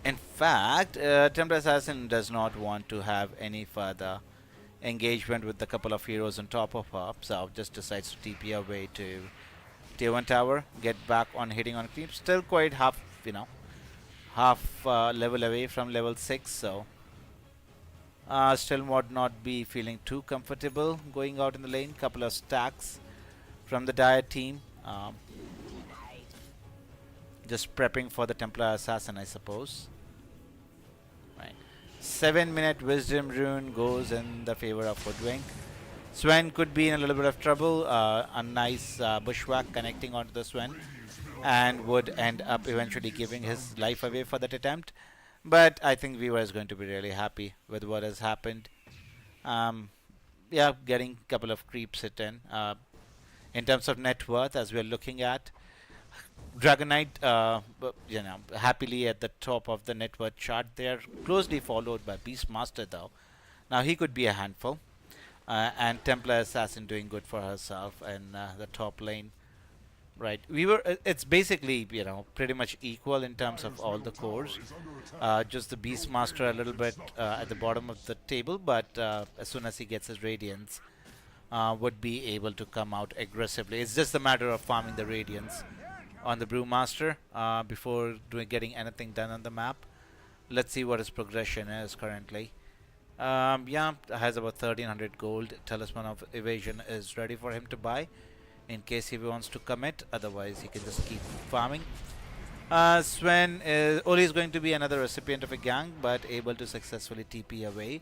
In fact, Templar Assassin does not want to have any further engagement with the couple of heroes on top of her, so just decides to TP away to Tier 1 tower, get back on hitting on creep. Still quite half level away from level 6, so still would not be feeling too comfortable going out in the lane. Couple of stacks from the Dire team, just prepping for the Templar Assassin, I suppose. Right. 7-minute Wisdom rune goes in the favor of Hoodwink. Sven could be in a little bit of trouble. A nice bushwhack connecting onto the Sven, and would end up eventually giving his life away for that attempt. But I think Viewer is going to be really happy with what has happened. Yeah, getting a couple of creeps hit in. In terms of net worth, as we're looking at, Dragon Knight, happily at the top of the net worth chart there, closely followed by Beastmaster though. Now he could be a handful. And Templar Assassin doing good for herself in the top lane. Right, it's basically, pretty much equal in terms of all the cores. Just the Beastmaster a little bit at the bottom of the table, but as soon as he gets his Radiance, would be able to come out aggressively. It's just a matter of farming the Radiance on the Brewmaster before getting anything done on the map. Let's see what his progression is currently. Yeah, has about 1300 gold. Talisman of Evasion is ready for him to buy in case he wants to commit. Otherwise, he can just keep farming. Sven is only is going to be another recipient of a gang, but able to successfully TP away.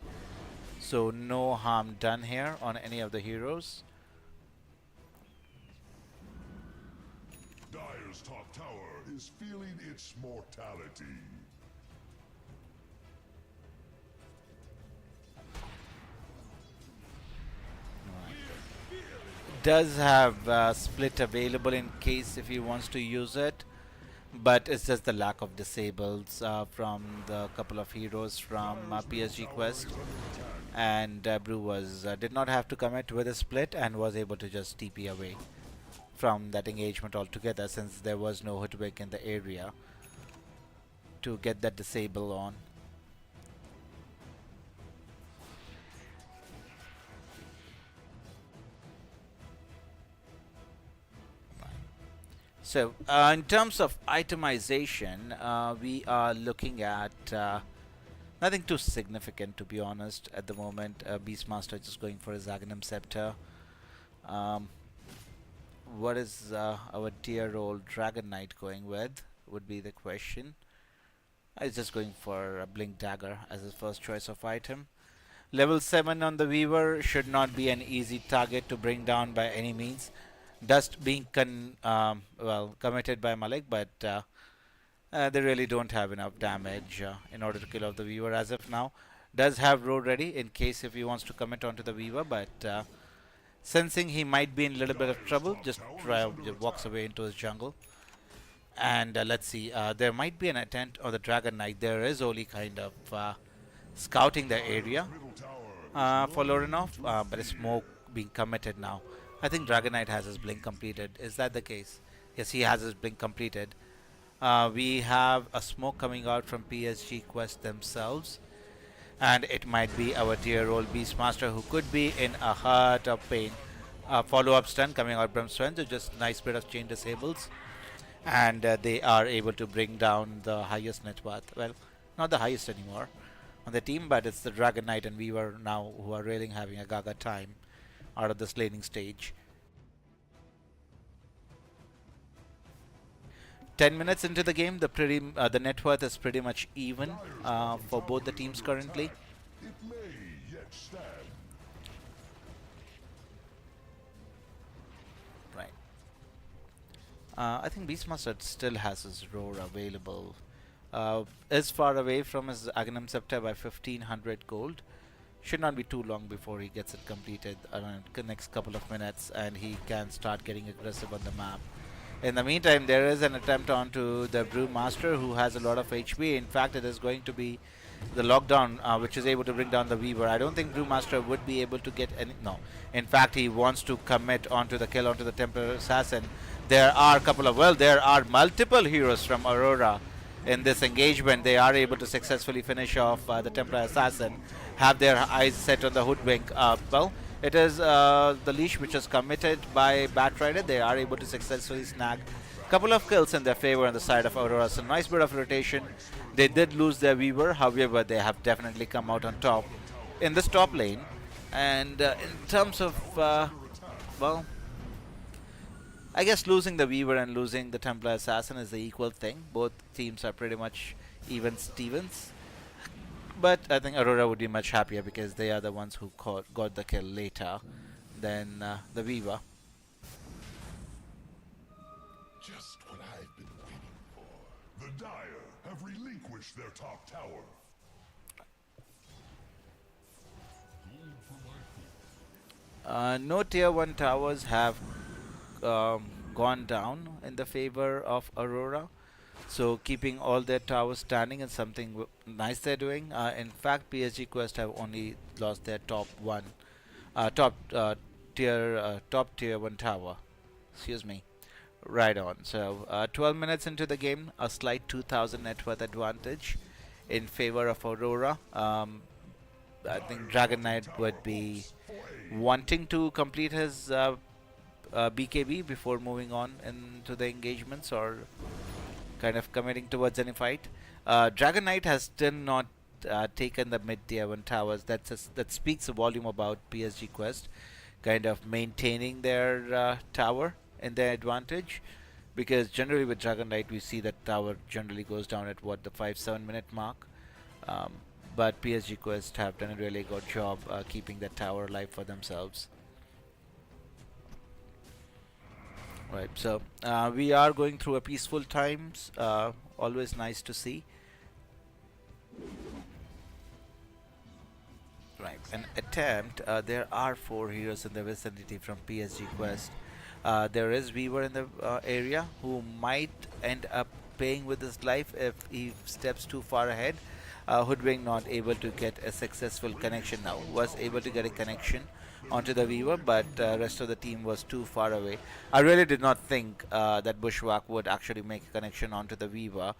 So no harm done here on any of the heroes. Dire's top tower is feeling its mortality. Does have split available in case if he wants to use it, but it's just the lack of disables from the couple of heroes from PSG Quest, and Brew did not have to commit with a split and was able to just TP away from that engagement altogether, since there was no Hoodwink in the area to get that disable on. So in terms of itemization, we are looking at nothing too significant, to be honest, at the moment. Beastmaster just going for his Aghanim Scepter. What is our dear old Dragon Knight going with, would be the question. He's just going for a Blink Dagger as his first choice of item. Level 7 on the Weaver should not be an easy target to bring down by any means. Dust being committed by Malik, but they really don't have enough damage in order to kill off the Weaver as of now. Does have Road ready in case if he wants to commit onto the Weaver, but sensing he might be in a little bit of trouble, just walks away into his jungle. And let's see, there might be an attempt on the Dragon Knight. There is only kind of scouting the area for Lorinov, but a smoke being committed now. I think Dragon Knight has his blink completed. Is that the case? Yes, he has his blink completed. We have a smoke coming out from PSG Quest themselves, and it might be our dear old Beastmaster who could be in a heart of pain. Follow-up stun coming out from Sven, so just nice bit of chain disables, and they are able to bring down the highest net worth. Well, not the highest anymore on the team, but it's the Dragon Knight and Weaver now who are really having a gaga time out of this laning stage. 10 minutes into the game, the net worth is pretty much even for both the teams currently. It may yet stand. Right. I think Beastmaster still has his roar available. Is far away from his Aghanim Scepter by 1500 gold. Should not be too long before he gets it completed, around the next couple of minutes, and he can start getting aggressive on the map. In the meantime, there is an attempt onto the Brewmaster who has a lot of HP. In fact, it is going to be the lockdown which is able to bring down the Weaver. I don't think Brewmaster would be able to get any. No. In fact, he wants to commit onto the kill onto the Templar Assassin. There are multiple heroes from Aurora in this engagement. They are able to successfully finish off the Templar Assassin, have their eyes set on the Hoodwink. Well, it is the leash which is committed by Batrider. They are able to successfully snag a couple of kills in their favor on the side of Aurora. So nice bit of rotation. They did lose their Weaver, however, they have definitely come out on top in this top lane. And in terms of, well, I guess losing the Weaver and losing the Templar Assassin is the equal thing. Both teams are pretty much even Stevens. But I think Aurora would be much happier because they are the ones who got the kill later than the Weaver. Just what I've been waiting for. The Dire have relinquished their top tower. No tier 1 towers have gone down in the favor of Aurora. So keeping all their towers standing is something nice they're doing. In fact, PSG Quest have only lost their top tier 1 tower. Excuse me. Right on. So 12 minutes into the game, a slight 2000 net worth advantage in favor of Aurora. I think Dragon Knight would be wanting to complete his BKB before moving on into the engagements or kind of committing towards any fight. Dragon Knight has still not taken the mid tier 1 towers. That speaks a volume about PSG Quest kind of maintaining their tower in their advantage, because generally with Dragon Knight we see that tower generally goes down at what, the 5-7 minute mark. But PSG Quest have done a really good job keeping that tower alive for themselves. Right, so we are going through a peaceful times, always nice to see. Right, an attempt, there are 4 heroes in the vicinity from PSG Quest. There is Weaver in the area who might end up paying with his life if he steps too far ahead. Hoodwink not able to get a successful connection now, was able to get a connection onto the Weaver, but rest of the team was too far away. I really did not think that Bushwhack would actually make a connection onto the Weaver,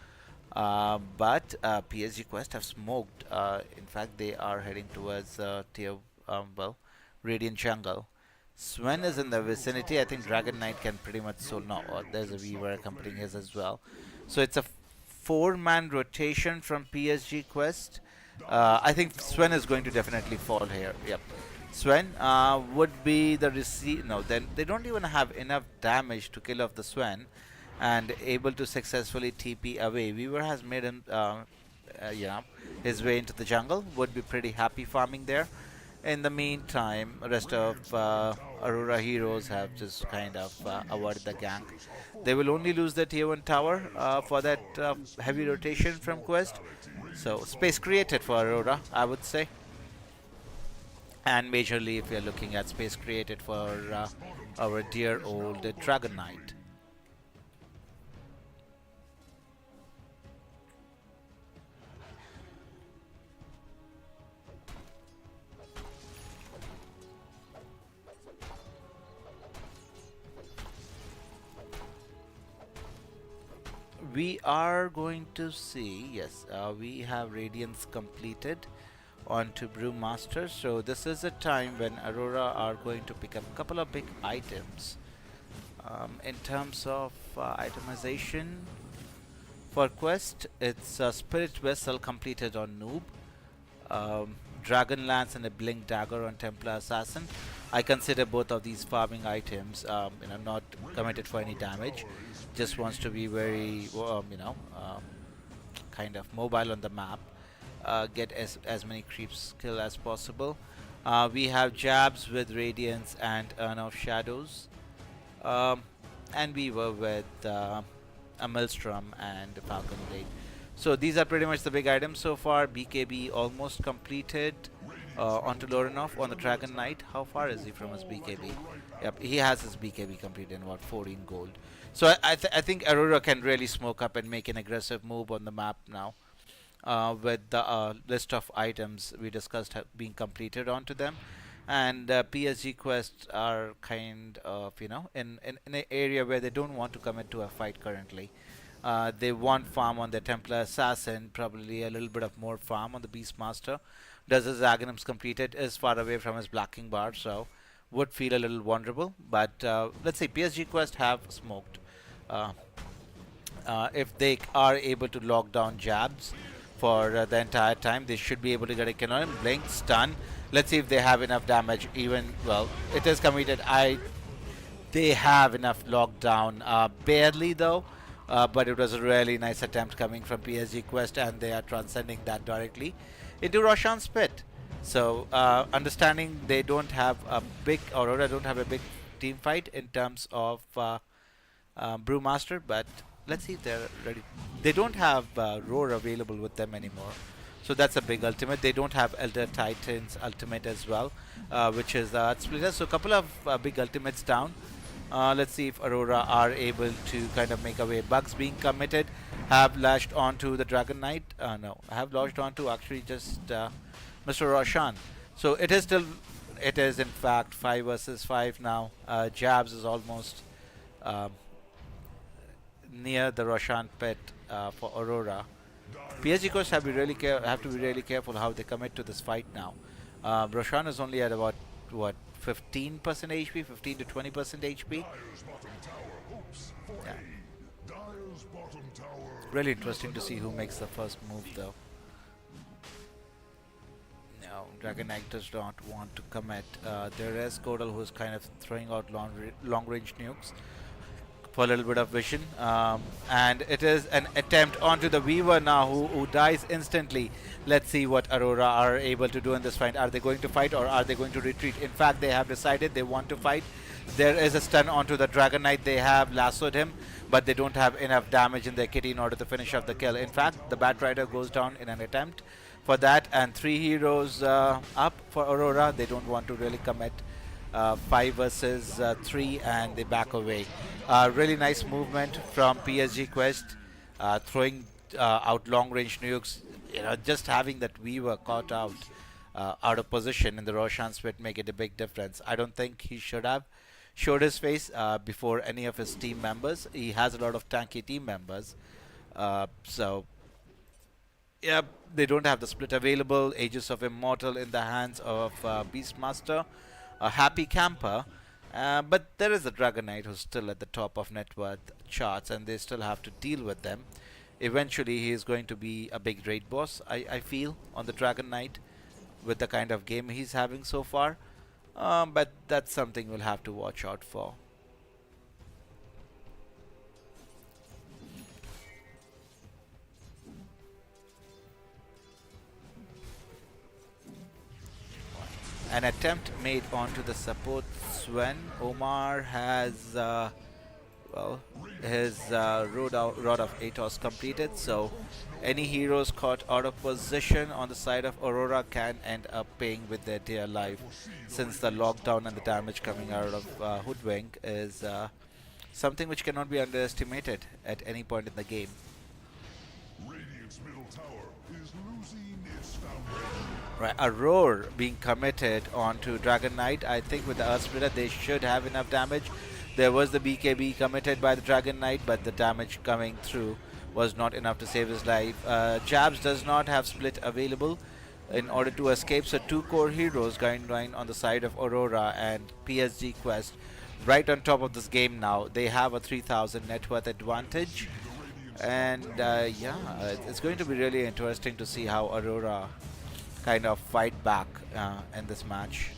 but PSG Quest have smoked. In fact, they are heading towards Radiant Jungle. Sven is in the vicinity. I think Dragon Knight can pretty much there's a Weaver accompanying his as well. So it's a 4-man rotation from PSG Quest. I think Sven is going to definitely fall here. Yep. Sven would be the no, then they don't even have enough damage to kill off the Sven and able to successfully TP away. Weaver has made him his way into the jungle. Would be pretty happy farming there. In the meantime, rest of Aurora heroes have just kind of avoided the gank. They will only lose their tier 1 tower for that heavy rotation from Quest. So space created for Aurora, I would say. And majorly if we are looking at space created for our dear old Dragon Knight. We are going to see, yes, we have Radiance completed onto Brewmaster. So this is a time when Aurora are going to pick up a couple of big items. In terms of itemization for Quest, it's a Spirit Vessel completed on Noob, Dragon Lance and a Blink Dagger on Templar Assassin. I consider both of these farming items, not committed for any damage. Just wants to be very, kind of mobile on the map. Get as many creeps kill as possible. We have Jabs with Radiance and Urn of Shadows. And we were with a Maelstrom and Falcon Blade. So these are pretty much the big items so far. BKB almost completed onto Lorinov on the Dragon Knight. How far is he from his BKB? Yep, he has his BKB completed in what, 14 gold. So I think Aurora can really smoke up and make an aggressive move on the map now. With the list of items we discussed being completed onto them. And PSG quests are kind of, in an area where they don't want to commit to a fight currently. They want farm on the Templar Assassin, probably a little bit of more farm on the Beastmaster. Does his Aghanims completed, is far away from his Blacking Bar, so would feel a little vulnerable. But let's say PSG quest have smoked. If they are able to lock down Jabs for the entire time, they should be able to get a kill on him. Blink, stun. Let's see if they have enough damage. Even, well, it is committed. They have enough lockdown. Barely though. But it was a really nice attempt coming from PSG Quest, and they are transcending that directly into Roshan's Pit. So, understanding they don't have a big, Aurora don't have a big team fight in terms of Brewmaster, but let's see if they're ready. They don't have Roar available with them anymore. So that's a big ultimate. They don't have Elder Titan's ultimate as well, which is Splitter. So a couple of big ultimates down. Let's see if Aurora are able to kind of make away. Bugs being committed, have lashed onto the Dragon Knight. No, have lashed onto actually just Mr. Roshan. So it is still, it is in fact 5 versus 5 now. Jabs is almost near the Roshan pit for Aurora. PSG coach have to be really careful how they commit to this fight now. Roshan is only at about what, 15% HP, 15 to 20% HP. Yeah. Really interesting to see who makes the first move though. No, Dragon Knight does not want to commit. There is Kodal who's kind of throwing out long range nukes for a little bit of vision, and it is an attempt onto the Weaver now, who dies instantly. Let's see what Aurora are able to do in this fight. Are they going to fight or are they going to retreat? In fact, they have decided they want to fight. There is a stun onto the Dragon Knight. They have lassoed him, but they don't have enough damage in their kitty in order to finish off the kill. In fact, the Bat Rider goes down in an attempt for that, and 3 heroes up for Aurora. They don't want to really commit. 5 versus 3, and they back away. Really nice movement from PSG Quest, throwing out long range nukes. Just having that Weaver caught out of position in the Roshan's pit make it a big difference. I don't think he should have showed his face before any of his team members. He has a lot of tanky team members, so yeah, they don't have the split available. Aegis of Immortal in the hands of Beastmaster. A happy camper, but there is a Dragon Knight who's still at the top of net worth charts, and they still have to deal with them. Eventually he is going to be a big raid boss, I feel, on the Dragon Knight with the kind of game he's having so far, but that's something we'll have to watch out for. an attempt made onto the support Sven. Omar has well, his Rod of Atos completed, so any heroes caught out of position on the side of Aurora can end up paying with their dear life, since the lockdown and the damage coming out of Hoodwink is something which cannot be underestimated at any point in the game. Radiant's middle tower is losing its foundation. Right, a roar being committed onto Dragon Knight. I think with the Earth Splitter they should have enough damage. There was the BKB committed by the Dragon Knight, but the damage coming through was not enough to save his life. Jabs does not have split available in order to escape, so two core heroes going on the side of Aurora and PSG Quest right on top of this game now. They have a 3000 net worth advantage, and it's going to be really interesting to see how Aurora kind of fight back in this match.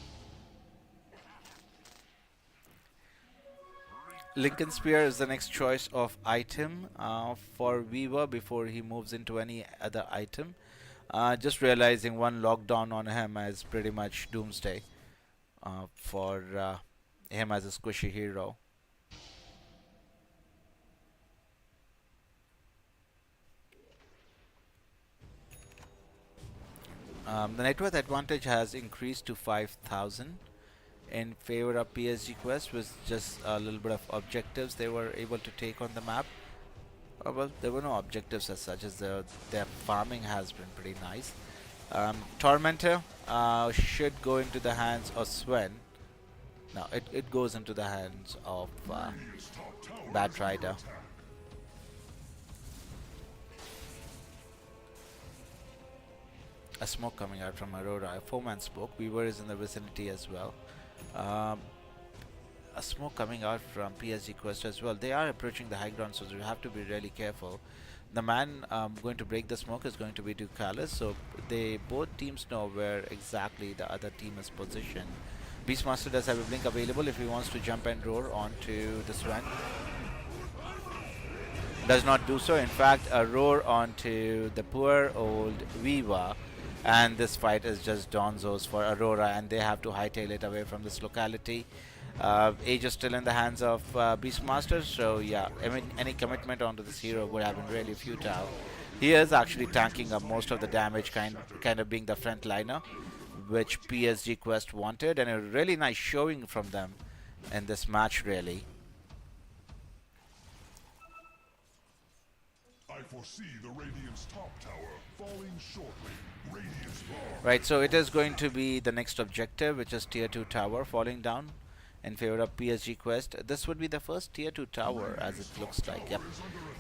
Lincoln Spear is the next choice of item for Weaver before he moves into any other item. Just realizing one lockdown on him is pretty much doomsday for him as a squishy hero. The net worth advantage has increased to 5000 in favor of PSG Quest, with just a little bit of objectives they were able to take on the map. Well, there were no objectives as such, as their farming has been pretty nice. Tormentor should go into the hands of Sven. No, it goes into the hands of Bat Rider. A smoke coming out from Aurora, a 4-man smoke. Weaver is in the vicinity as well. A smoke coming out from PSG Quest as well. They are approaching the high ground, so you have to be really careful. The man going to break the smoke is going to be Ducalis, so both teams know where exactly the other team is positioned. Beastmaster does have a blink available if he wants to jump and roar onto the Swan. Does not do so. In fact, a roar onto the poor old Viva, and this fight is just Donzo's for Aurora, and they have to hightail it away from this locality. Age is still in the hands of Beastmaster, so yeah, I mean, any commitment onto this hero would have been really futile. He is actually tanking up most of the damage, kind of being the front liner, which PSG Quest wanted, and a really nice showing from them in this match, really. I foresee the Radiant's top tower falling shortly. Radiant's bar. Right, so it is going to be the next objective, which is tier 2 tower falling down in favor of PSG Quest. This would be the first tier 2 tower, as it looks like. Yep,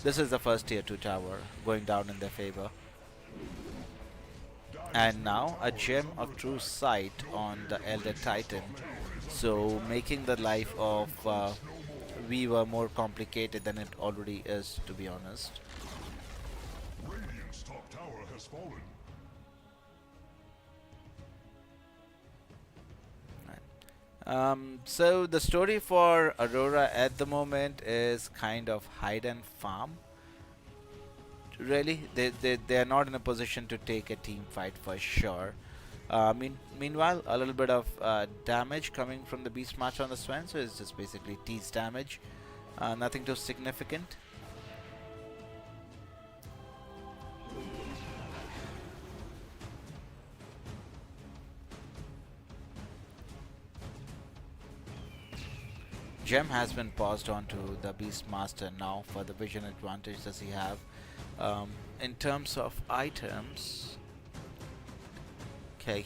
this is the first tier 2 tower going down in their favor. And now a gem of true sight on the Elder Titan, so making the life of Weaver more complicated than it already is, to be honest. Radiant's top tower has fallen. So the story for Aurora at the moment is kind of hide and farm. Really, they are not in a position to take a team fight for sure. Meanwhile, a little bit of damage coming from the Beastmaster on the Swan, so it's just basically tease damage, nothing too significant. Gem has been passed on to the Beastmaster now for the vision advantage does he have. In terms of items, okay,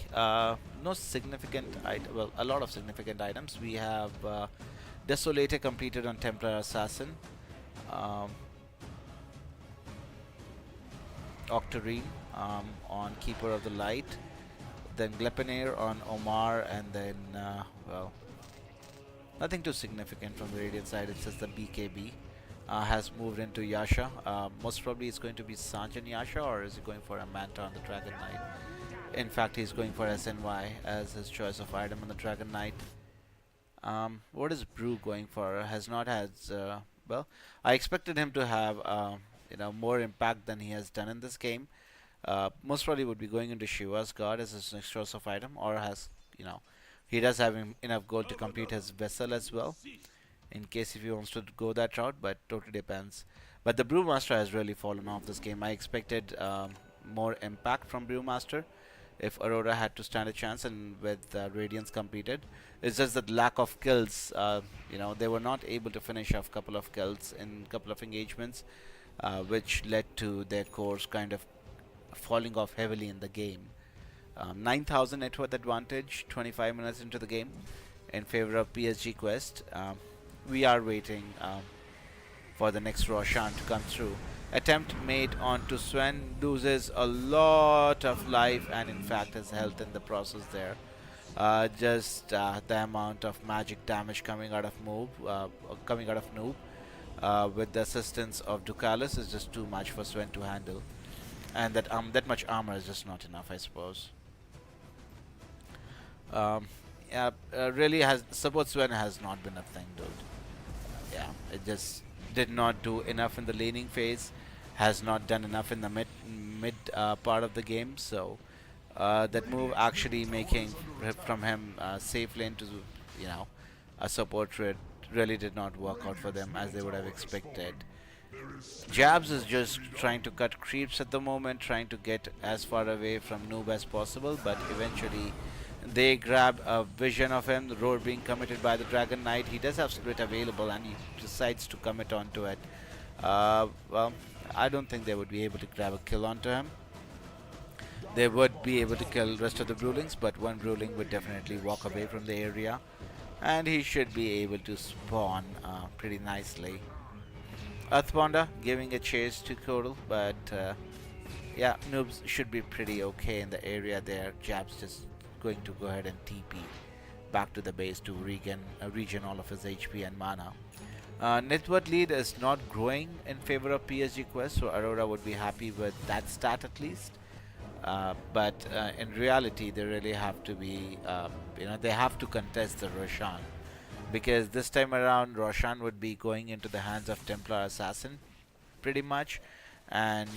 no significant well, a lot of significant items. We have Desolator completed on Templar Assassin, Octarine on Keeper of the Light, then Gleipnir on Omar, and then well, nothing too significant from the Radiant side. It's just the BKB has moved into Yasha. Most probably it's going to be Sanjan Yasha, or is he going for a Manta on the Dragon Knight? In fact, he's going for SNY as his choice of item on the Dragon Knight. What is Brew going for? Has not had well, I expected him to have more impact than he has done in this game. Most probably would be going into Shiva's God as his next choice of item, or has He does have enough gold to complete his vessel as well, in case if he wants to go that route, but totally depends. But the Brewmaster has really fallen off this game. I expected more impact from Brewmaster if Aurora had to stand a chance, and with Radiance completed. It's just that lack of kills, they were not able to finish off couple of kills in couple of engagements, which led to their cores kind of falling off heavily in the game. 9,000 net worth advantage 25 minutes into the game in favor of PSG Quest. We are waiting for the next Roshan to come through. Attempt made onto Sven, loses a lot of life and in fact his health in the process there. Just the amount of magic damage coming out of Noob with the assistance of Ducalis is just too much for Sven to handle, and that much armor is just not enough, I suppose. Really has support Sven has not been a thing, dude. Yeah, it just did not do enough in the laning phase, has not done enough in the mid part of the game. So that move actually making from him safe lane to a support really did not work out for them as they would have expected. Jabs is just trying to cut creeps at the moment, trying to get as far away from Noob as possible, but eventually they grab a vision of him, the roar being committed by the Dragon Knight. He does have split available and he decides to commit onto it. Well, I don't think they would be able to grab a kill onto him. They would be able to kill rest of the Brewlings, but one Brewling would definitely walk away from the area and he should be able to spawn pretty nicely. Earthbonder giving a chase to Kodal, but yeah, Noobs should be pretty okay in the area there. Jab's just going to go ahead and TP back to the base to regen all of his HP and mana. Net worth lead is not growing in favor of PSG Quest, so Aurora would be happy with that stat at least. But in reality, they really have to be, they have to contest the Roshan, because this time around Roshan would be going into the hands of Templar Assassin pretty much, and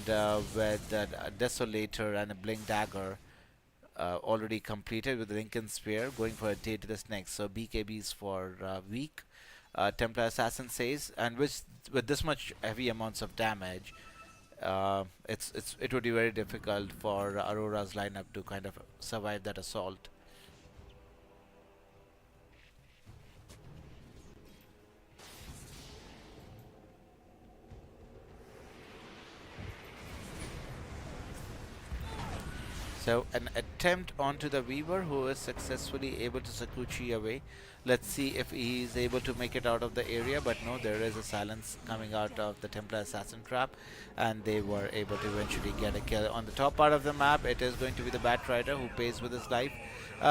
with the Desolator and a Blink Dagger already completed with Lincoln Spear, going for a Daedalus next. So BKBs for weak, Templar Assassin says, and with this much heavy amounts of damage, it would be very difficult for Aurora's lineup to kind of survive that assault. So an attempt onto the Weaver, who is successfully able to Sakuchi away. Let's see if he is able to make it out of the area, but no, there is a silence coming out of the Templar Assassin trap, and they were able to eventually get a kill. On the top part of the map, it is going to be the Bat Rider who pays with his life.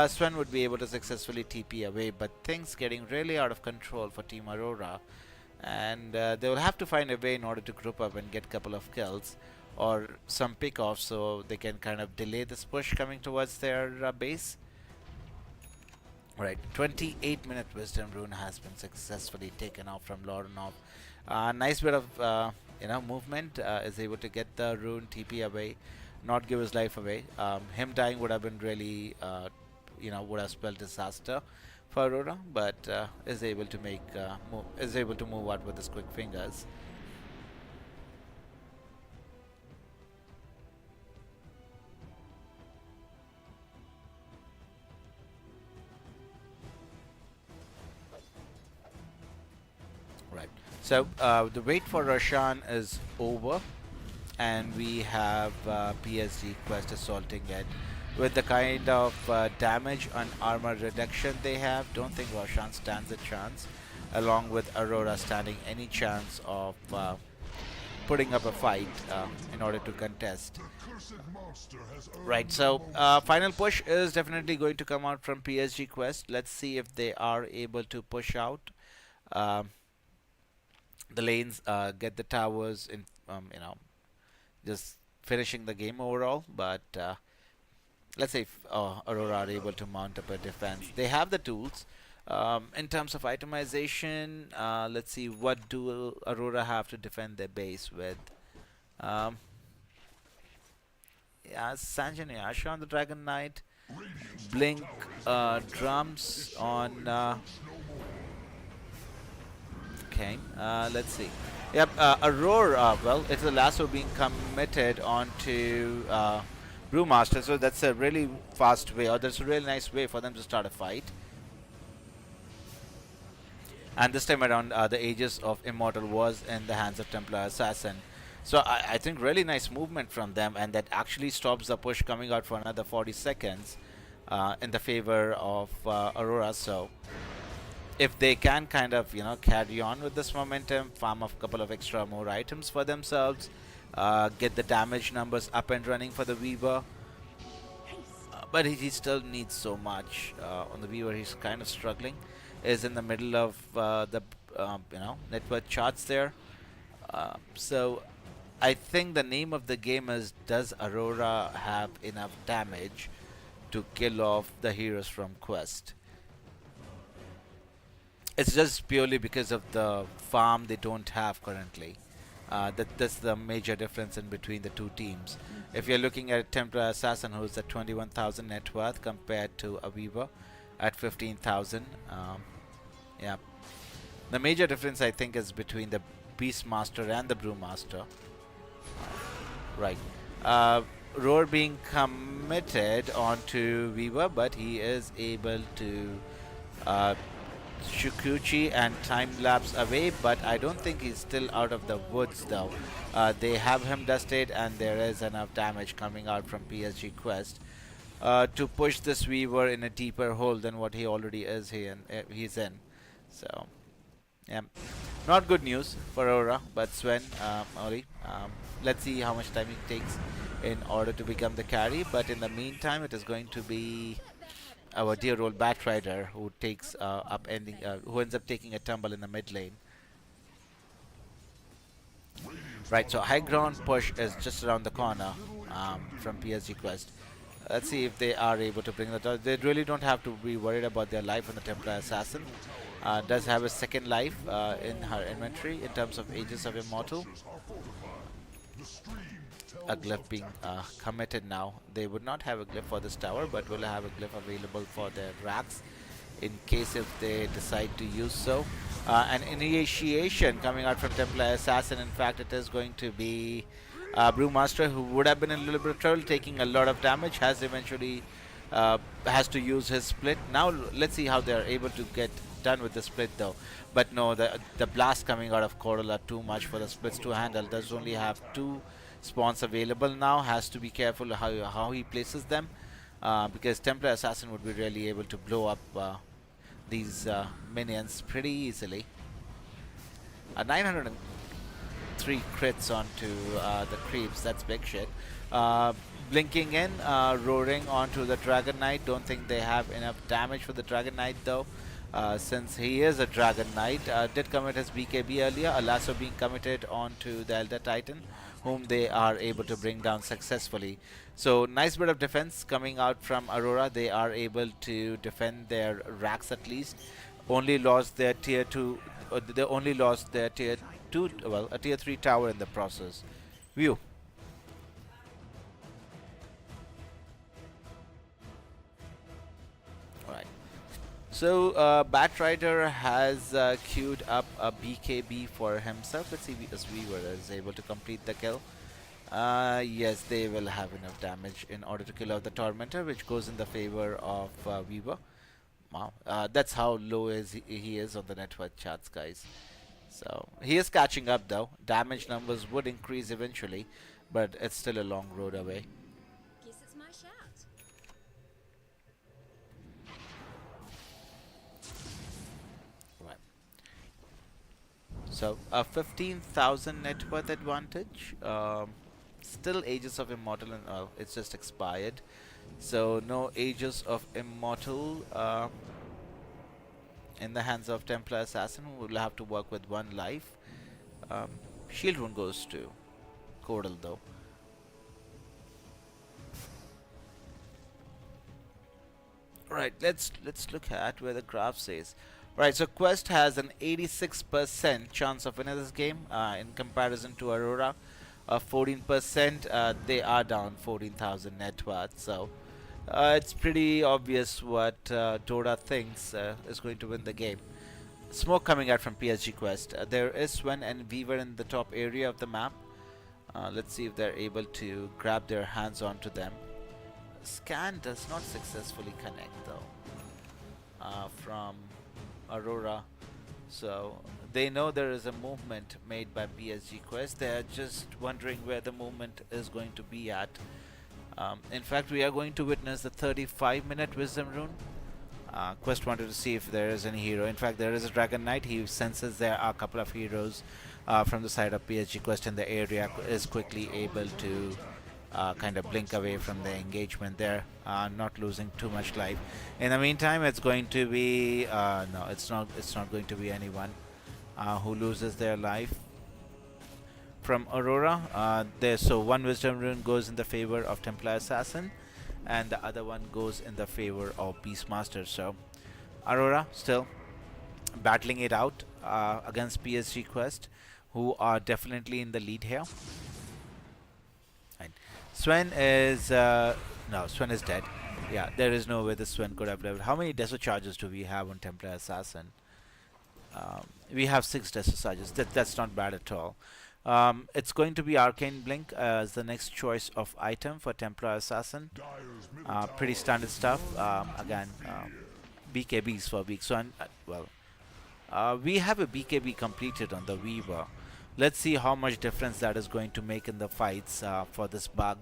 Sven would be able to successfully TP away, but things getting really out of control for Team Aurora, and they will have to find a way in order to group up and get a couple of kills or some pick off, so they can kind of delay this push coming towards their base. Right, 28-minute Wisdom Rune has been successfully taken off from Lorenov. Nice bit of movement, is able to get the Rune TP away, not give his life away. Him dying would have been really, would have spelled disaster for Aurora, but is able to move out with his quick fingers. Right. So the wait for Roshan is over, and we have PSG Quest assaulting it. With the kind of damage and armor reduction they have, don't think Roshan stands a chance, along with Aurora standing any chance of putting up a fight in order to contest. Right, so final push is definitely going to come out from PSG Quest. Let's see if they are able to push out the lanes, get the towers in, just finishing the game overall. But let's say if Aurora are able to mount up a defense, they have the tools. In terms of itemization, let's see, what do Aurora have to defend their base with? Yeah, Sanjay Yasha on the Dragon Knight. Blink drums on. Okay, let's see. Yep, Aurora. Well, it's a lasso being committed onto Brewmaster, so that's a really fast way, or that's a really nice way for them to start a fight. And this time around, the Aegis of Immortal was in the hands of Templar Assassin. So I think really nice movement from them, and that actually stops the push coming out for another 40 seconds in the favor of Aurora. So if they can kind of, you know, carry on with this momentum, farm a couple of extra more items for themselves, get the damage numbers up and running for the Weaver. But he still needs so much. On the Weaver, he's kind of struggling. Is in the middle of the you know, net worth charts there. So I think the name of the game is, does Aurora have enough damage to kill off the heroes from Quest? It's just purely because of the farm they don't have currently. That's the major difference in between the two teams. If you're looking at Templar Assassin, who's at 21,000 net worth, compared to a Weaver at 15,000. Yeah, the major difference I think is between the Beastmaster and the Brewmaster. Right. Roar being committed onto Weaver, but he is able to Shukuchi and time lapse away, but I don't think he's still out of the woods though. They have him dusted, and there is enough damage coming out from PSG Quest to push this Weaver in a deeper hole than what he already is he's in. So, yeah, not good news for Aurora, but Sven, Oli, let's see how much time it takes in order to become the carry. But in the meantime, it is going to be our dear old Batrider who takes who ends up taking a tumble in the mid lane. Right, so high ground push is just around the corner from PSG Quest. Let's see if they are able to bring that. They really don't have to be worried about their life on the Templar Assassin. Does have a second life in her inventory in terms of Aegis of Immortal. A glyph being committed now. They would not have a glyph for this tower, but will have a glyph available for their racks in case if they decide to use so. An initiation coming out from Templar Assassin. In fact, it is going to be Brewmaster, who would have been in a little bit of trouble, taking a lot of damage, has eventually has to use his split. Now let's see how they are able to get done with the split though. But no, the blast coming out of Coral are too much for the splits to handle. Does only have 2 spawns available now. Has to be careful how he places them, because Templar Assassin would be really able to blow up these minions pretty easily. 903 crits onto the creeps. That's big shit. Blinking in, roaring onto the Dragon Knight. Don't think they have enough damage for the Dragon Knight though. Since he is a Dragon Knight, did commit his BKB earlier. A lasso being committed onto the Elder Titan, whom they are able to bring down successfully. So nice bit of defense coming out from Aurora. They are able to defend their racks at least. Only lost their tier 2. They only lost their tier 2. Well, a tier 3 tower in the process. View. So Batrider has queued up a BKB for himself. Let's see if Weaver is able to complete the kill. Yes, they will have enough damage in order to kill out the Tormentor, which goes in the favor of Weaver. Wow, that's how low he is on the net worth charts, guys. So he is catching up though. Damage numbers would increase eventually, but it's still a long road away. Guess it's my shout. So a 15,000 net worth advantage. Still Aegis of Immortal, and it's just expired. So no Aegis of Immortal in the hands of Templar Assassin. We'll have to work with 1 life. Shield Rune goes to Cordal though. Right, let's look at where the graph says. Right, so Quest has an 86% chance of winning this game in comparison to Aurora. 14%, they are down 14,000 net worth. So It's pretty obvious what Dota thinks is going to win the game. Smoke coming out from PSG Quest. There is Sven and Weaver in the top area of the map. Let's see if they're able to grab their hands onto them. Scan does not successfully connect though from Aurora. So they know there is a movement made by PSG Quest. They're just wondering where the movement is going to be at. In fact, we are going to witness the 35-minute Wisdom Rune. Quest wanted to see if there is any hero. In fact, there is a Dragon Knight. He senses there are a couple of heroes from the side of PSG Quest in the area. Is quickly able to kind of blink away from the engagement there, not losing too much life. In the meantime, it's going to be no, it's not. It's not going to be anyone who loses their life from Aurora. So one Wisdom Rune goes in the favor of Templar Assassin, and the other one goes in the favor of Beastmaster. So Aurora still battling it out against PSG Quest, who are definitely in the lead here. And Sven is no, Sven is dead. Yeah, there is no way the Sven could have lived. How many Deso charges do we have on Templar Assassin? We have 6 Deso charges. That's not bad at all. It's going to be Arcane Blink as the next choice of item for Templar Assassin. Pretty standard stuff. Again, BKBs for weak. So, we have a BKB completed on the Weaver. Let's see how much difference that is going to make in the fights for this bug,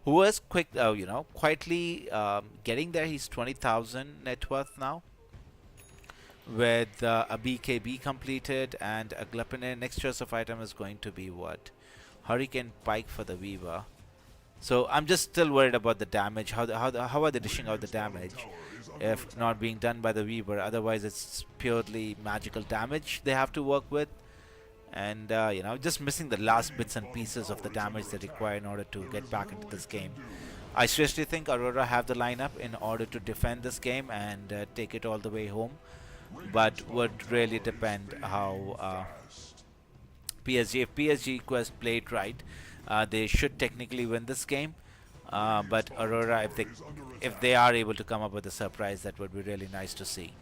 who is quietly getting there. He's 20,000 net worth now, with a BKB completed and a Gluppinaire. Next choice of item is going to be what? Hurricane Pike for the Weaver. So I'm just still worried about the damage. How are they dishing out the damage if not being done by the Weaver? Otherwise, it's purely magical damage they have to work with, and just missing the last bits and pieces of the damage they require in order to get back into this game. I seriously think Aurora have the lineup in order to defend this game and take it all the way home, but would really depend how if PSG Quest played right, they should technically win this game. But Aurora, if they are able to come up with a surprise, that would be really nice to see.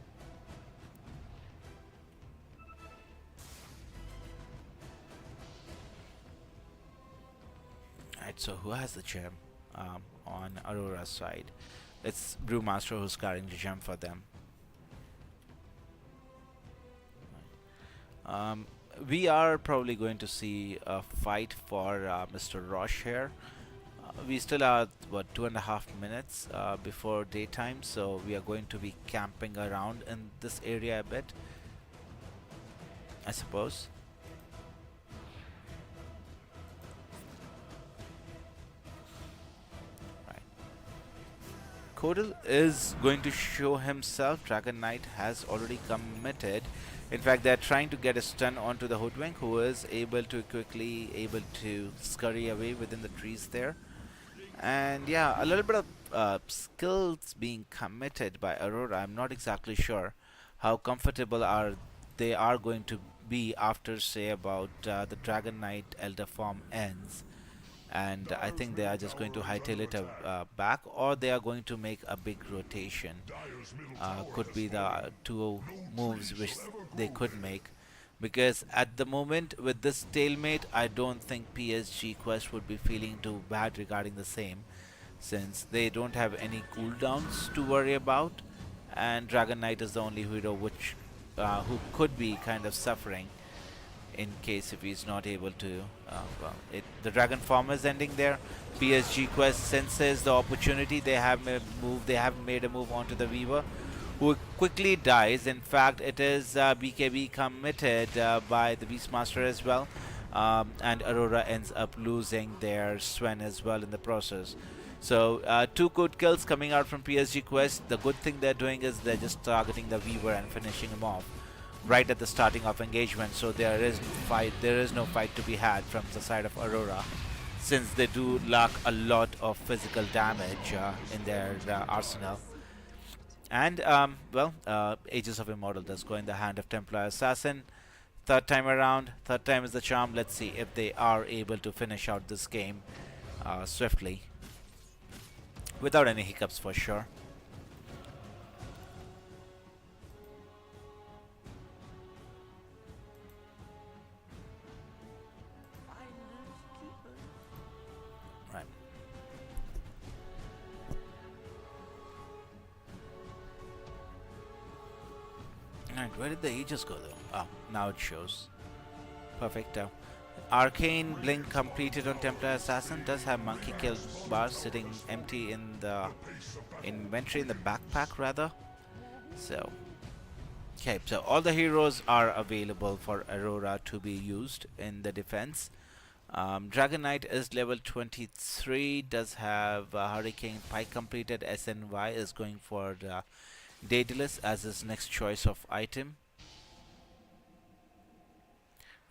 Right, so who has the gem on Aurora's side? It's Brewmaster who's carrying the gem for them. We are probably going to see a fight for Mr. Roche here. We still have, what, 2.5 minutes before daytime, so we are going to be camping around in this area a bit, I suppose. Right. Kodal is going to show himself. Dragon Knight has already committed. In fact, they're trying to get a stun onto the Hoodwink, who is able to scurry away within the trees there. And yeah, a little bit of skills being committed by Aurora. I'm not exactly sure how comfortable they are going to be after, say, about the Dragon Knight Elder form ends. And I think they are just going to hightail it back, or they are going to make a big rotation. Could be the two moves which they could make, because at the moment with this stalemate, I don't think PSG Quest would be feeling too bad regarding the same, since they don't have any cooldowns to worry about, and Dragon Knight is the only hero who could be kind of suffering in case if he's not able to. The Dragon form is ending there. PSG Quest senses the opportunity. They have made a move onto the Weaver, who quickly dies. In fact, it is BKB committed by the Beastmaster as well, and Aurora ends up losing their Sven as well in the process. So 2 good kills coming out from PSG Quest. The good thing they're doing is they're just targeting the Weaver and finishing him off right at the starting of engagement. So there is no fight to be had from the side of Aurora, since they do lack a lot of physical damage in their arsenal. And Aegis of Immortal does go in the hand of Templar Assassin. Third time around, third time is the charm. Let's see if they are able to finish out this game swiftly. without any hiccups for sure. Right. Right, where did the ages go though? Oh, now it shows. Perfect. Arcane Blink completed on Templar Assassin does have monkey kill bars sitting empty in the inventory, in the backpack rather. So, okay, so all the heroes are available for Aurora to be used in the defense. Dragon Knight is level 23, does have Hurricane Pike completed. SNY is going for the Daedalus as his next choice of item.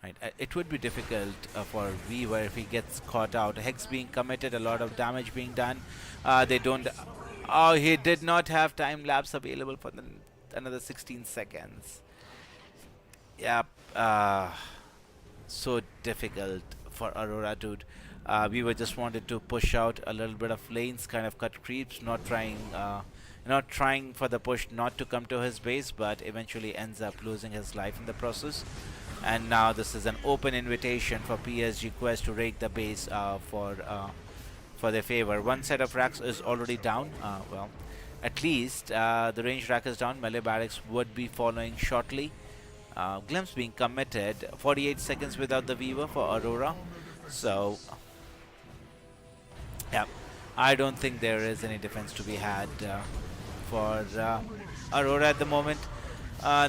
Right, it would be difficult for Weaver if he gets caught out. Hex being committed, a lot of damage being done. They don't. Oh, he did not have time lapse available for another 16 seconds. Yep. So difficult for Aurora, dude. Weaver just wanted to push out a little bit of lanes, kind of cut creeps, not trying for the push not to come to his base, but eventually ends up losing his life in the process. And now this is an open invitation for PSG Quest to raid the base for their favor. One set of racks is already down. Well, at least the range rack is down. Melee barracks would be following shortly. Glimpse being committed. 48 seconds without the Weaver for Aurora. So, yeah, I don't think there is any defense to be had for Aurora at the moment.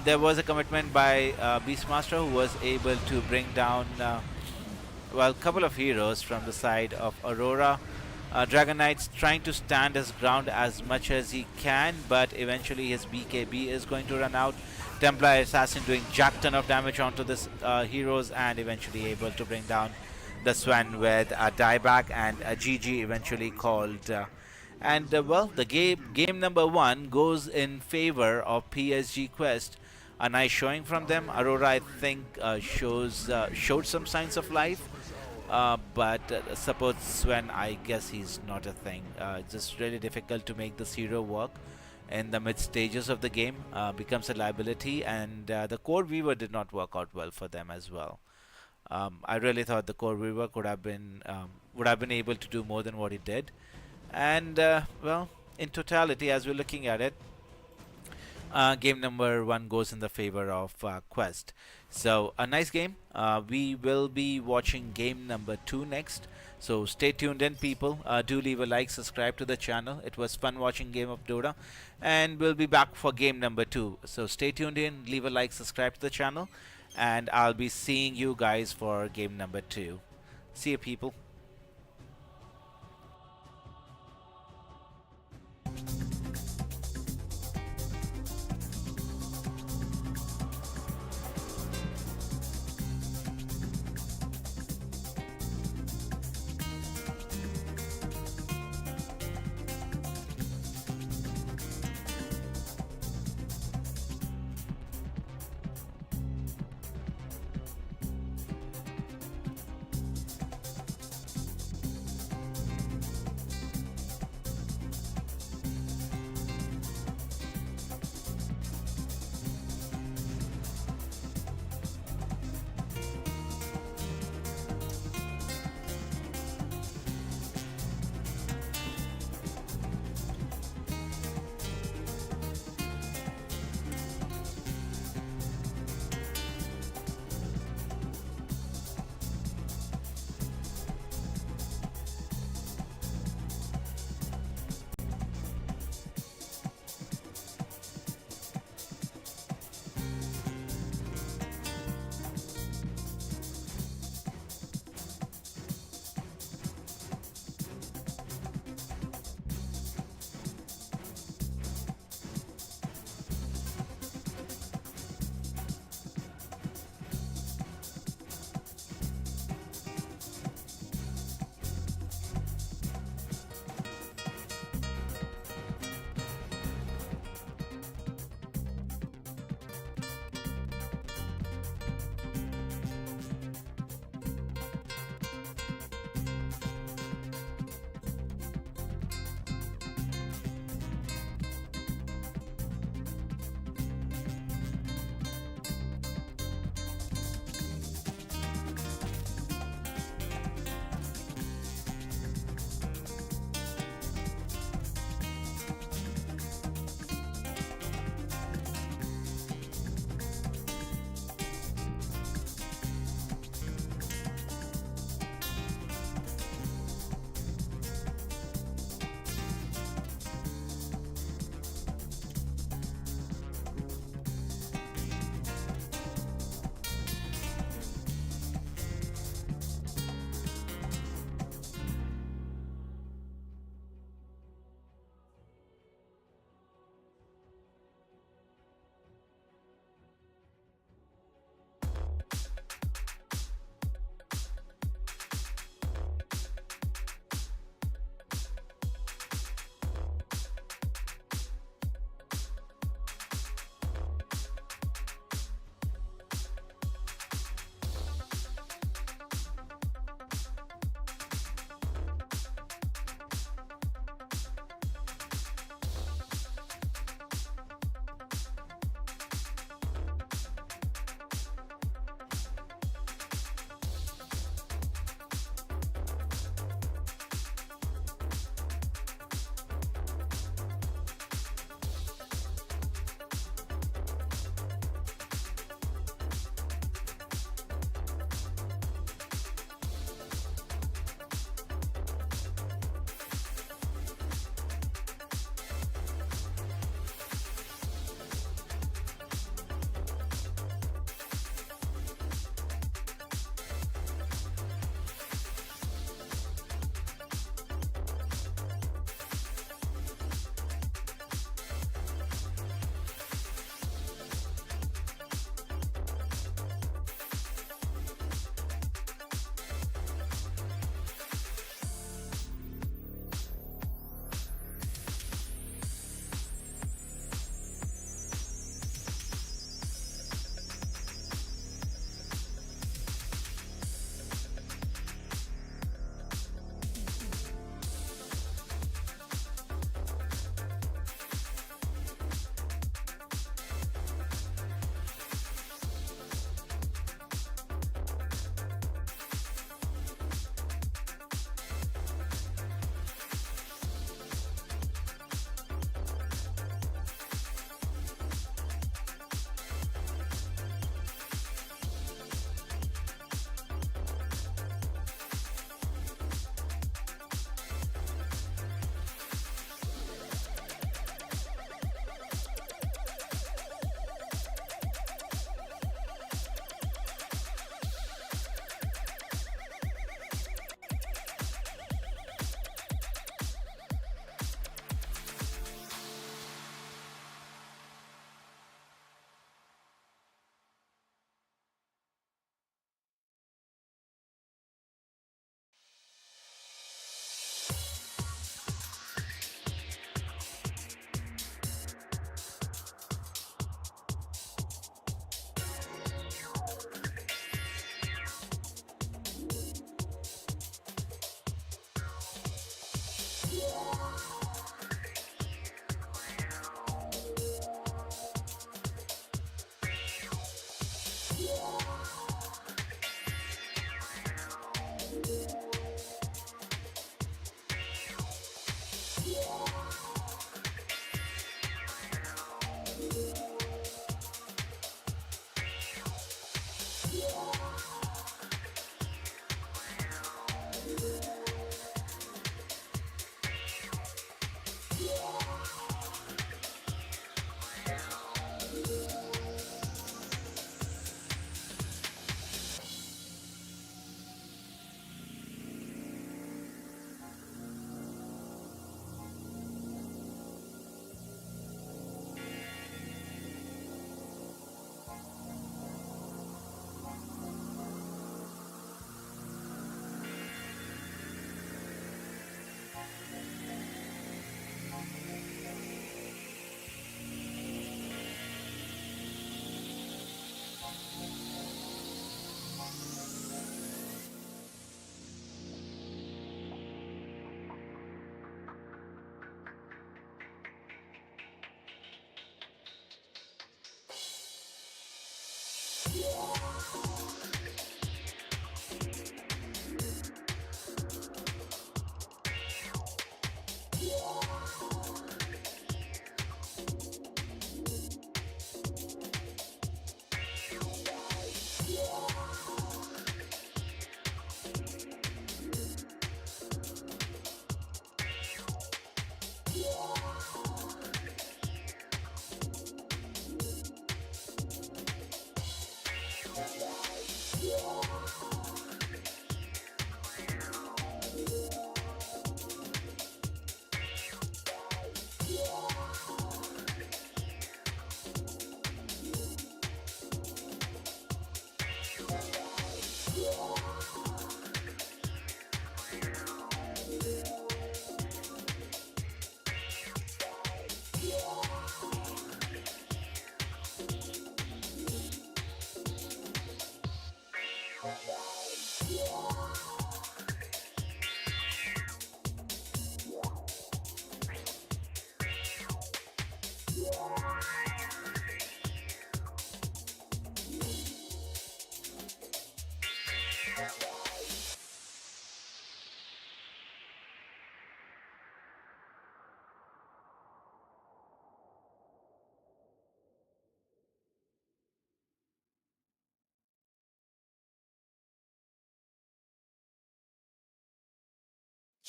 There was a commitment by Beastmaster, who was able to bring down well, a couple of heroes from the side of Aurora. Dragon Knight's trying to stand his ground as much as he can, but eventually his BKB is going to run out. Templar Assassin doing jack ton of damage onto this heroes, and eventually able to bring down the Swan with a dieback, and a GG eventually called. Well, the game number 1 goes in favor of PSG Quest. A nice showing from them. Aurora, I think, showed some signs of life, but support Sven, I guess he's not a thing. It's just really difficult to make this hero work in the mid stages of the game. Becomes a liability, and the Core Weaver did not work out well for them as well. I really thought the Core Weaver would have been able to do more than what he did. And well, in totality, as we're looking at it, game number 1 goes in the favor of Quest. So a nice game. We will be watching game number 2 next. So stay tuned in, people. Do leave a like, subscribe to the channel. It was fun watching game of Dota, and we'll be back for game number 2. So stay tuned in, leave a like, subscribe to the channel, and I'll be seeing you guys for game number 2. See you, people.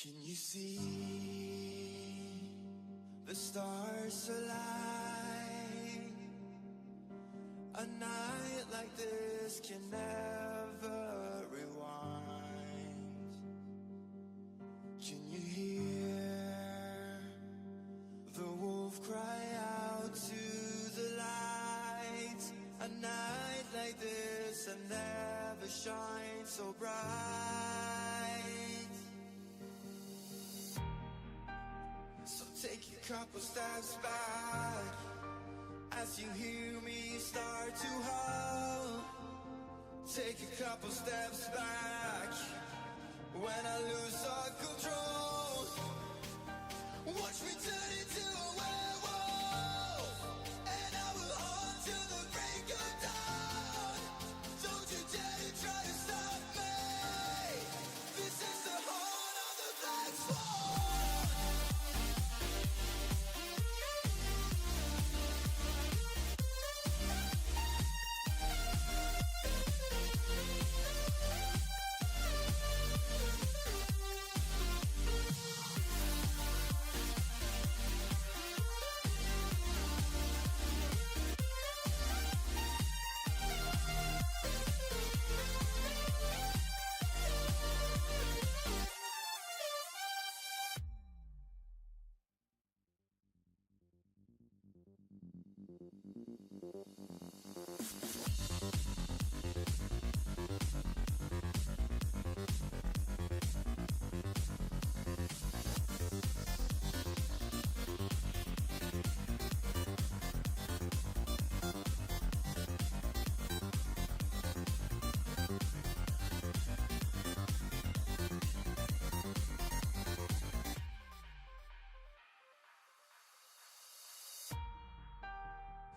Can you see the stars align? A night like this can never rewind. Can you hear the wolf cry out to the light? A night like this and never shine so bright. So take a couple steps back as you hear me start to hum. Take a couple steps back when I lose all control. Watch me turn into a werewolf, and I will hunt till the break of dawn. Don't you dare to try to stop me. This is the horn of the black swan.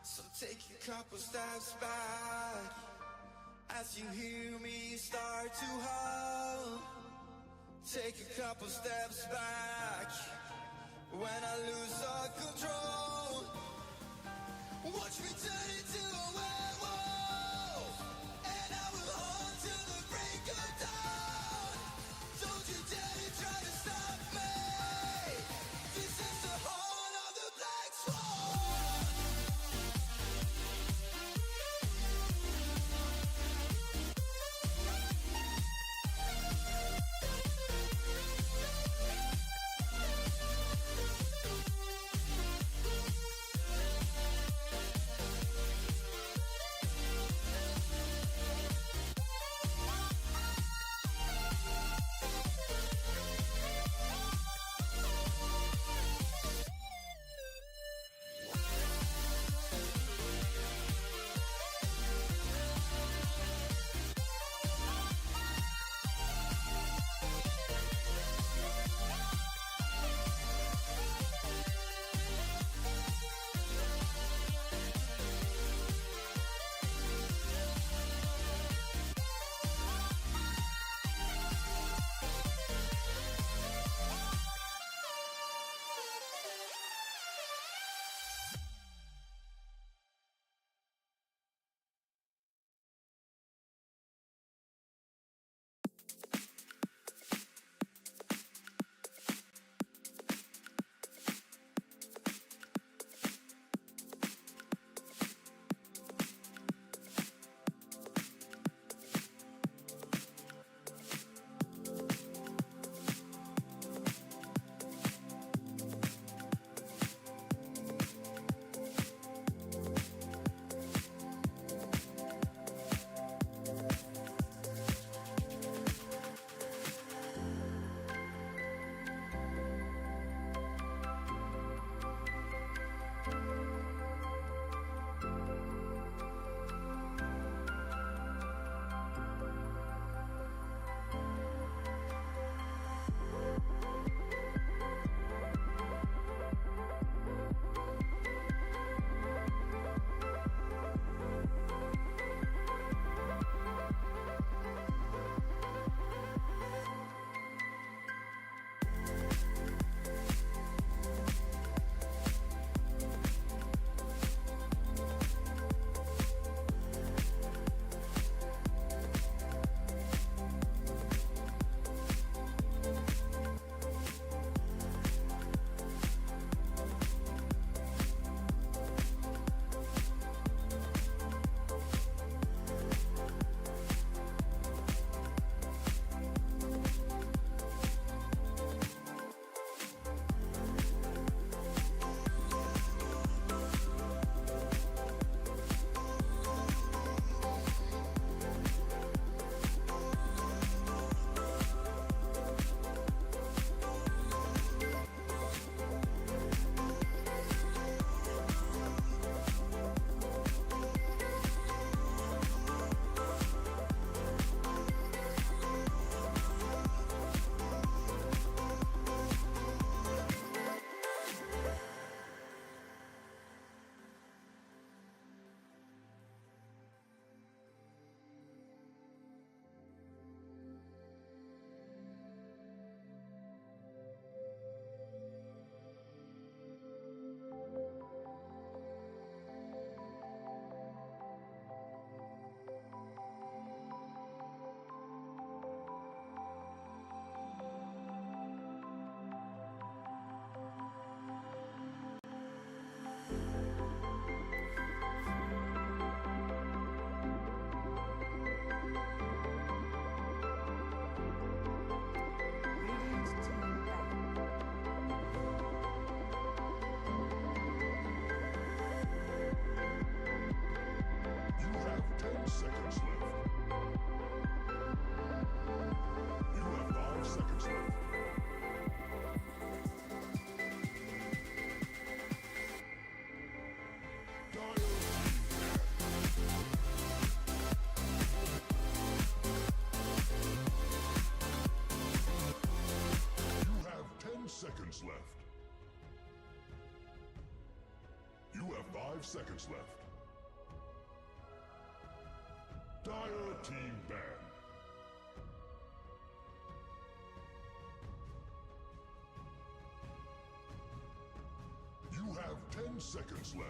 So take a couple steps back as you hear me start to hum. Take a couple steps back when I lose all control. Watch me turn into a werewolf, and I will have 5 seconds left. Dire team banned. You have 10 seconds left.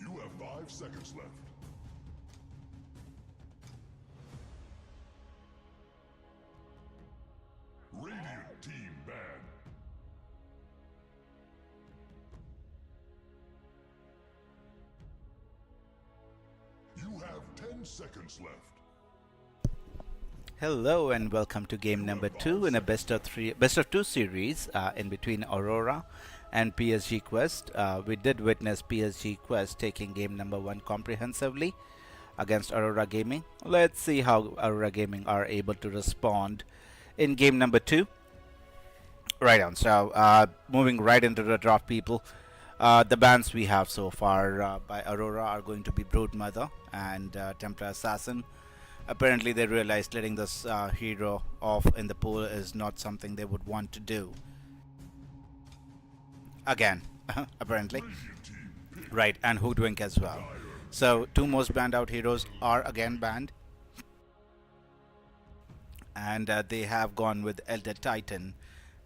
You have 5 seconds left. Radiant team banned. You have 10 seconds left. Hello and welcome to game number 2 in a best of 2 series in between Aurora and PSG Quest. We did witness PSG Quest taking game number 1 comprehensively against Aurora Gaming. Let's see how Aurora Gaming are able to respond in game number 2. Right on. So moving right into the draft, people. The bans we have so far by Aurora are going to be Broodmother and Templar Assassin. Apparently they realized letting this hero off in the pool is not something they would want to do. Again, apparently. Right, and Hoodwink as well. So 2 most banned out heroes are again banned. And they have gone with Elder Titan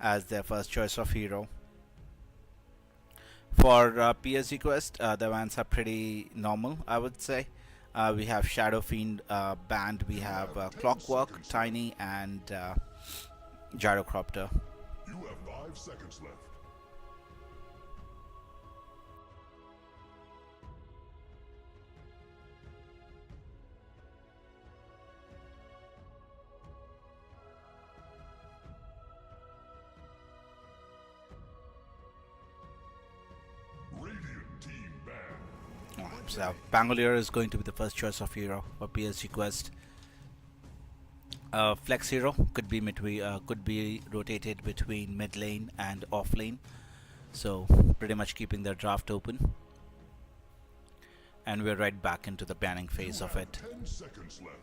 as their first choice of hero. For PSG Quest, the bans are pretty normal, I would say. We have Shadow Fiend banned, we have Clockwork, Tiny, and Gyrocopter. You have 5 seconds left. Radiant team banned. So Pangolier is going to be the first choice of hero for PSG Quest. Flex hero could be rotated between mid lane and off lane, so pretty much keeping their draft open. And we're right back into the banning phase of it. 10 seconds left.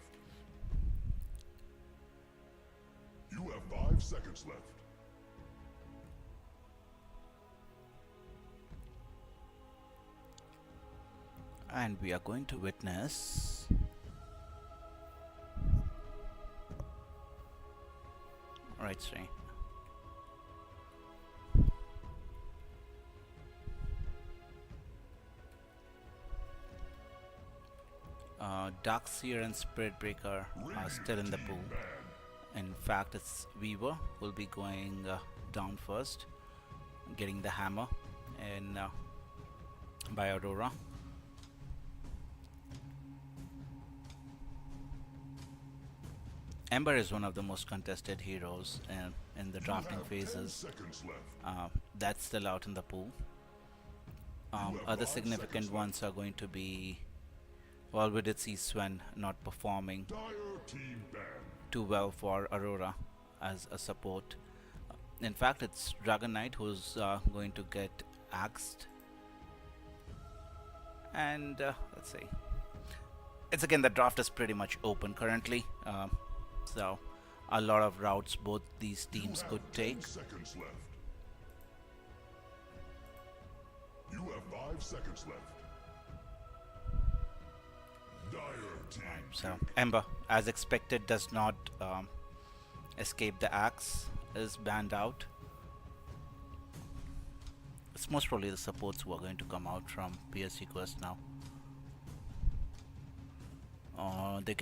You have 5 seconds left. And we are going to witness right, sorry. Darkseer and Spirit Breaker are still in the pool. In fact, it's Weaver will be going down first, getting the hammer in by Aurora. Ember is one of the most contested heroes in the drafting phases. That's still out in the pool. Other significant ones are going to be, well, we did see Sven not performing too well for Aurora as a support. In fact, it's Dragon Knight who's going to get axed. And let's see. It's again, the draft is pretty much open currently. So a lot of routes both these teams could take. 10 seconds left. You have 5 seconds left. Dire team. So Ember, as expected, does not escape the axe, is banned out. It's most probably the supports who are going to come out from PSG Quest now. They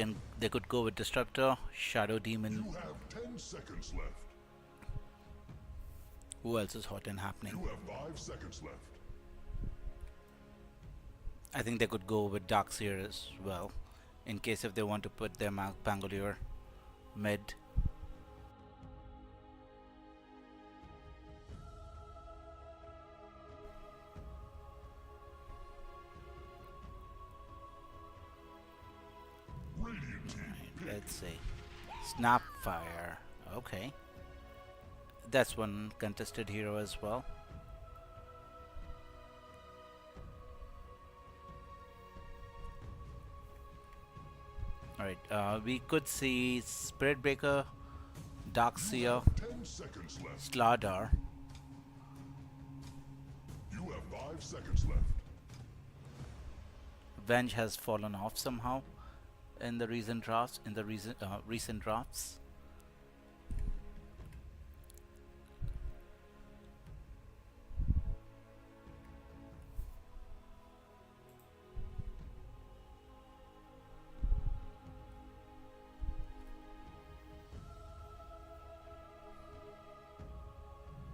could go with Disruptor, Shadow Demon. You have 10 seconds left. Who else is hot and happening? You have 5 seconds left. I think they could go with Darkseer as well, in case if they want to put their Pangolier mid. Let's see. Snapfire. Okay. That's one contested hero as well. Alright, we could see Spirit Breaker, Darkseer, 10 seconds left. Slardar. 5 seconds left. Venge has fallen off somehow in the recent drafts. Recent drafts.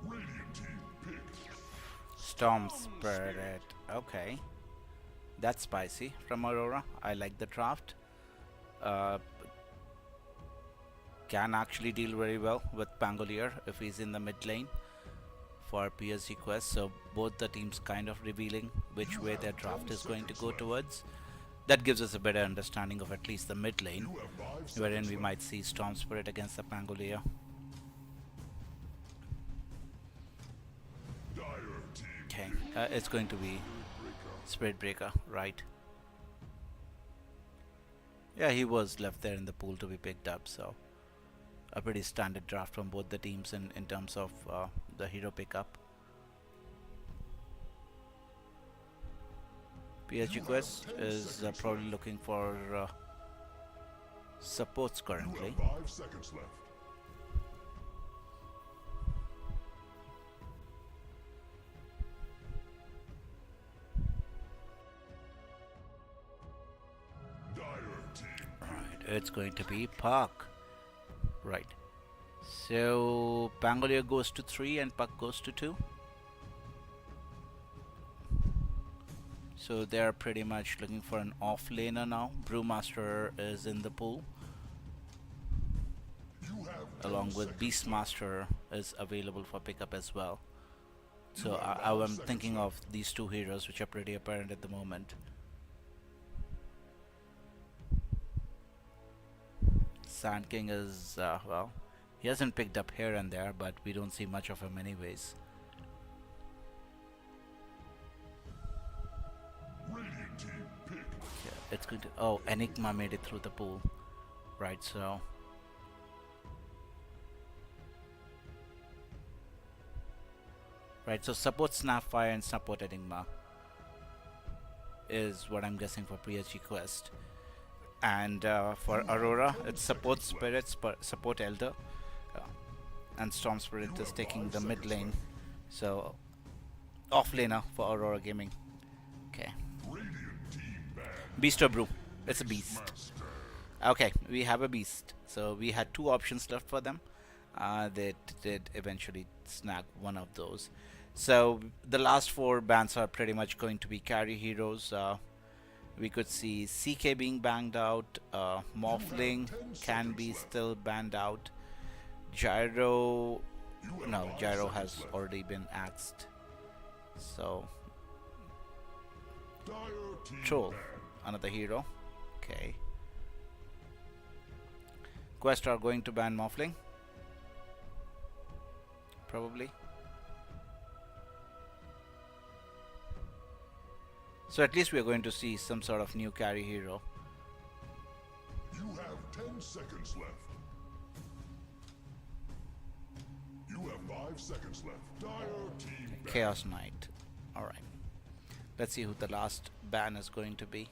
Radiant team picked. Storm Spirit. Okay. That's spicy from Aurora. I like the draft. Can actually deal very well with Pangolier if he's in the mid lane for PSG Quest. So both the teams kind of revealing which way their draft is going to go towards. That gives us a better understanding of at least the mid lane, You have 5 seconds wherein we left. might see Storm Spirit against the Pangolier. Dire team Okay, it's going to be Spirit Breaker, right? Yeah, he was left there in the pool to be picked up, so a pretty standard draft from both the teams in terms of the hero pickup. PSG Quest is probably looking for supports You currently. have 5 seconds left. Dire team. Right, it's going to be Puck. Right. So Pangolier goes to 3 and Puck goes to 2. So they're pretty much looking for an off laner now. Brewmaster is in the pool, You have 10 along with seconds. Beastmaster is available for pickup as well. So I'm thinking of these two heroes, which are pretty apparent at the moment. Sand King is, well, he hasn't picked up here and there, but we don't see much of him anyways. Radiant team picked. Yeah, it's going to, oh, Enigma made it through the pool. Right, so right, so support Snapfire and support Enigma is what I'm guessing for PSG Quest. And for Aurora, it's support Spirit, support Elder, uh, and Storm Spirit is taking the mid lane. So off laner for Aurora Gaming. Okay, Radiant team banned. Beast or Brew? It's a beast. Master. Okay, we have a beast. So we had two options left for them. They did eventually snag one of those. So the last four bans are pretty much going to be carry heroes. We could see CK being banned out. Morphling can be still banned out. Gyro, no, Gyro has already been axed. So Dire team Troll, banned. another hero. Okay. Quest are going to ban Morphling. Probably. So at least we are going to see some sort of new carry hero. You have 10 seconds left. You have 5 seconds left. Dire team banned. Chaos Knight. Alright. Let's see who the last ban is going to be.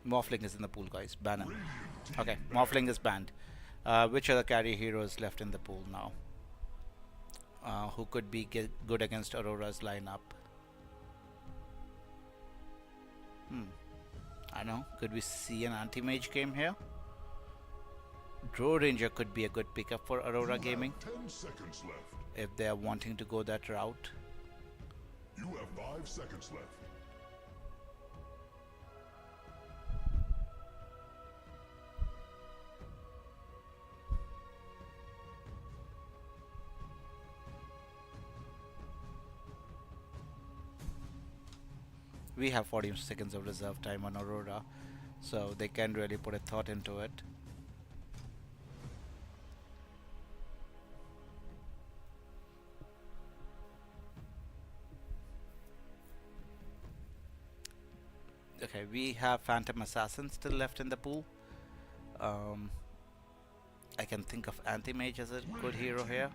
Morphling is in the pool, guys. Ban him. Okay, Morphling is banned. Which other carry hero is left in the pool now? Who could be good against Aurora's lineup? I don't know. Could we see an anti-mage game here? Drow Ranger could be a good pickup for Aurora Gaming 10 seconds left. if they are wanting to go that route. You have 5 seconds left. We have 40 seconds of reserve time on Aurora, so they can really put a thought into it. Okay, we have Phantom Assassin still left in the pool. I can think of Anti-Mage as a good hero here.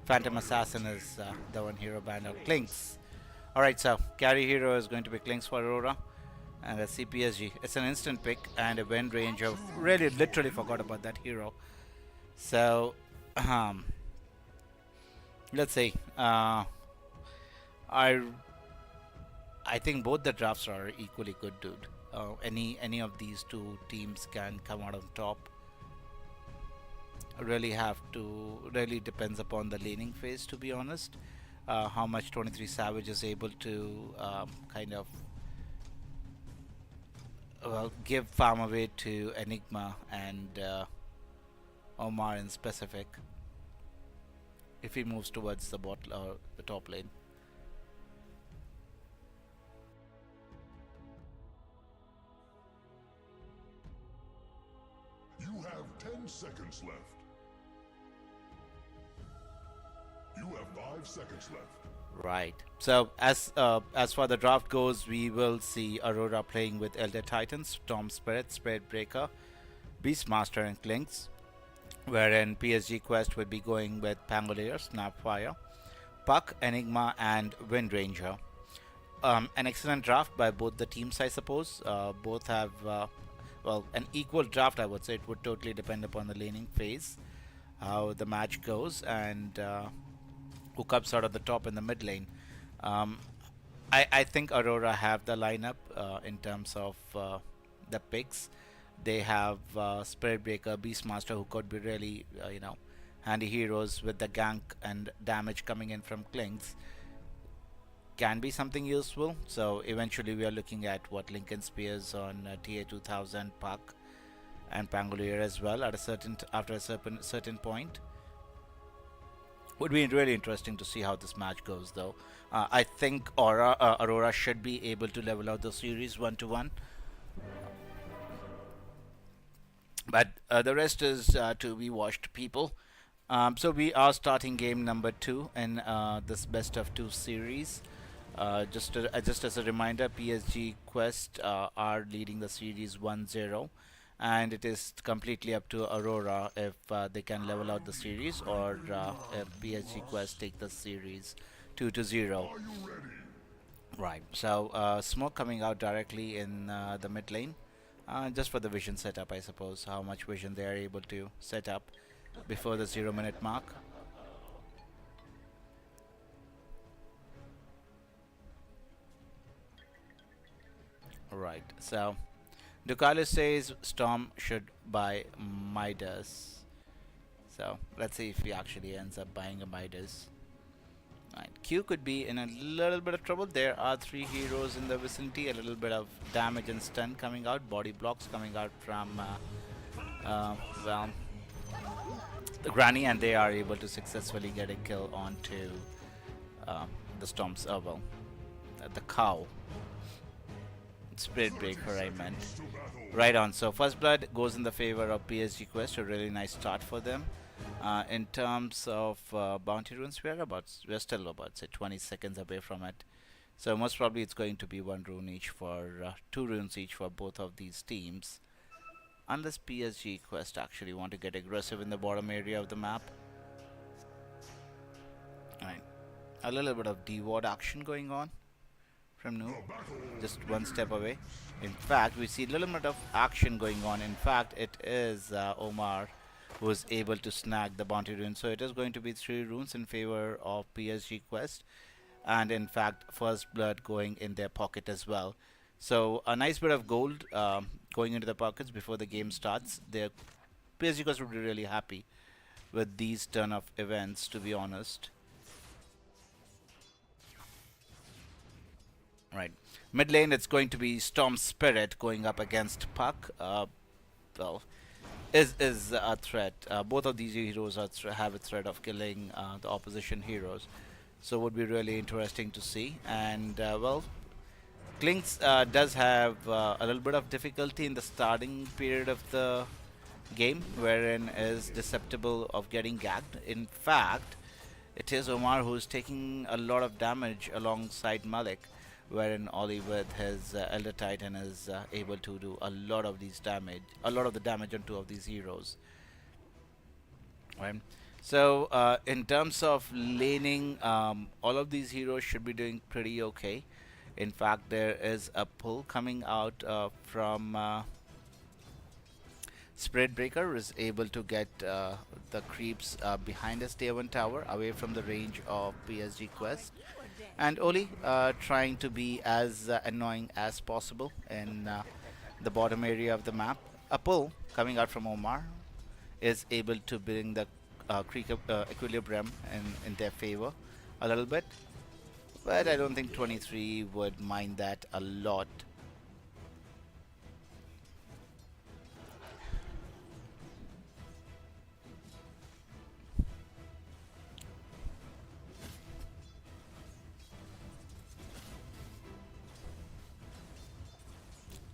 Phantom Assassin is the one hero banned out. Clinks. Alright, so carry hero is going to be Clinks for Aurora. And a CPSG. It's an instant pick and a wind ranger. Really, literally forgot about that hero. So, let's see. I think both the drafts are equally good, dude. Any of these two teams can come out on top. Really depends upon the laning phase, to be honest. How much 23 Savage is able to kind of give farm away to Enigma and Omar in specific if he moves towards the the top lane. You have 10 seconds left. You have 5 seconds left. Right. So as far the draft goes, we will see Aurora playing with Elder Titans, Storm Spirit, Spirit Breaker, Beastmaster, and Clinks, wherein PSG Quest would be going with Pangolier, Snapfire, Puck, Enigma, and Wind Ranger. An excellent draft by both the teams, I suppose. Both have an equal draft, I would say. It would totally depend upon the laning phase, how the match goes, and who comes out of the top in the mid lane. I think Aurora have the lineup in terms of the picks. They have Spirit Breaker, Beastmaster, who could be really handy heroes with the gank and damage coming in from Clinks. Can be something useful. So eventually we are looking at what Lincoln Spears on TA 2000, Puck, and Pangolier as well at after a certain point. Would be really interesting to see how this match goes, though. I think Aurora should be able to level out the series 1-1. But the rest is to be watched, people. So we are starting game number 2 in this best of 2 series. Just as a reminder, PSG Quest are leading the series 1-0. And it is completely up to Aurora if they can level out the series, or if PSG Quest take the series 2-0. Right. So smoke coming out directly in the mid lane, just for the vision setup, I suppose. How much vision they are able to set up before the 0-minute mark. Right. So Ducalis says Storm should buy Midas. So let's see if he actually ends up buying a Midas. Right. Q could be in a little bit of trouble. There are 3 heroes in the vicinity. A little bit of damage and stun coming out. Body blocks coming out from the Granny, and they are able to successfully get a kill onto the Storm's the cow. Spirit Breaker, I meant. Right on. So First Blood goes in the favor of PSG Quest. A really nice start for them. In terms of bounty runes, we're still about, say, 20 seconds away from it. So most probably it's going to be 1 rune each for 2 runes each for both of these teams, unless PSG Quest actually want to get aggressive in the bottom area of the map. Right. A little bit of D-ward action going on from Noob, just 1 step away. In fact, we see a little bit of action going on. In fact, it is Omar who is able to snag the bounty rune. So it is going to be 3 runes in favor of PSG Quest, and in fact First Blood going in their pocket as well. So a nice bit of gold going into the pockets before the game starts. Their PSG Quest would be really happy with these turn of events, to be honest. Right. Mid lane, it's going to be Storm Spirit going up against Puck. Is a threat. Both of these heroes have a threat of killing the opposition heroes. So would be really interesting to see. And Clinks does have a little bit of difficulty in the starting period of the game, wherein is susceptible of getting gagged. In fact, it is Omar who's taking a lot of damage alongside Malik, wherein Ollie with his Elder Titan is able to do a lot of the damage on 2 of these heroes. Right. So in terms of laning, all of these heroes should be doing pretty okay. In fact, there is a pull coming out from Spread Breaker is able to get the creeps behind his tier 1 tower away from the range of PSG Quest. And Oli trying to be as annoying as possible in the bottom area of the map. A pull coming out from Omar is able to bring the equilibrium in their favor a little bit. But I don't think 23 would mind that a lot.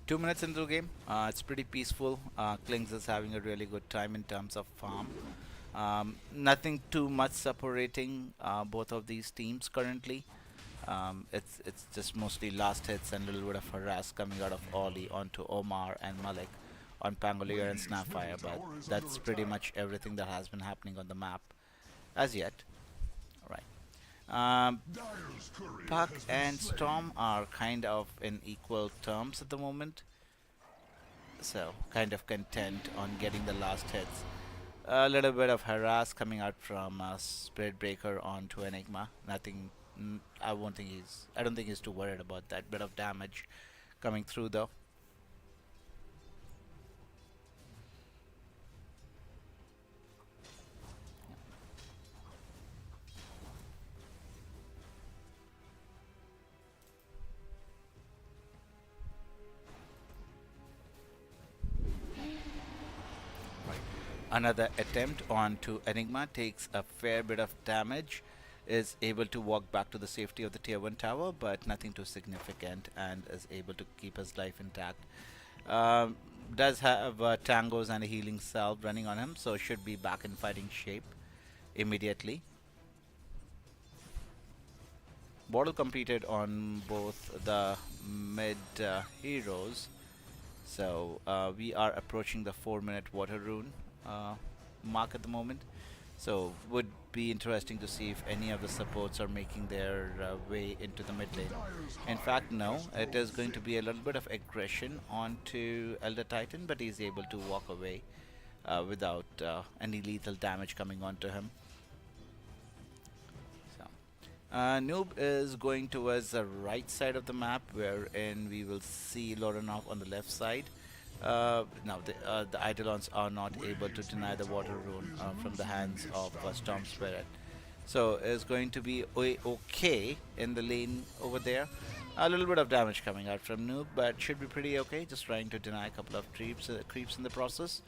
2 minutes into the game, it's pretty peaceful. Klings is having a really good time in terms of farm. Nothing too much separating both of these teams currently. It's just mostly last hits and a little bit of harass coming out of Oli onto Omar and Malik on Pangolier and Snapfire, but that's pretty much everything that has been happening on the map as yet. Right. Puck and Storm are kind of in equal terms at the moment, so kind of content on getting the last hits. A little bit of harass coming out from Spirit Breaker onto Enigma. Nothing. I don't think he's too worried about that. Bit of damage coming through though. Another attempt onto Enigma takes a fair bit of damage, is able to walk back to the safety of the tier 1 tower, but nothing too significant, and is able to keep his life intact. Does have tangos and a healing salve running on him, so should be back in fighting shape immediately. Bottle completed on both the mid heroes, so we are approaching the 4-minute water rune mark at the moment, so would be interesting to see if any of the supports are making their way into the mid lane. In fact, no, it is going to be a little bit of aggression onto Elder Titan, but he's able to walk away without any lethal damage coming onto him. So Noob is going towards the right side of the map, wherein we will see Loranov on the left side. Now the Eidolons are not able to deny the water rune from the hands of Storm Spirit, so it's going to be okay in the lane over there. A little bit of damage coming out from Noob, but should be pretty okay. Just trying to deny a couple of creeps in the process.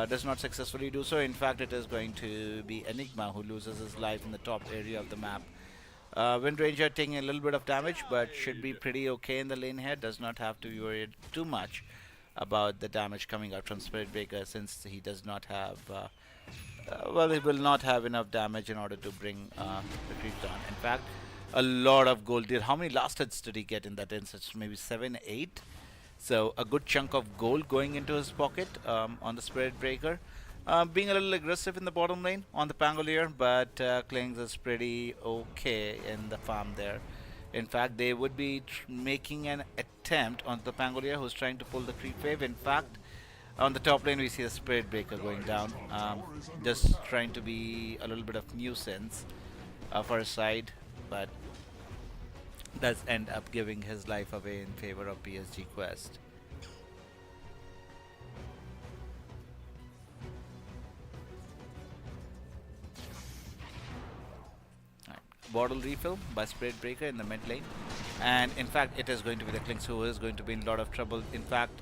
Does not successfully do so. In fact, it is going to be Enigma who loses his life in the top area of the map. Wind Ranger taking a little bit of damage, but should be pretty okay in the lane here. Does not have to be worried too much about the damage coming out from Spirit Breaker, since he does not have well, he will not have enough damage in order to bring the creep down. In fact, a lot of gold. How many last hits did he get in that instance? Maybe 7, 8. So a good chunk of gold going into his pocket on the Spirit Breaker. Being a little aggressive in the bottom lane on the Pangolier, but Klings is pretty okay in the farm there. In fact, they would be making an attempt on the Pangolier, who's trying to pull the creep wave. In fact, on the top lane we see the Spirit Breaker going down, just trying to be a little bit of nuisance for his side, but does end up giving his life away in favor of PSG Quest. Bottle refill by Spirit Breaker in the mid lane, and in fact it is going to be the Klings who is going to be in a lot of trouble. In fact,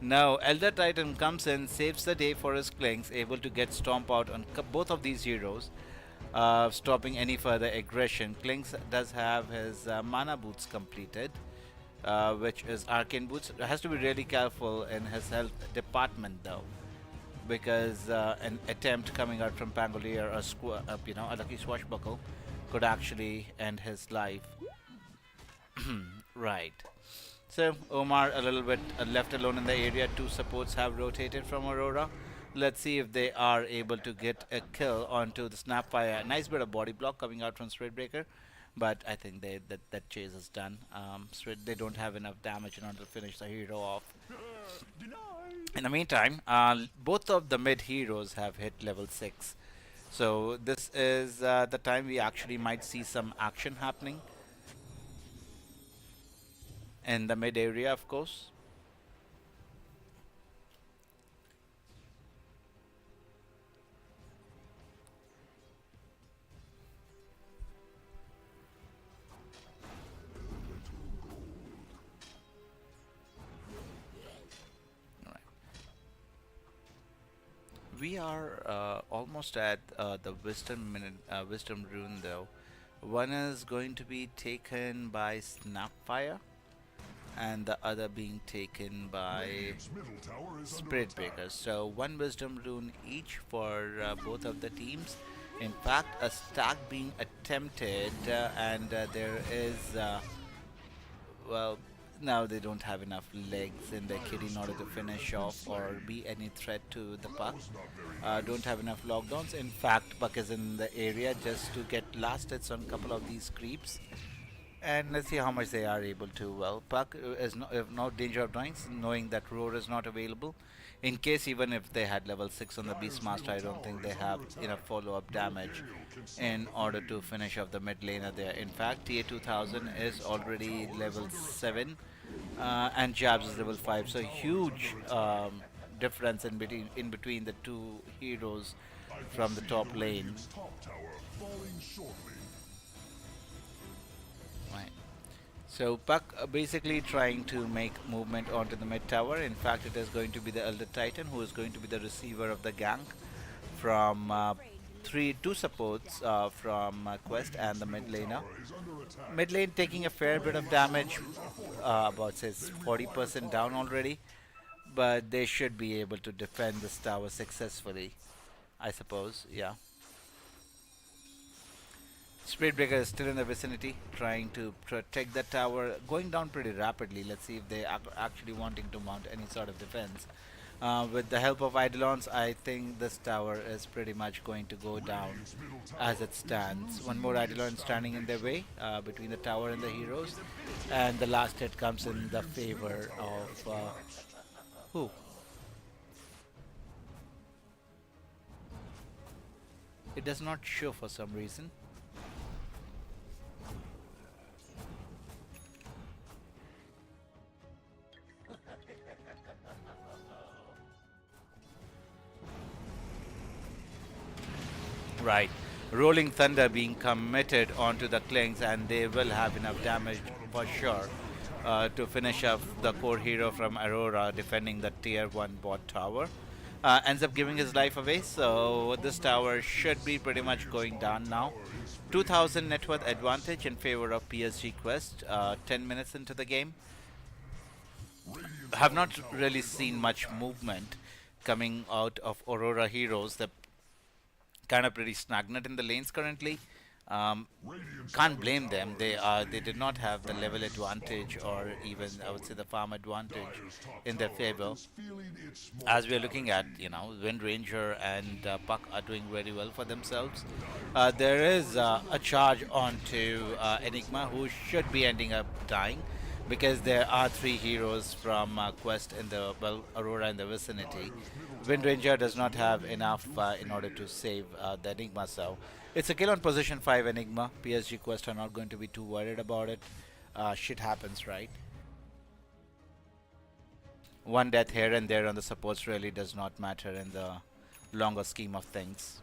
now Elder Titan comes in, saves the day for his Klings, able to get Stomp out on both of these heroes, stopping any further aggression. Klings does have his mana boots completed, which is arcane boots. Has to be really careful in his health department though, because an attempt coming out from Pangolier, a lucky swashbuckle, could actually end his life. Right. So Omar a little bit left alone in the area. Two supports have rotated from Aurora. Let's see if they are able to get a kill onto the Snapfire. Nice bit of body block coming out from Breaker, but I think that chase is done. They don't have enough damage in order to finish the hero off. In the meantime, both of the mid heroes have hit level 6. So this is the time we actually might see some action happening in the mid area, of course. We are almost at the wisdom rune though. One is going to be taken by Snapfire, and the other being taken by Radiant's middle tower is under Spirit attack. Breakers. So one wisdom rune each for both of the teams. In fact, a stack being attempted, and there is well, now they don't have enough legs in their kit in order to finish off or be any threat to the Puck. Don't have enough lockdowns. In fact, Puck is in the area just to get last hits on a couple of these creeps. And let's see how much they are able to. Well, Puck is no danger of dying, knowing that Roar is not available. In case even if they had level 6 on the Beastmaster, I don't think they have enough follow-up damage in order to finish off the mid laner there. In fact, TA2000 is already level 7 and Jabs is level 5. So huge difference in between the two heroes from the top lane. Radiant's top tower falling shortly. Right. So Puck basically trying to make movement onto the mid tower. In fact, it is going to be the Elder Titan who is going to be the receiver of the gank from two supports from Quest and the mid laner. Mid lane taking a fair bit of damage, about says 40% down already, but they should be able to defend this tower successfully, I suppose. Yeah. Spirit Breaker is still in the vicinity, trying to protect the tower, going down pretty rapidly. Let's see if they are actually wanting to mount any sort of defense. With the help of Eidolons, I think this tower is pretty much going to go down as it stands. One more Eidolon standing in their way between the tower and the heroes, and the last hit comes in the favor of who? It does not show for some reason. Right. Rolling Thunder being committed onto the Klings, and they will have enough damage for sure to finish off the core hero from Aurora defending the tier 1 bot tower. Ends up giving his life away, so this tower should be pretty much going down now. 2000 net worth advantage in favor of PSG Quest, 10 minutes into the game. Have not really seen much movement coming out of Aurora heroes. They're kind of pretty stagnant in the lanes currently. Can't blame them. They did not have the level advantage, or even I would say the farm advantage in their favor. As we are looking at, Wind Ranger and Puck are doing very well for themselves. There is a charge onto Enigma, who should be ending up dying, because there are 3 heroes from Quest in the Aurora in the vicinity. Wind Ranger does not have enough in order to save the Enigma, so it's a kill on position 5 Enigma. PSG Quest are not going to be too worried about it. Shit happens, right? One death here and there on the supports really does not matter in the longer scheme of things.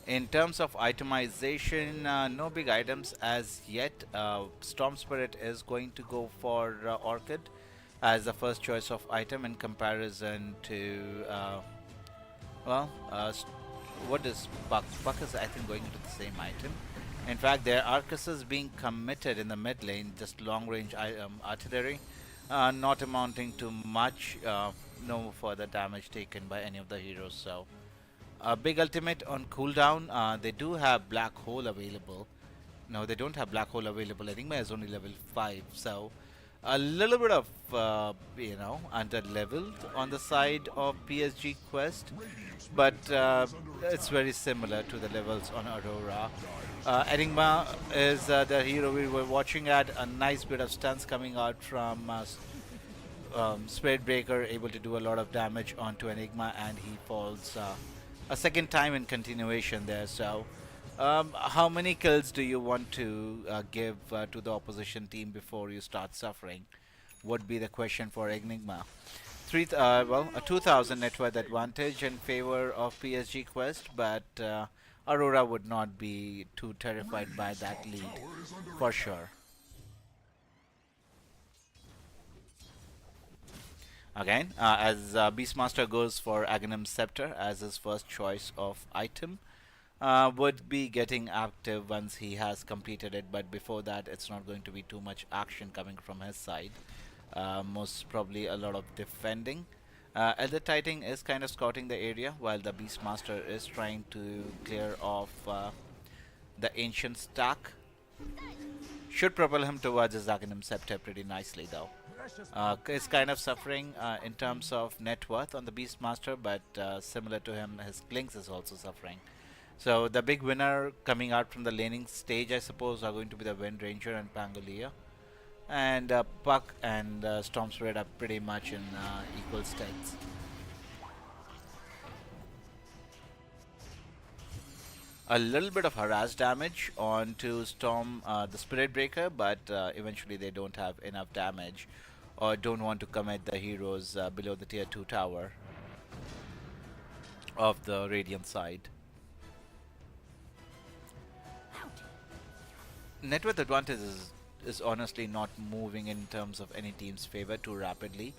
In terms of itemization, no big items as yet. Storm Spirit is going to go for Orchid as the first choice of item in comparison to, what is Buck? Buck is, I think, going into the same item. In fact, their Arcus is being committed in the mid lane, just long range artillery, not amounting to much, no further damage taken by any of the heroes. So a big ultimate on cooldown. They do have Black Hole available, No, they don't have Black Hole available. Enigma is only level 5, so a little bit of, under leveled on the side of PSG Quest, but it's very similar to the levels on Aurora. Enigma is the hero we were watching at. A nice bit of stunts coming out from Spirit Breaker, able to do a lot of damage onto Enigma, and he falls a second time in continuation there. So, how many kills do you want to give to the opposition team before you start suffering? Would be the question for Enigma. A 2000 net worth advantage in favor of PSG Quest, but Aurora would not be too terrified by that lead for sure. Again, as Beastmaster goes for Aghanim Scepter as his first choice of item, would be getting active once he has completed it, but before that it's not going to be too much action coming from his side. Most probably a lot of defending. Elder Titan is kind of scouting the area while the Beastmaster is trying to clear off the ancient stack. Should propel him towards his Aghanim Scepter pretty nicely though. Is kind of suffering in terms of net worth on the Beastmaster, but similar to him, his Clinks is also suffering. So the big winner coming out from the laning stage, I suppose, are going to be the Wind Ranger and Pangolier. And Puck and Storm Spirit are pretty much in equal states. A little bit of harass damage onto Storm, the Spirit Breaker, but eventually they don't have enough damage or don't want to commit the heroes below the tier 2 tower of the Radiant side. Net worth advantage is honestly not moving in terms of any team's favor too rapidly.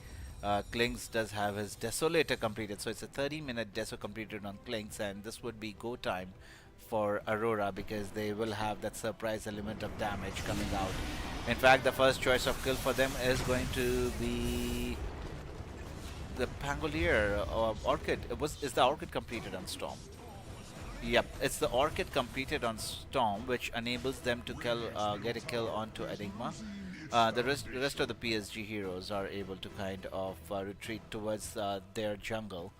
Clinks does have his Desolator completed, so it's a 30-minute Deso completed on Clinks, and this would be go time for Aurora because they will have that surprise element of damage coming out. In fact, the first choice of kill for them is going to be the Pangolier or Orchid. Is the Orchid completed on Storm? Yep, it's the Orchid completed on Storm, which enables them to get a kill onto Enigma. The rest of the PSG heroes are able to kind of retreat towards their jungle,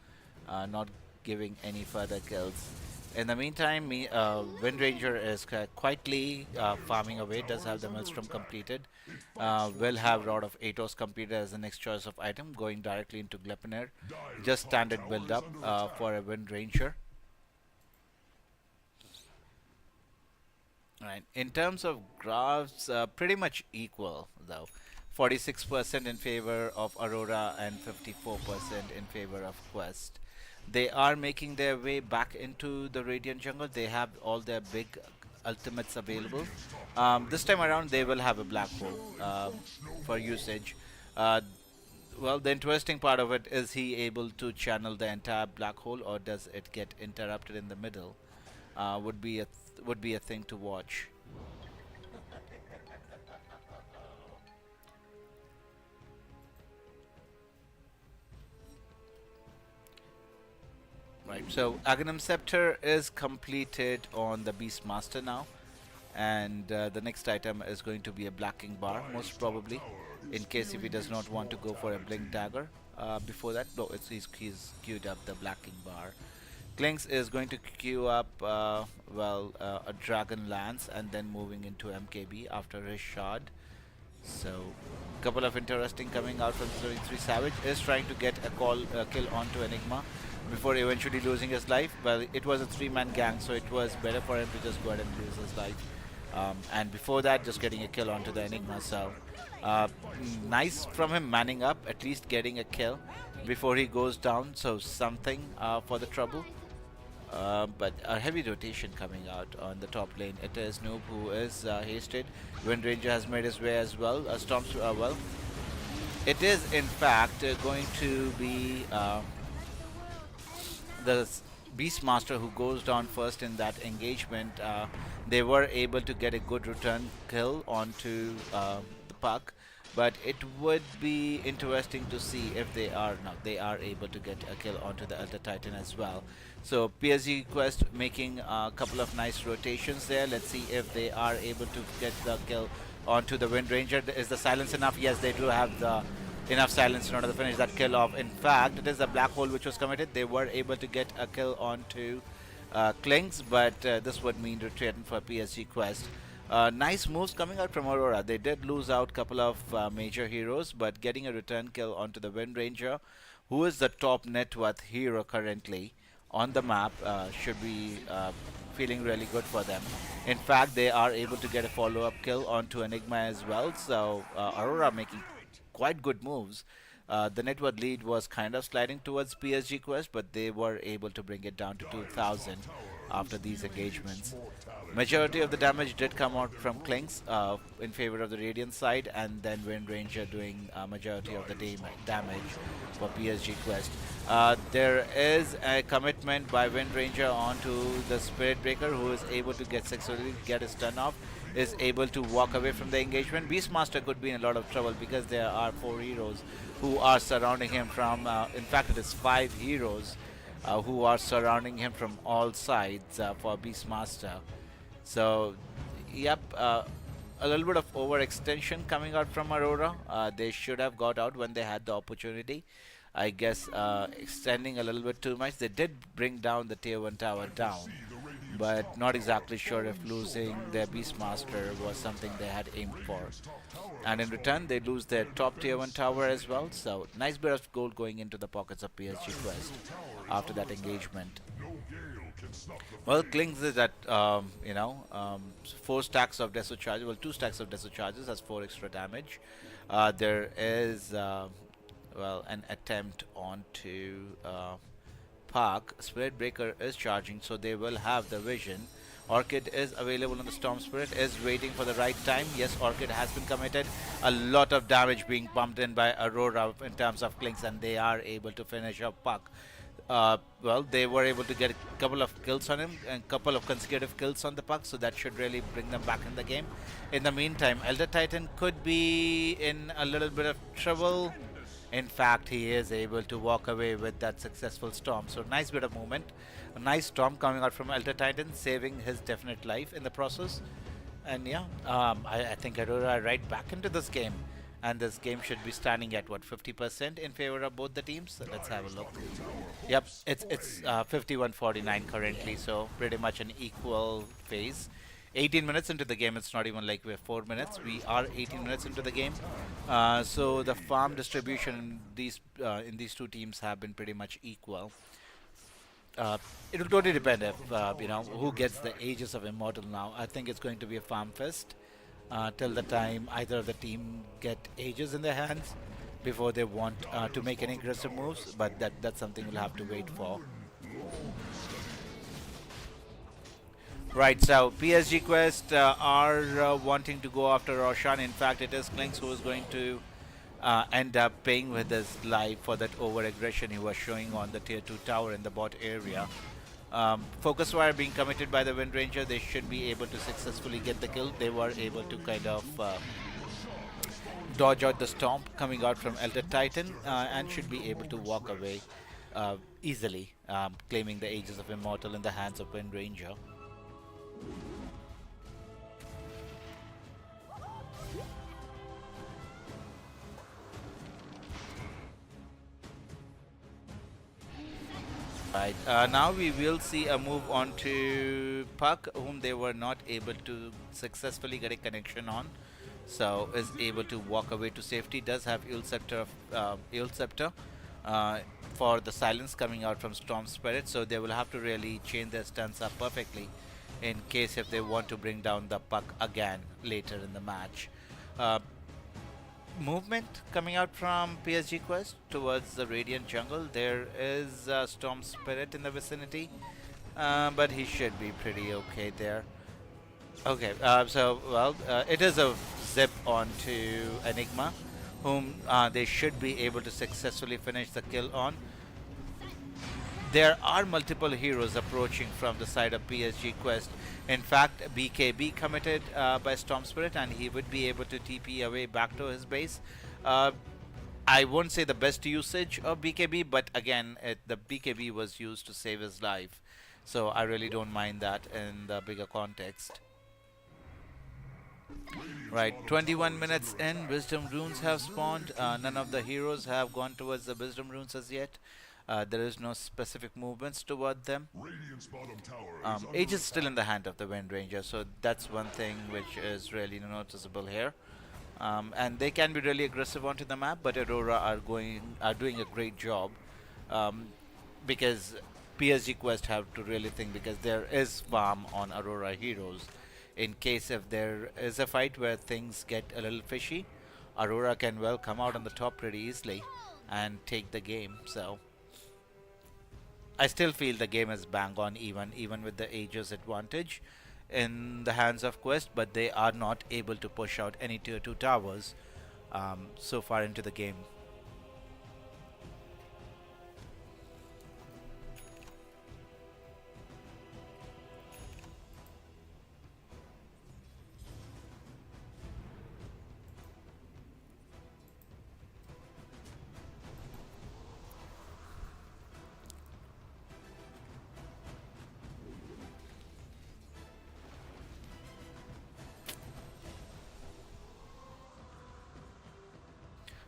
not giving any further kills. In the meantime, Wind Ranger is quietly farming away, does have the Maelstrom completed, will have Rod of Atos completed as the next choice of item, going directly into Gleipnir. Just standard build up for a Wind Ranger. Right. In terms of graphs, pretty much equal though. 46% in favor of Aurora and 54% in favor of Quest. They are making their way back into the Radiant jungle. They have all their big ultimates available. This time around they will have a black hole for usage. Well, the interesting part of it is he able to channel the entire black hole, or does it get interrupted in the middle? Would be a thing to watch. Right, so Aghanim Scepter is completed on the Beastmaster now, and the next item is going to be a Blacking Bar, most probably, in case if he does not want to go for a Blink Dagger. Before that, no, he's queued up the Blacking Bar. Clinks is going to queue up a Dragon Lance and then moving into MKB after his shard. So, couple of interesting coming out from 33 Savage is trying to get a kill onto Enigma before eventually losing his life. Well, it was a 3-man gang, so it was better for him to just go ahead and lose his life. And before that, just getting a kill onto the Enigma. So, nice from him manning up, at least getting a kill before he goes down. So, something for the trouble. But a heavy rotation coming out on the top lane. It is Noob who is hasted. Wind Ranger has made his way as well. Storms, it is in fact going to be the Beastmaster who goes down first in that engagement. They were able to get a good return kill onto the Puck. but it would be interesting to see if they are able to get a kill onto the Elder Titan as well. So PSG Quest making a couple of nice rotations there. Let's see if they are able to get the kill onto the Wind Ranger. Is the silence enough? Yes, they do have the enough silence in order to finish that kill off. In fact, it is the black hole which was committed. They were able to get a kill onto Klings, but this would mean retreat for PSG Quest. Nice moves coming out from Aurora. They did lose out a couple of major heroes, but getting a return kill onto the Wind Ranger, who is the top net worth hero currently on the map, should be feeling really good for them. In fact, they are able to get a follow-up kill onto Enigma as well, so Aurora making quite good moves. The net worth lead was kind of sliding towards PSG Quest, but they were able to bring it down to 2,000 after these engagements. Majority of the damage did come out from Klings in favor of the Radiant side, and then Wind Ranger doing majority of the damage for PSG Quest. There is a commitment by Wind Ranger onto the Spirit Breaker, who is able to successfully get his turn off, is able to walk away from the engagement. Beastmaster could be in a lot of trouble because there are 4 heroes who are surrounding him from, in fact it is 5 heroes who are surrounding him from all sides for Beastmaster. So, yep, a little bit of overextension coming out from Aurora. They should have got out when they had the opportunity. I guess extending a little bit too much. They did bring down the tier 1 tower down, but not exactly sure if losing their Beastmaster was something they had aimed for. And in return, they lose their top tier 1 tower as well. So, nice bit of gold going into the pockets of PSG Quest after that engagement. Well, Klings is at, 4 stacks of Deso charges. Well, 2 stacks of Deso charges has 4 extra damage. There is, an attempt onto Park. Spirit Breaker is charging, so they will have the vision. Orchid is available on the Storm Spirit, is waiting for the right time. Yes, Orchid has been committed. A lot of damage being pumped in by Aurora in terms of Klings, and they are able to finish up Puck. They were able to get a couple of kills on him and a couple of consecutive kills on the Puck, so that should really bring them back in the game. In the meantime, Elder Titan could be in a little bit of trouble. In fact, he is able to walk away with that successful storm. So nice bit of movement. A nice storm coming out from Elder Titan, saving his definite life in the process. And yeah, I think Aurora are right back into this game. And this game should be standing at what, 50% in favor of both the teams. So let's have a look. Yep, it's 51-49 currently, so pretty much an equal phase. 18 minutes into the game. It's not even like we're 4 minutes. We are 18 minutes into the game. So the farm distribution in these two teams have been pretty much equal. It will totally depend if who gets the Aegis of Immortal now. I think it's going to be a farm fest till the time either of the team get Aegis in their hands before they want to make any aggressive moves. But that's something we'll have to wait for. Right, so PSG Quest are wanting to go after Roshan. In fact, it is Klings who is going to end up paying with his life for that over-aggression he was showing on the tier 2 tower in the bot area. Focus Wire being committed by the Wind Ranger, they should be able to successfully get the kill. They were able to kind of dodge out the Stomp coming out from Elder Titan and should be able to walk away easily, claiming the Aegis of Immortal in the hands of Wind Ranger. Right, now we will see a move on to Puck, whom they were not able to successfully get a connection on. So is able to walk away to safety. Does have Eul Scepter for the silence coming out from Storm Spirit. So they will have to really change their stance up perfectly in case if they want to bring down the Puck again later in the match. Movement coming out from PSG Quest towards the Radiant jungle. There is Storm Spirit in the vicinity, but he should be pretty okay there. Okay, it is a zip onto Enigma, whom they should be able to successfully finish the kill on. there are multiple heroes approaching from the side of PSG Quest. In fact, BKB committed by Storm Spirit, and he would be able to TP away back to his base. Uh, I won't say the best usage of BKB, but again, the BKB was used to save his life. So I really don't mind that in the bigger context. Right, 21 minutes in, Wisdom Runes have spawned. None of the heroes have gone towards the Wisdom Runes as yet. There is no specific movements toward them. Age is still in the hand of the Wind Ranger, so that's one thing which is really noticeable here. And they can be really aggressive onto the map, but Aurora are doing a great job, because PSG Quest have to really think, because there is farm on Aurora heroes. In case if there is a fight where things get a little fishy, Aurora can well come out on the top pretty easily and take the game. So I still feel the game is bang on even with the Aegis advantage in the hands of Quest, but they are not able to push out any tier 2 towers so far into the game.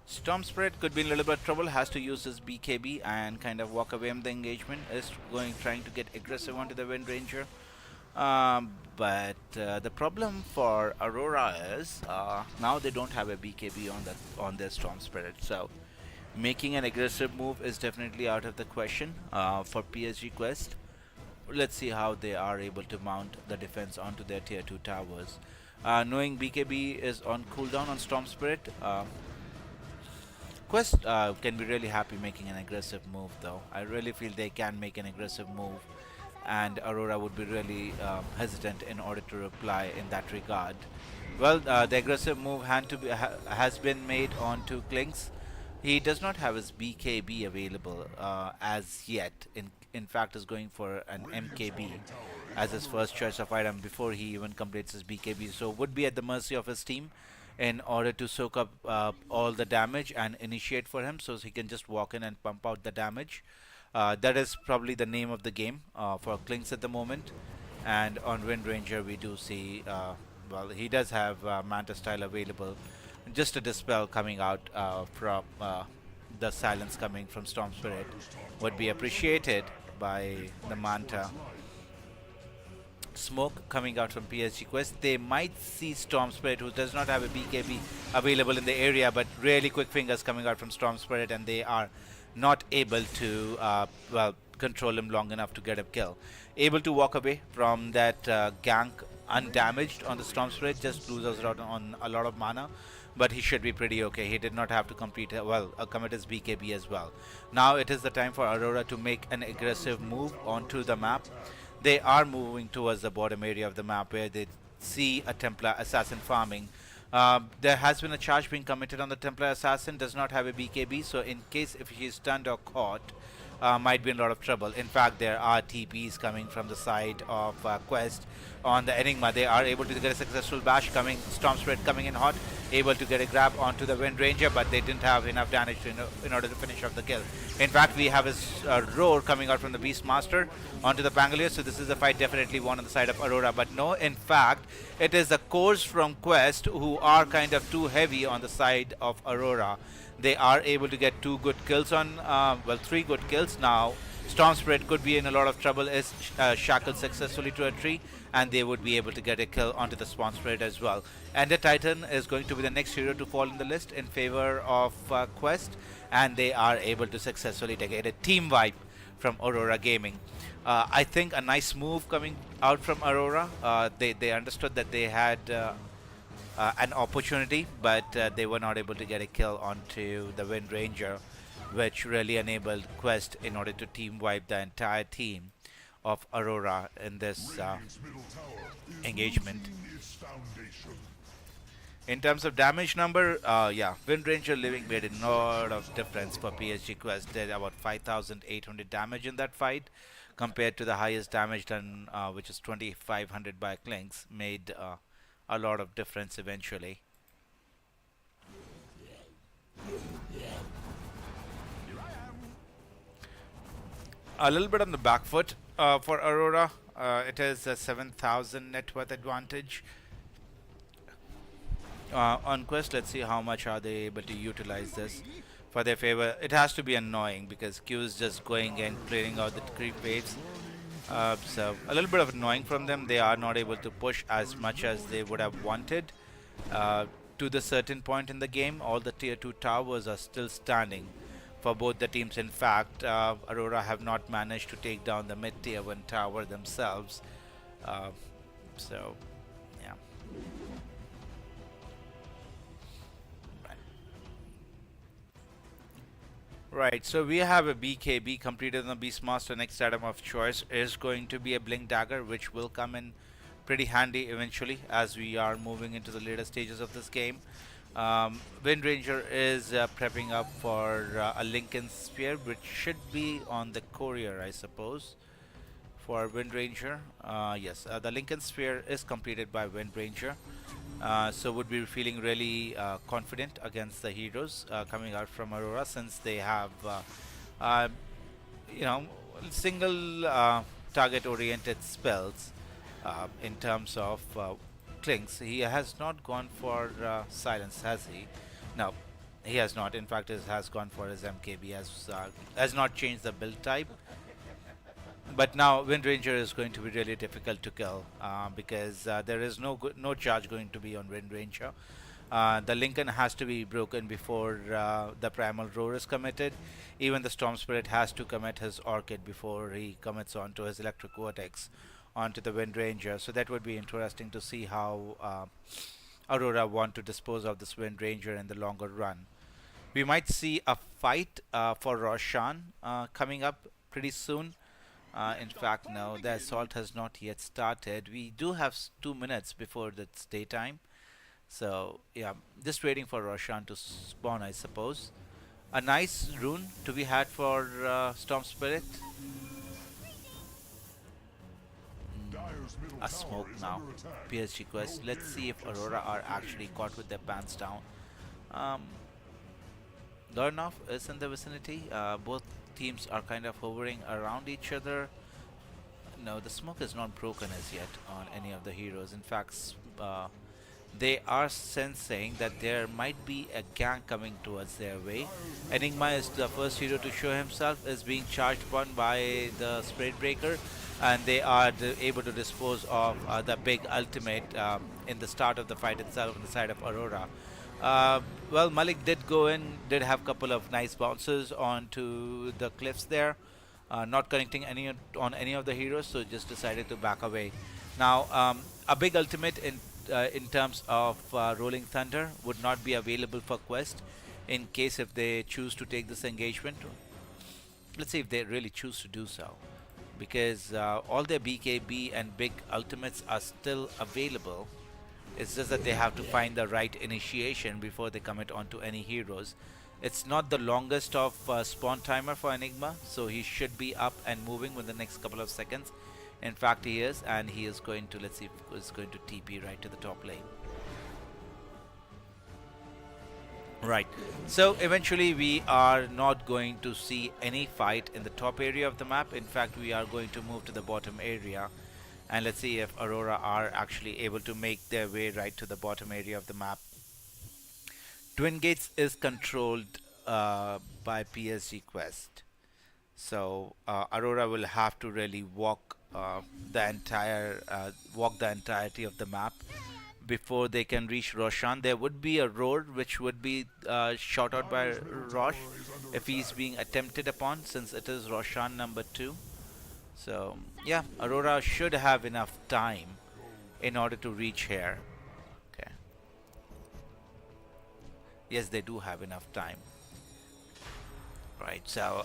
Storm Spirit could be in a little bit of trouble, has to use his BKB and kind of walk away from the engagement, is trying to get aggressive onto the Wind Ranger. But the problem for Aurora is now they don't have a BKB on their Storm Spirit, so making an aggressive move is definitely out of the question for PSG Quest. Let's see how they are able to mount the defense onto their tier 2 towers. Knowing BKB is on cooldown on Storm Spirit, Quest can be really happy making an aggressive move though. I really feel they can make an aggressive move, and Aurora would be really hesitant in order to reply in that regard. Well, the aggressive move has been made onto Klinks. He does not have his BKB available as yet. In fact, is going for an MKB as his first choice of item before he even completes his BKB. So would be at the mercy of his team in order to soak up all the damage and initiate for him, so he can just walk in and pump out the damage. That is probably the name of the game for Klinks at the moment. And on Wind Ranger we do see, well, he does have Manta style available. Just a dispel coming out from the silence coming from Storm Spirit would be appreciated by the Manta. Smoke coming out from PSG Quest. They might see Storm Spirit, who does not have a BKB available in the area, but really quick fingers coming out from Storm Spirit, and they are not able to well, control him long enough to get a kill. Able to walk away from that gank undamaged on the Storm Spirit, just loses out on a lot of mana, but he should be pretty okay. He did not have to complete commit his BKB as well. Now it is the time for Aurora to make an aggressive move onto the map. They are moving towards the bottom area of the map where they see a Templar Assassin farming. There has been a charge being committed on the Templar Assassin, does not have a BKB, so in case if he is stunned or caught, might be in a lot of trouble. In fact, there are TPs coming from the side of Quest on the Enigma. They are able to get a successful bash coming, Storm Spirit coming in hot, able to get a grab onto the Wind Ranger, but they didn't have enough damage in order to finish off the kill. In fact, we have a roar coming out from the Beastmaster onto the Pangolier, so this is a fight definitely won on the side of Aurora. But no, in fact, it is the cores from Quest who are kind of too heavy on the side of Aurora. They are able to get 2 good kills on, well, 3 good kills now. Storm Spirit could be in a lot of trouble, is shackled successfully to a tree, and they would be able to get a kill onto the Spawn Spirit as well. Ender Titan is going to be the next hero to fall in the list in favor of Quest, and they are able to successfully get a team wipe from Aurora Gaming. I think a nice move coming out from Aurora. They understood that they had an opportunity, but they were not able to get a kill onto the Wind Ranger, which really enabled Quest in order to team wipe the entire team of Aurora in this engagement. In terms of damage number, yeah, Wind Ranger Living made a lot of difference for PSG Quest. Did about 5,800 damage in that fight, compared to the highest damage done, which is 2,500 by Clinks. Made a lot of difference eventually. A little bit on the back foot for Aurora. It is a 7,000 net worth advantage. On Quest, let's see how much are they able to utilize this for their favor. It has to be annoying because Q is just going and clearing out the creep waves. So a little bit of annoying from them. They are not able to push as much as they would have wanted to the certain point in the game. All the tier 2 towers are still standing for both the teams. In fact, Aurora have not managed to take down the mid tier 1 tower themselves. So, yeah. Right, so we have a BKB completed on the Beastmaster. Next item of choice is going to be a Blink Dagger, which will come in pretty handy eventually as we are moving into the later stages of this game. Wind Ranger is prepping up for a Lincoln Sphere, which should be on the courier, I suppose, for Wind Ranger. Yes, the Lincoln Sphere is completed by Wind Ranger. So would be feeling really confident against the heroes coming out from Aurora, since they have you know, single target oriented spells in terms of Clinks. He has not gone for silence, has he? No, he has not. In fact, he has gone for his MKB, has not changed the build type. But now Wind Ranger is going to be really difficult to kill because there is no charge going to be on Wind Ranger. The Lincoln has to be broken before the Primal Roar is committed. Even the Storm Spirit has to commit his Orchid before he commits onto his Electric Vortex onto the Wind Ranger. So that would be interesting to see how Aurora want to dispose of this Wind Ranger in the longer run. We might see a fight for Roshan coming up pretty soon. In fact, no, the assault has not yet started. We do have 2 minutes before it's daytime. So, yeah, just waiting for Roshan to spawn, I suppose. A nice rune to be had for Storm Spirit. A smoke now. PSG Quest. Let's see if Aurora are actually caught with their pants down. Dornoff is in the vicinity. Both teams are kind of hovering around each other. No, the smoke is not broken as yet on any of the heroes. In fact, they are sensing that there might be a gang coming towards their way. Enigma is the first hero to show himself, is being charged upon by the Spirit Breaker, and they are able to dispose of the big ultimate in the start of the fight itself on the side of Aurora. Well, Malik did go in, did have a couple of nice bounces onto the cliffs there, not connecting on any of the heroes, so just decided to back away. Now, a big ultimate in terms of Rolling Thunder would not be available for Quest in case if they choose to take this engagement. Let's see if they really choose to do so, because all their BKB and big ultimates are still available. It's just that they have to find the right initiation before they commit onto any heroes. It's not the longest of spawn timer for Enigma, so he should be up and moving within the next couple of seconds. In fact, he is, and he is going to, let's see if he's going to TP right to the top lane. Right, so eventually we are not going to see any fight in the top area of the map. In fact, we are going to move to the bottom area. And let's see if Aurora are actually able to make their way right to the bottom area of the map. Twin Gates is controlled by PSG Quest. So Aurora will have to really walk the entirety of the map before they can reach Roshan. There would be a roar which would be shot out by Rosh if he's being attempted upon, since it is Roshan number 2. So, yeah, Aurora should have enough time in order to reach here. Okay. Yes, they do have enough time. Right, so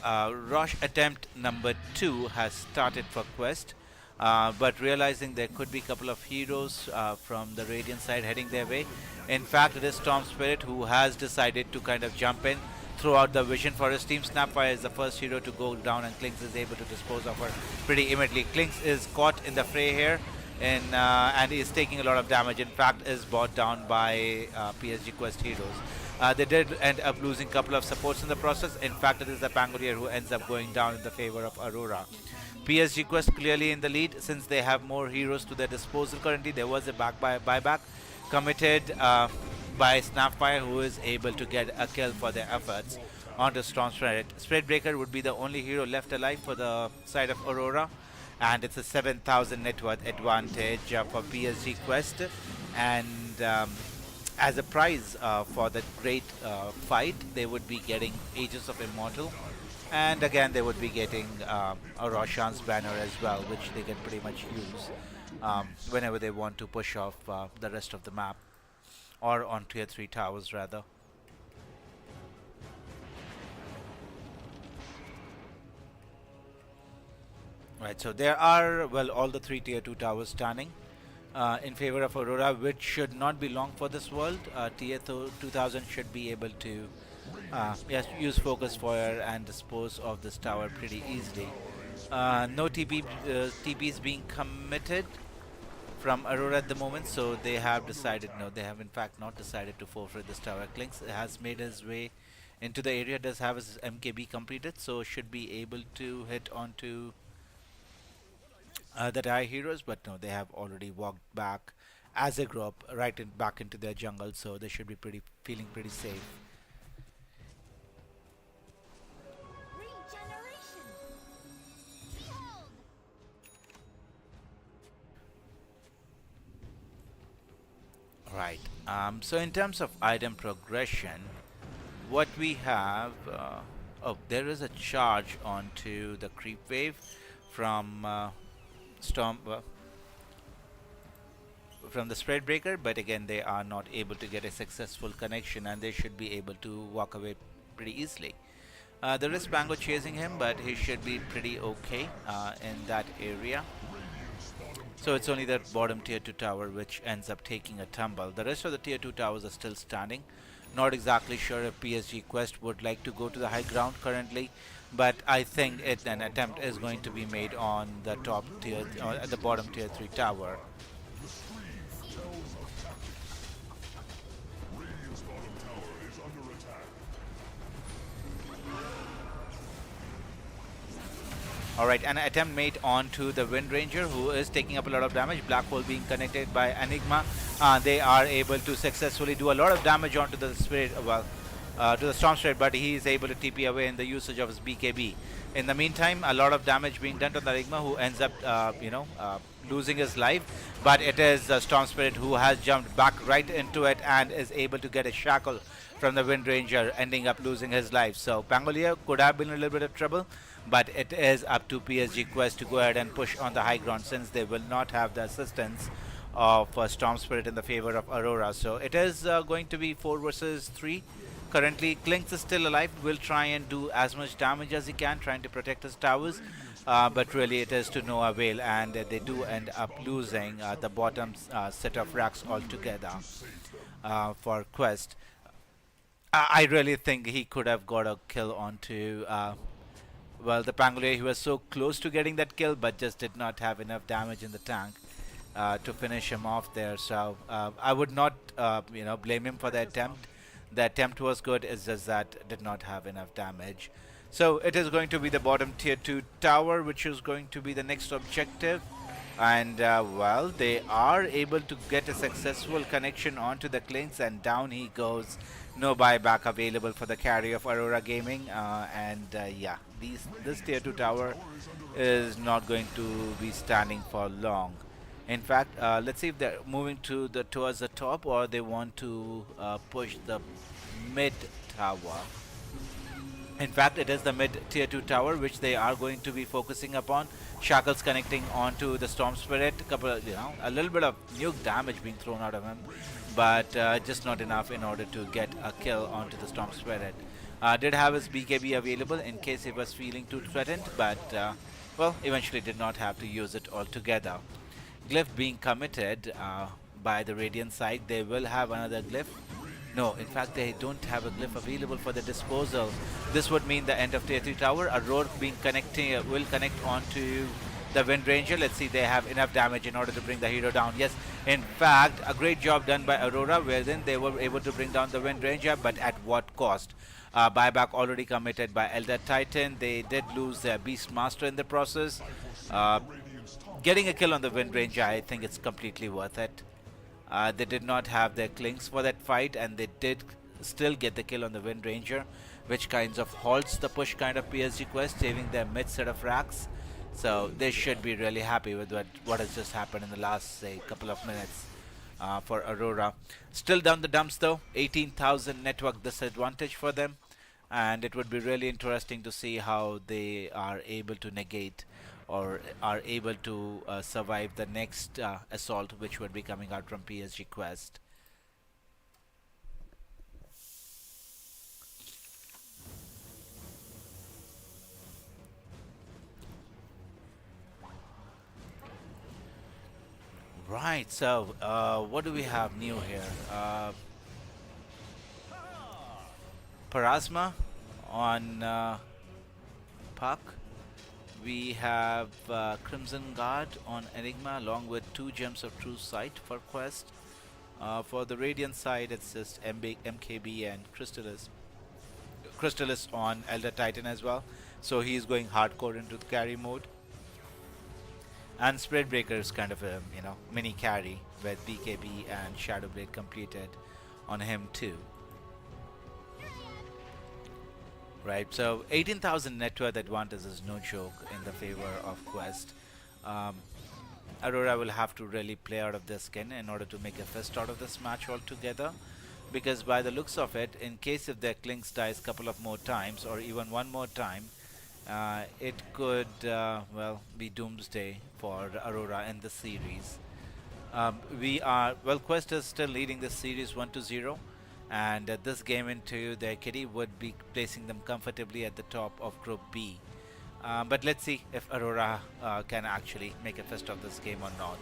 Rosh attempt number 2 has started for Quest. but realizing there could be a couple of heroes from the Radiant side heading their way. In fact, it is Storm Spirit who has decided to kind of jump in, throw out the vision for his team. Snapfire is the first hero to go down, and Klinks is able to dispose of her pretty immediately. Klinks is caught in the fray here, and is taking a lot of damage. In fact, is brought down by PSG Quest heroes. They did end up losing a couple of supports in the process. In fact, it is the Pangolier who ends up going down in the favor of Aurora. PSG Quest clearly in the lead since they have more heroes to their disposal currently. There was a buyback committed by Snapfire, who is able to get a kill for their efforts onto Storm Spirit. Spirit Breaker would be the only hero left alive for the side of Aurora, and it's a 7,000 net worth advantage for PSG Quest. And as a prize for the great fight, they would be getting Aegis of Immortal, and again they would be getting a Roshan's banner as well, which they can pretty much use whenever they want to push off the rest of the map, or on tier 3 towers rather. Right, so there are, well, all the 3 tier 2 towers standing in favor of Aurora, which should not be long for this world. Tier 2000 should be able to yes, use Focus Fire and dispose of this tower pretty easily. No TPs being committed from Aurora at the moment, so they have decided, no, they have in fact not decided to forfeit this tower. Klinks has made his way into the area, does have his MKB completed, so should be able to hit onto the Dire heroes, but no, they have already walked back as a group back into their jungle, so they should be feeling pretty safe. Regeneration. Behold. Right. So in terms of item progression, what we have, oh, there is a charge onto the creep wave from from the Spread Breaker, but again they are not able to get a successful connection, and they should be able to walk away pretty easily. There is Pango chasing him, but he should be pretty okay in that area. So it's only that bottom tier 2 tower which ends up taking a tumble. The rest of the tier 2 towers are still standing. Not exactly sure if PSG Quest would like to go to the high ground currently, but I think an attempt is going to be made on the top tier, or at the bottom tier 3 tower. Radiant's bottom tower is under attack. Alright, an attempt made onto the Wind Ranger, who is taking up a lot of damage. Black Hole being connected by Enigma. They are able to successfully do a lot of damage onto the Spirit, to the Storm Spirit, but he is able to TP away in the usage of his BKB. In the meantime, a lot of damage being done to the Enigma, who ends up, losing his life. But it is the Storm Spirit who has jumped back right into it and is able to get a shackle from the Wind Ranger, ending up losing his life. So Pangolier could have been in a little bit of trouble, but it is up to PSG Quest to go ahead and push on the high ground, since they will not have the assistance of Storm Spirit in the favor of Aurora. So it is going to be 4 versus 3. Currently, Klinks is still alive, will try and do as much damage as he can, trying to protect his towers, but really it is to no avail, and they do end up losing the bottom set of racks altogether for Quest. I really think he could have got a kill onto well, the Pangolier. He was so close to getting that kill, but just did not have enough damage in the tank to finish him off there. So I would not blame him for the attempt. The attempt was good, it's just that did not have enough damage. So it is going to be the bottom tier 2 tower, which is going to be the next objective. And well, they are able to get a successful connection onto the Klinks, and down he goes. No buyback available for the carry of Aurora Gaming, yeah, this tier 2 tower is not going to be standing for long. In fact, let's see if they're moving towards the top, or they want to push the mid tower. In fact, it is the mid tier 2 tower which they are going to be focusing upon. Shackles connecting onto the Storm Spirit, a little bit of nuke damage being thrown out of him, but just not enough in order to get a kill onto the Storm Spirit. Did have his BKB available in case he was feeling too threatened, but well, eventually did not have to use it altogether. Glyph being committed by the Radiant side, they will have another glyph. No, in fact, they don't have a glyph available for the disposal. This would mean the end of Tier 3 tower. A roar being connecting will connect onto the Wind Ranger. Let's see, they have enough damage in order to bring the hero down. Yes, in fact, a great job done by Aurora, wherein they were able to bring down the Wind Ranger, but at what cost? Buyback already committed by Elder Titan. They did lose their Beastmaster in the process. Getting a kill on the Wind Ranger, I think it's completely worth it. They did not have their clings for that fight, and they did still get the kill on the Wind Ranger, which kinds of halts the push kind of PSG quest, saving their mid set of racks. So they should be really happy with what has just happened in the last, say, couple of minutes for Aurora. Still down the dumps though, 18,000 network disadvantage for them, and it would be really interesting to see how they are able to negate or are able to survive the next assault which would be coming out from PSG Quest. Right, so what do we have new here? Parasma on Puck. We have Crimson Guard on Enigma along with 2 Gems of True Sight for Quest. For the Radiant side, it's just MKB and Crystallis. Crystallis on Elder Titan as well. So he's going hardcore into the carry mode. And Spreadbreaker is kind of a mini carry with BKB and Shadowblade completed on him too. Right, so 18,000 net worth advantage is no joke in the favor of Quest. Aurora will have to really play out of their skin in order to make a fist out of this match altogether, because by the looks of it, in case if their Clinks dies a couple of more times or even one more time, it could well be doomsday for Aurora in the series. Quest is still leading this series 1-0, and this game into their kitty would be placing them comfortably at the top of Group B. But let's see if Aurora can actually make a fist of this game or not.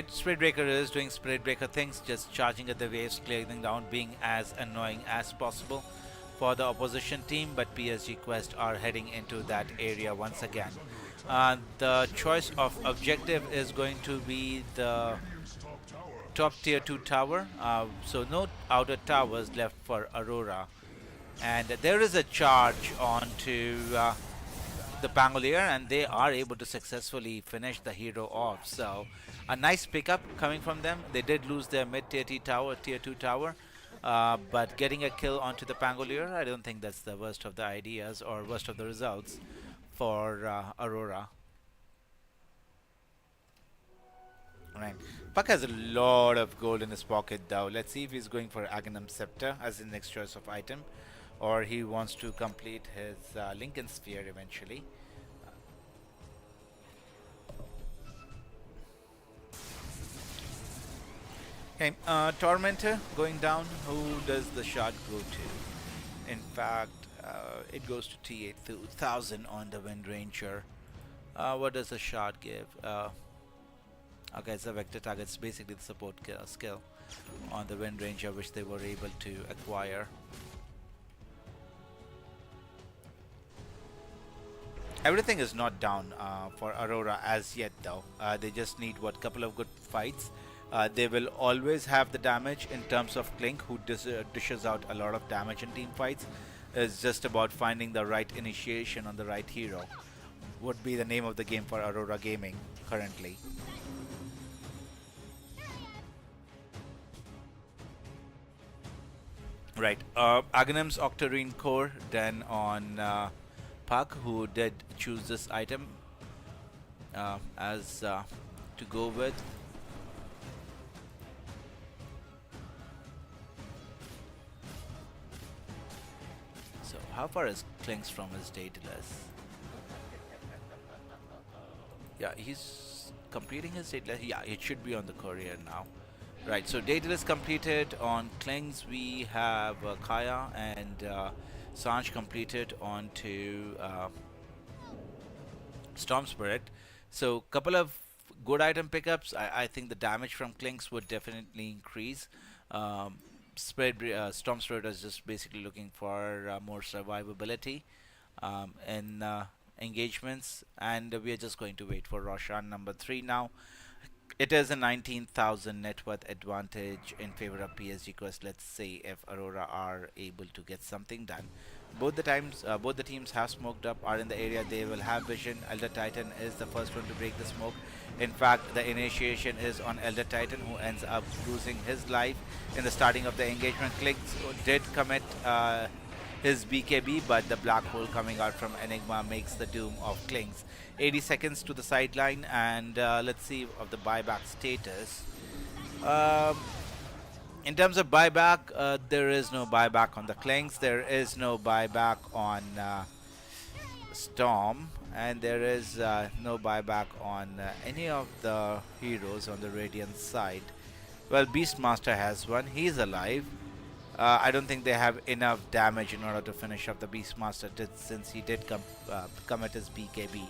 Spreadbreaker is doing Spreadbreaker things, just charging at the waves, clearing down, being as annoying as possible for the opposition team, but PSG Quest are heading into that area once again. The choice of objective is going to be the top tier 2 tower, so no outer towers left for Aurora, and there is a charge onto the Pangolier, and they are able to successfully finish the hero off. So a nice pickup coming from them. They did lose their mid tier tower, tier 2 tower, but getting a kill onto the Pangolier, I don't think that's the worst of the ideas or worst of the results for Aurora. Right. Puck has a lot of gold in his pocket though. Let's see if he's going for Aghanim Scepter as his next choice of item, or he wants to complete his Lincoln Sphere eventually. Okay, Tormentor going down. Who does the shot go to? In fact, it goes to T8000 on the Wind Ranger. What does the shot give? Okay, it's a vector target. It's basically the support skill on the Wind Ranger, which they were able to acquire. Everything is not down for Aurora as yet though. They just need couple of good fights. They will always have the damage in terms of Clink, who dishes out a lot of damage in team fights. It's just about finding the right initiation on the right hero. Would be the name of the game for Aurora Gaming currently. Right, Aghanim's Octarine Core then on Puck, who did choose this item as to go with. So how far is Clinks from his Daedalus? Yeah, he's completing his Daedalus. Yeah, it should be on the courier now. Right, so Daedalus completed on Clings. We have Kaya and Sanj completed onto Storm Spirit. So couple of good item pickups. I think the damage from Clinks would definitely increase. Storm Spirit is just basically looking for more survivability in engagements, and we are just going to wait for Roshan number 3 now. It is a 19,000 net worth advantage in favor of PSG Quest. Let's see if Aurora are able to get something done. Both the teams have smoked up, are in the area. They will have vision. Elder Titan is the first one to break the smoke. In fact, the initiation is on Elder Titan, who ends up losing his life in the starting of the engagement. Clicks did commit his BKB, but the black hole coming out from Enigma makes the doom of Clinks. 80 seconds to the sideline, and let's see of the buyback status. Um, in terms of buyback, there is no buyback on the Clinks, there is no buyback on Storm, and there is no buyback on any of the heroes on the Radiant side. Well, Beastmaster has one, he's alive. I don't think they have enough damage in order to finish off the Beastmaster since he did commit his BKB.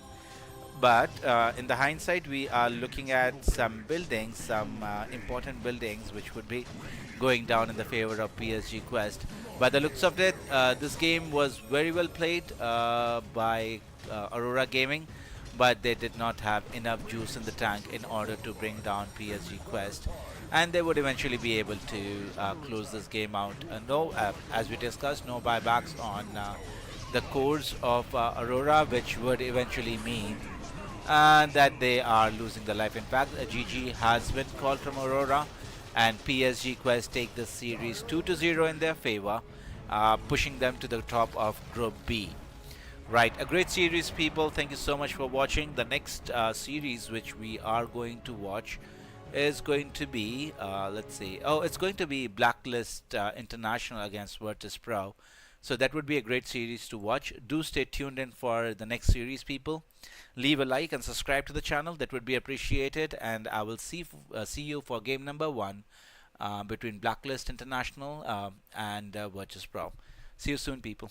But in the hindsight, we are looking at some buildings, some important buildings, which would be going down in the favor of PSG Quest. By the looks of it, this game was very well played by Aurora Gaming, but they did not have enough juice in the tank in order to bring down PSG Quest, and they would eventually be able to close this game out. As we discussed, no buybacks on the cores of Aurora, which would eventually mean that they are losing their life. In fact, a GG has been called from Aurora, and PSG Quest take this series 2-0 in their favor, pushing them to the top of Group B. Right, a great series, people. Thank you so much for watching. The next series which we are going to watch is going to be, let's see, it's going to be Blacklist International against Virtus.pro. So that would be a great series to watch. Do stay tuned in for the next series, people. Leave a like and subscribe to the channel. That would be appreciated. And I will see you for game number 1 between Blacklist International and Virtus.pro. See you soon, people.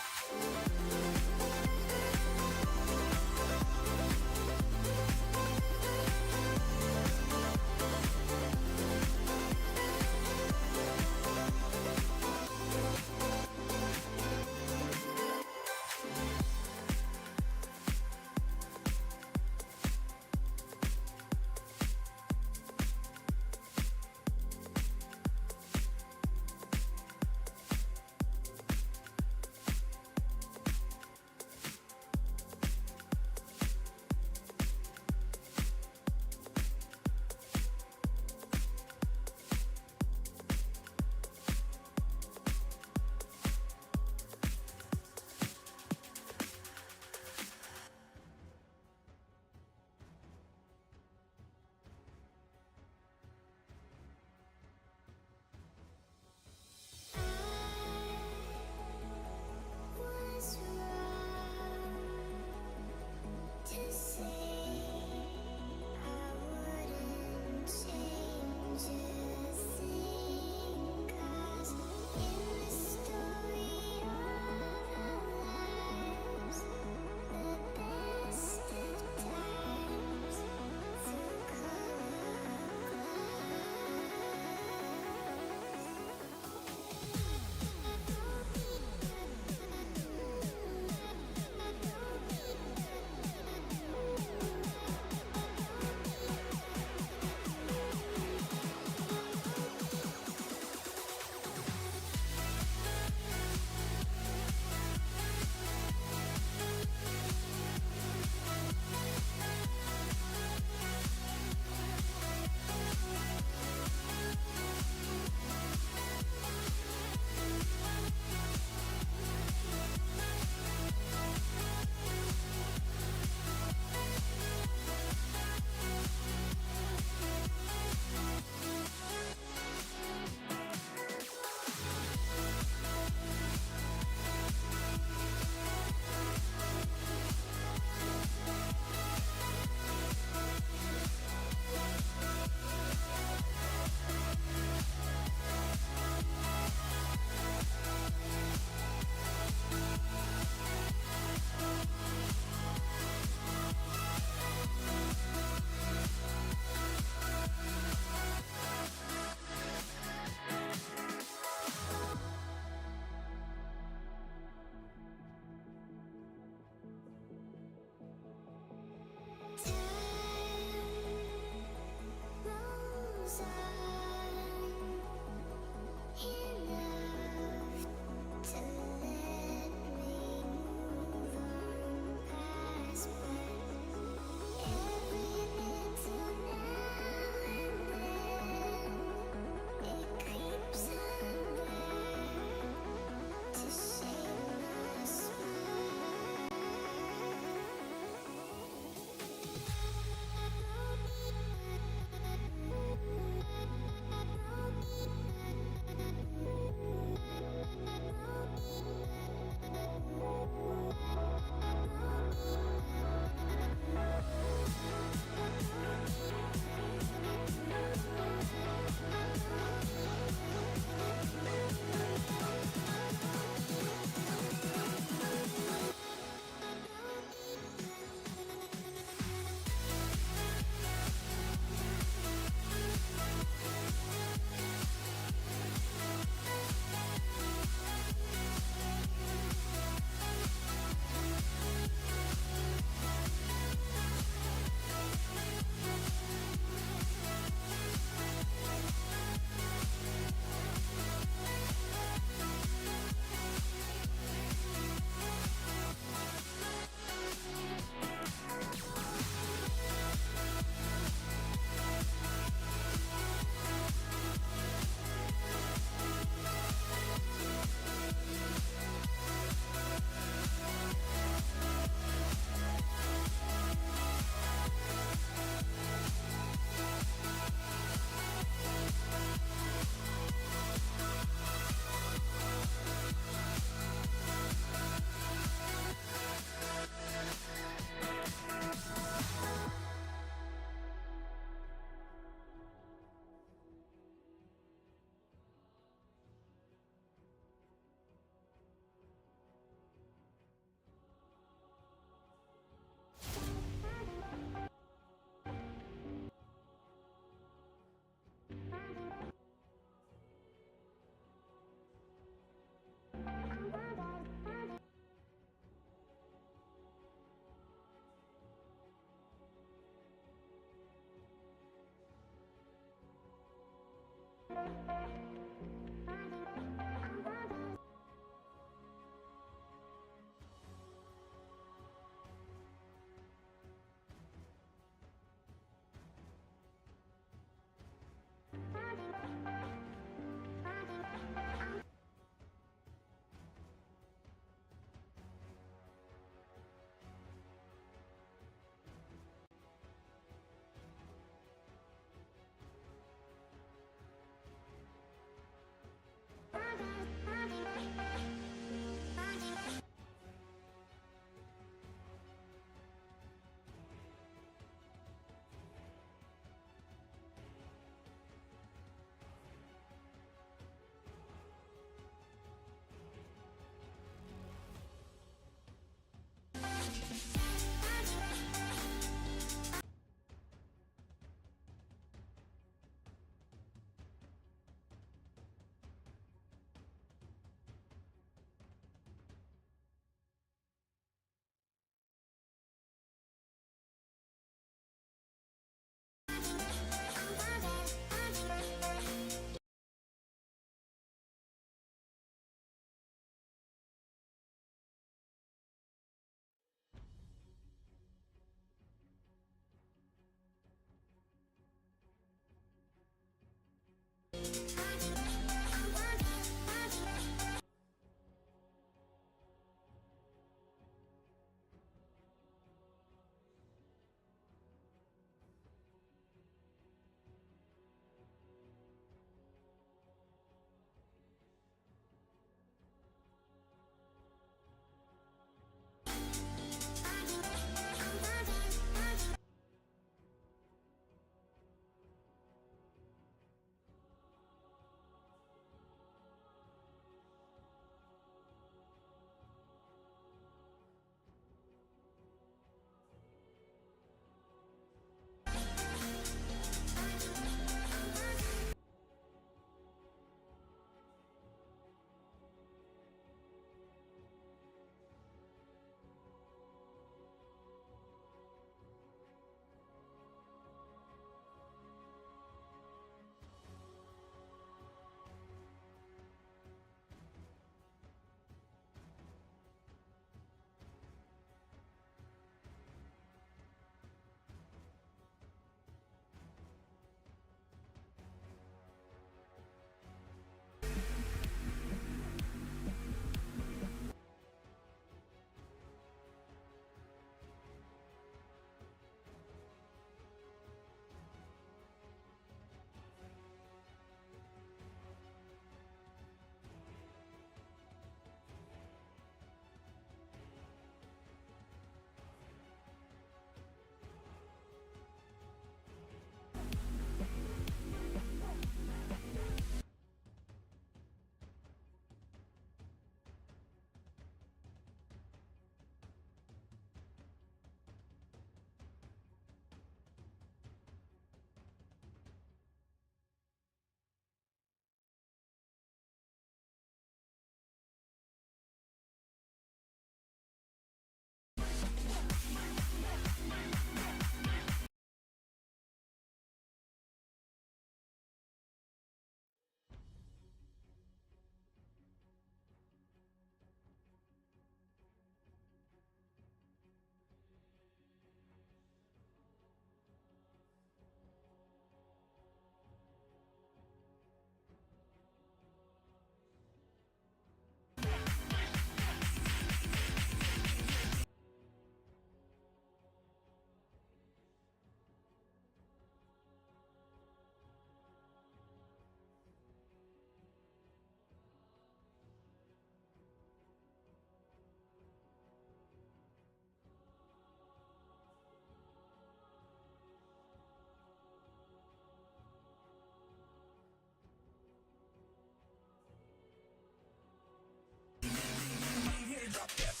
Drop that